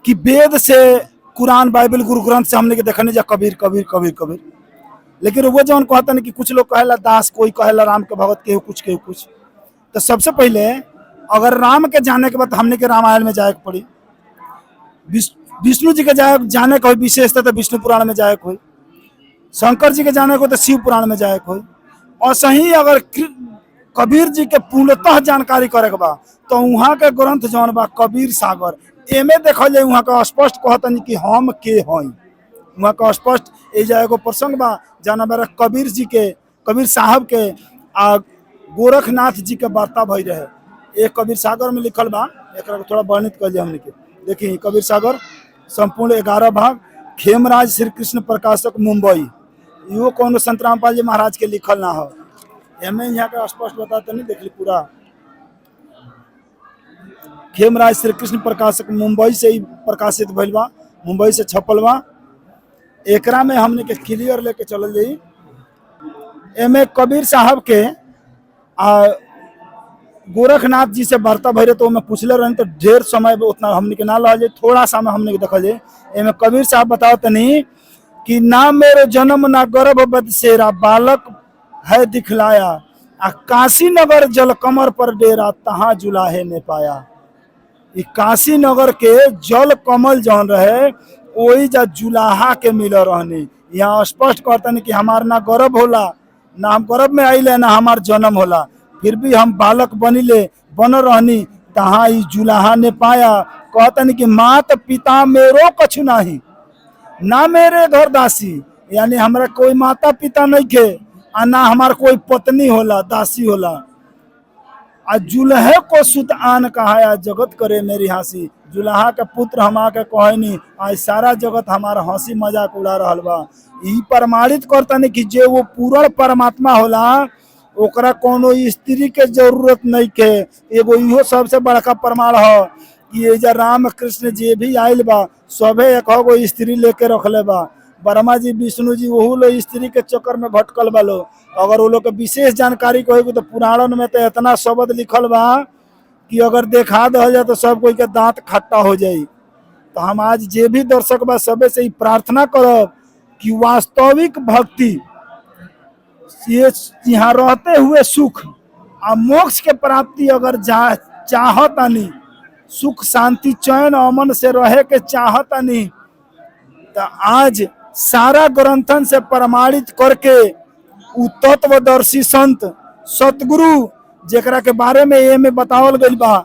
कि वेद से, कुरान, बाइबल, गुरु ग्रंथ से हमने के देखने जा कबीर कबीर कबीर कबीर, लेकिन वो जौन कहता नहीं कि कुछ लोग कहेला दास, कोई कहेला राम के भगत, केहू कुछ। तो सबसे पहले अगर राम के जाने के बाद हमने के रामायण में जाए के पड़ी, विष्णु जी के जाने को विशेषता तो विष्णु पुराण में जाए को, शंकर जी के जाने को तो शिव पुराण में जाए को, और सही अगर कबीर जी के पूर्णतः जानकारी करे के बा तो वहाँ के ग्रंथ जौन बा कबीर सागर, एमे देखल जाए वहाँ का स्पष्ट कहतन कि हम के हई। वहाँ का स्पष्ट एगो प्रसंग बा जाना मेरा कबीर जी के, कबीर साहब के आ गोरखनाथ जी के वार्ता भई रहे, एक कबीर सागर में लिखल बा। एक थोड़ा वर्णित कर दिया हमने के, देखिए कबीर सागर संपूर्ण 11 भाग, खेमराज श्री कृष्ण प्रकाशक मुंबई, यो कौन संत रामपाल जी महाराज के लिखल ना हो, एमे यहाँ का स्पष्ट बताते नहीं, देख ली पूरा खेमराज श्री कृष्ण प्रकाशक मुंबई से ही प्रकाशित भइल बा, मुंबई से छपल बा। एकरा में हमने के क्लियर लेके चलल जाई। एमे कबीर साहब के गोरखनाथ जी से वार्ता भरे तो मैं पूछले रही, तो ढेर समय उतना हमने के ना लगा जाए, थोड़ा सा में हमने के देखा जाए। एमे कबीर साहब बताओ नहीं कि ना मेरे जन्म ना गर्भ बदसेरा, बालक है दिखलाया, काशी नगर जल कमर पर डेरा, तहाँ जुलाहे ने पाया। काशी नगर के जल कमल जौन रहे वही जा जुलाहा के मिल रहनी। यहाँ स्पष्ट कहते कि हमार ना गर्भ होला, ना हम गर्भ में आइले, ना हमार जन्म होला, फिर भी हम बालक बन रहनी, तहाँ ही जुलाहा ने पाया। कहते कि मात पिता मेरो कछु नाही, ना मेरे घर दासी, यानी हमारा कोई माता पिता नहीं खे आ ना हमार कोई पत्नी होला, दासी होला। आ जुल्हे को सुत आन कहा जगत करे मेरी हंसी, जुल्हा के पुत्र हम आके कहनी आज सारा जगत हमारा हंसी मजाक उड़ा रहल बा। ई प्रमाणित करता नहीं कि जे वो पूर्ण परमात्मा होला ओकरा कोनो स्त्री के जरूरत नहीं के। एगो इहो सबसे बड़का प्रमाण है कि ये जो राम कृष्ण जे भी आयल बा सभे एक गो स्त्री लेके रखले बा। ब्रह्मा जी विष्णु जी वही लोग स्त्री के चक्कर में भटकल बा लो। अगर वो लोग के विशेष जानकारी कहेगी तो पुराणन में तो इतना शब्द लिखल बा कि अगर देखा दे जाए तो सब कोई के दांत खट्टा हो जाई। तो हम आज जे भी दर्शक बा सबे से ही प्रार्थना करब कि वास्तविक भक्ति ये यहाँ रहते हुए सुख और मोक्ष के प्राप्ति अगर चाहतानी, सुख शांति चैन अमन से रहे के चाहतानी, तो आज सारा ग्रंथन से प्रमाणित करके उ तत्वदर्शी संत सतगुरु जेकरा के बारे में ये में बतावल गइल बा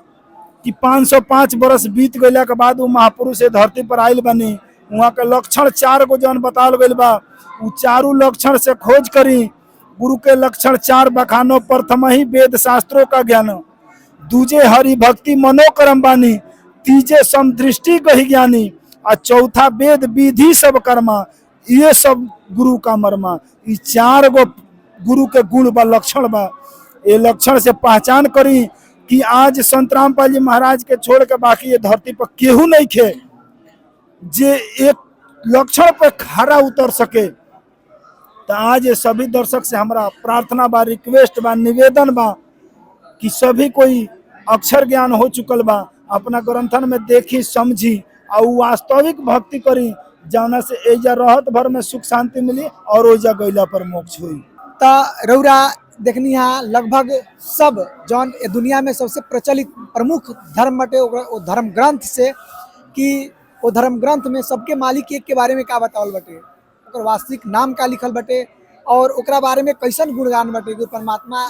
कि 505 बरस बीत गइला के बाद वो महापुरुष से धरती पर आयल बनी। वहाँ के लक्षण 4 गो जौन बतावल गइल बा उ चारों लक्षण से खोज करी। गुरु के लक्षण 4 बखानो, प्रथम ही वेद शास्त्रों का ज्ञान, दूजे हरि भक्ति मनोकरम बानी, तीजे समदृष्टि गही ज्ञानी, और चौथा वेद विधि सब कर्मा, ये सब गुरु का मर्मा। ये 4 गो गुरु के गुण बा, लक्षण बा। ये लक्षण से पहचान करी कि आज संत रामपाल जी महाराज के छोड़ के बाकी ये धरती पर केहू नहीं खे जे एक लक्षण पर खरा उतर सके। तो आज ये सभी दर्शक से हमारा प्रार्थना बा, रिक्वेस्ट बा, निवेदन बा कि सभी कोई अक्षर ज्ञान हो चुकल बा अपना ग्रंथन में देखी समझी और वास्तविक भक्ति करी, जाना से एजा रहत भर में सुख शांति मिली और ओजा गैला पर मोक्ष हुई। ता रौरा देखनी यहाँ लगभग सब जौन ए दुनिया में सबसे प्रचलित प्रमुख धर्म बटे वो धर्म ग्रंथ से कि वो धर्म ग्रंथ में सबके मालिक एक के बारे में का बतावल बटे, ओकर वास्तविक नाम का लिखल बटे और ओकरा बारे में कैसन गुणगान बटे। गुरु परमात्मा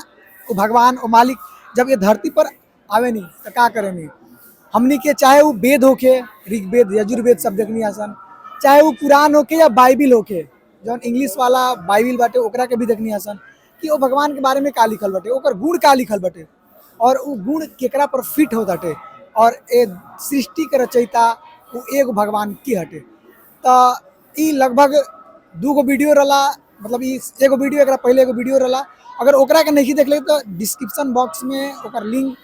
वो भगवान वो मालिक जब ये धरती पर आवे नहीं तो का करे नहीं। हमनी के चाहे वो वेद होके, ऋग्वेद यजुर्वेद सब देखनी आसन, चाहे वो पुराण होके या बाइबिल होके, जौन इंग्लिश वाला बाइबिल बाटे ओकरा के भी देखनी आसन कि वो भगवान के बारे में का लिखल बटे, ओकर गुण का लिखल बटे और वो गुण केकरा पर फिट हो हटे और ए सृष्टि के रचयिता वो एगो भगवान की हटे। तो ई लगभग 2 गो वीडियो रला, मतलब ई एगो वीडियो एकरा पहले एगो वीडियो रला। अगर ओकरा के नहीं देख ले तो डिस्क्रिप्शन बॉक्स में ओकर लिंक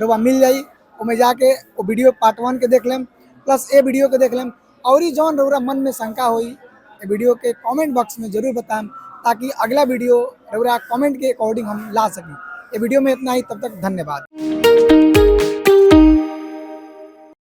रवा मिल जाई, ओमे जाके वो वीडियो पार्ट 1 के देख लेम प्लस ए वीडियो के देख लेम। और ही जौन रौरा मन में शंका होई ए वीडियो के कमेंट बॉक्स में जरूर बताएं ताकि अगला वीडियो रौरा कमेंट के अकॉर्डिंग हम ला सकें। ये वीडियो में इतना ही, तब तक धन्यवाद।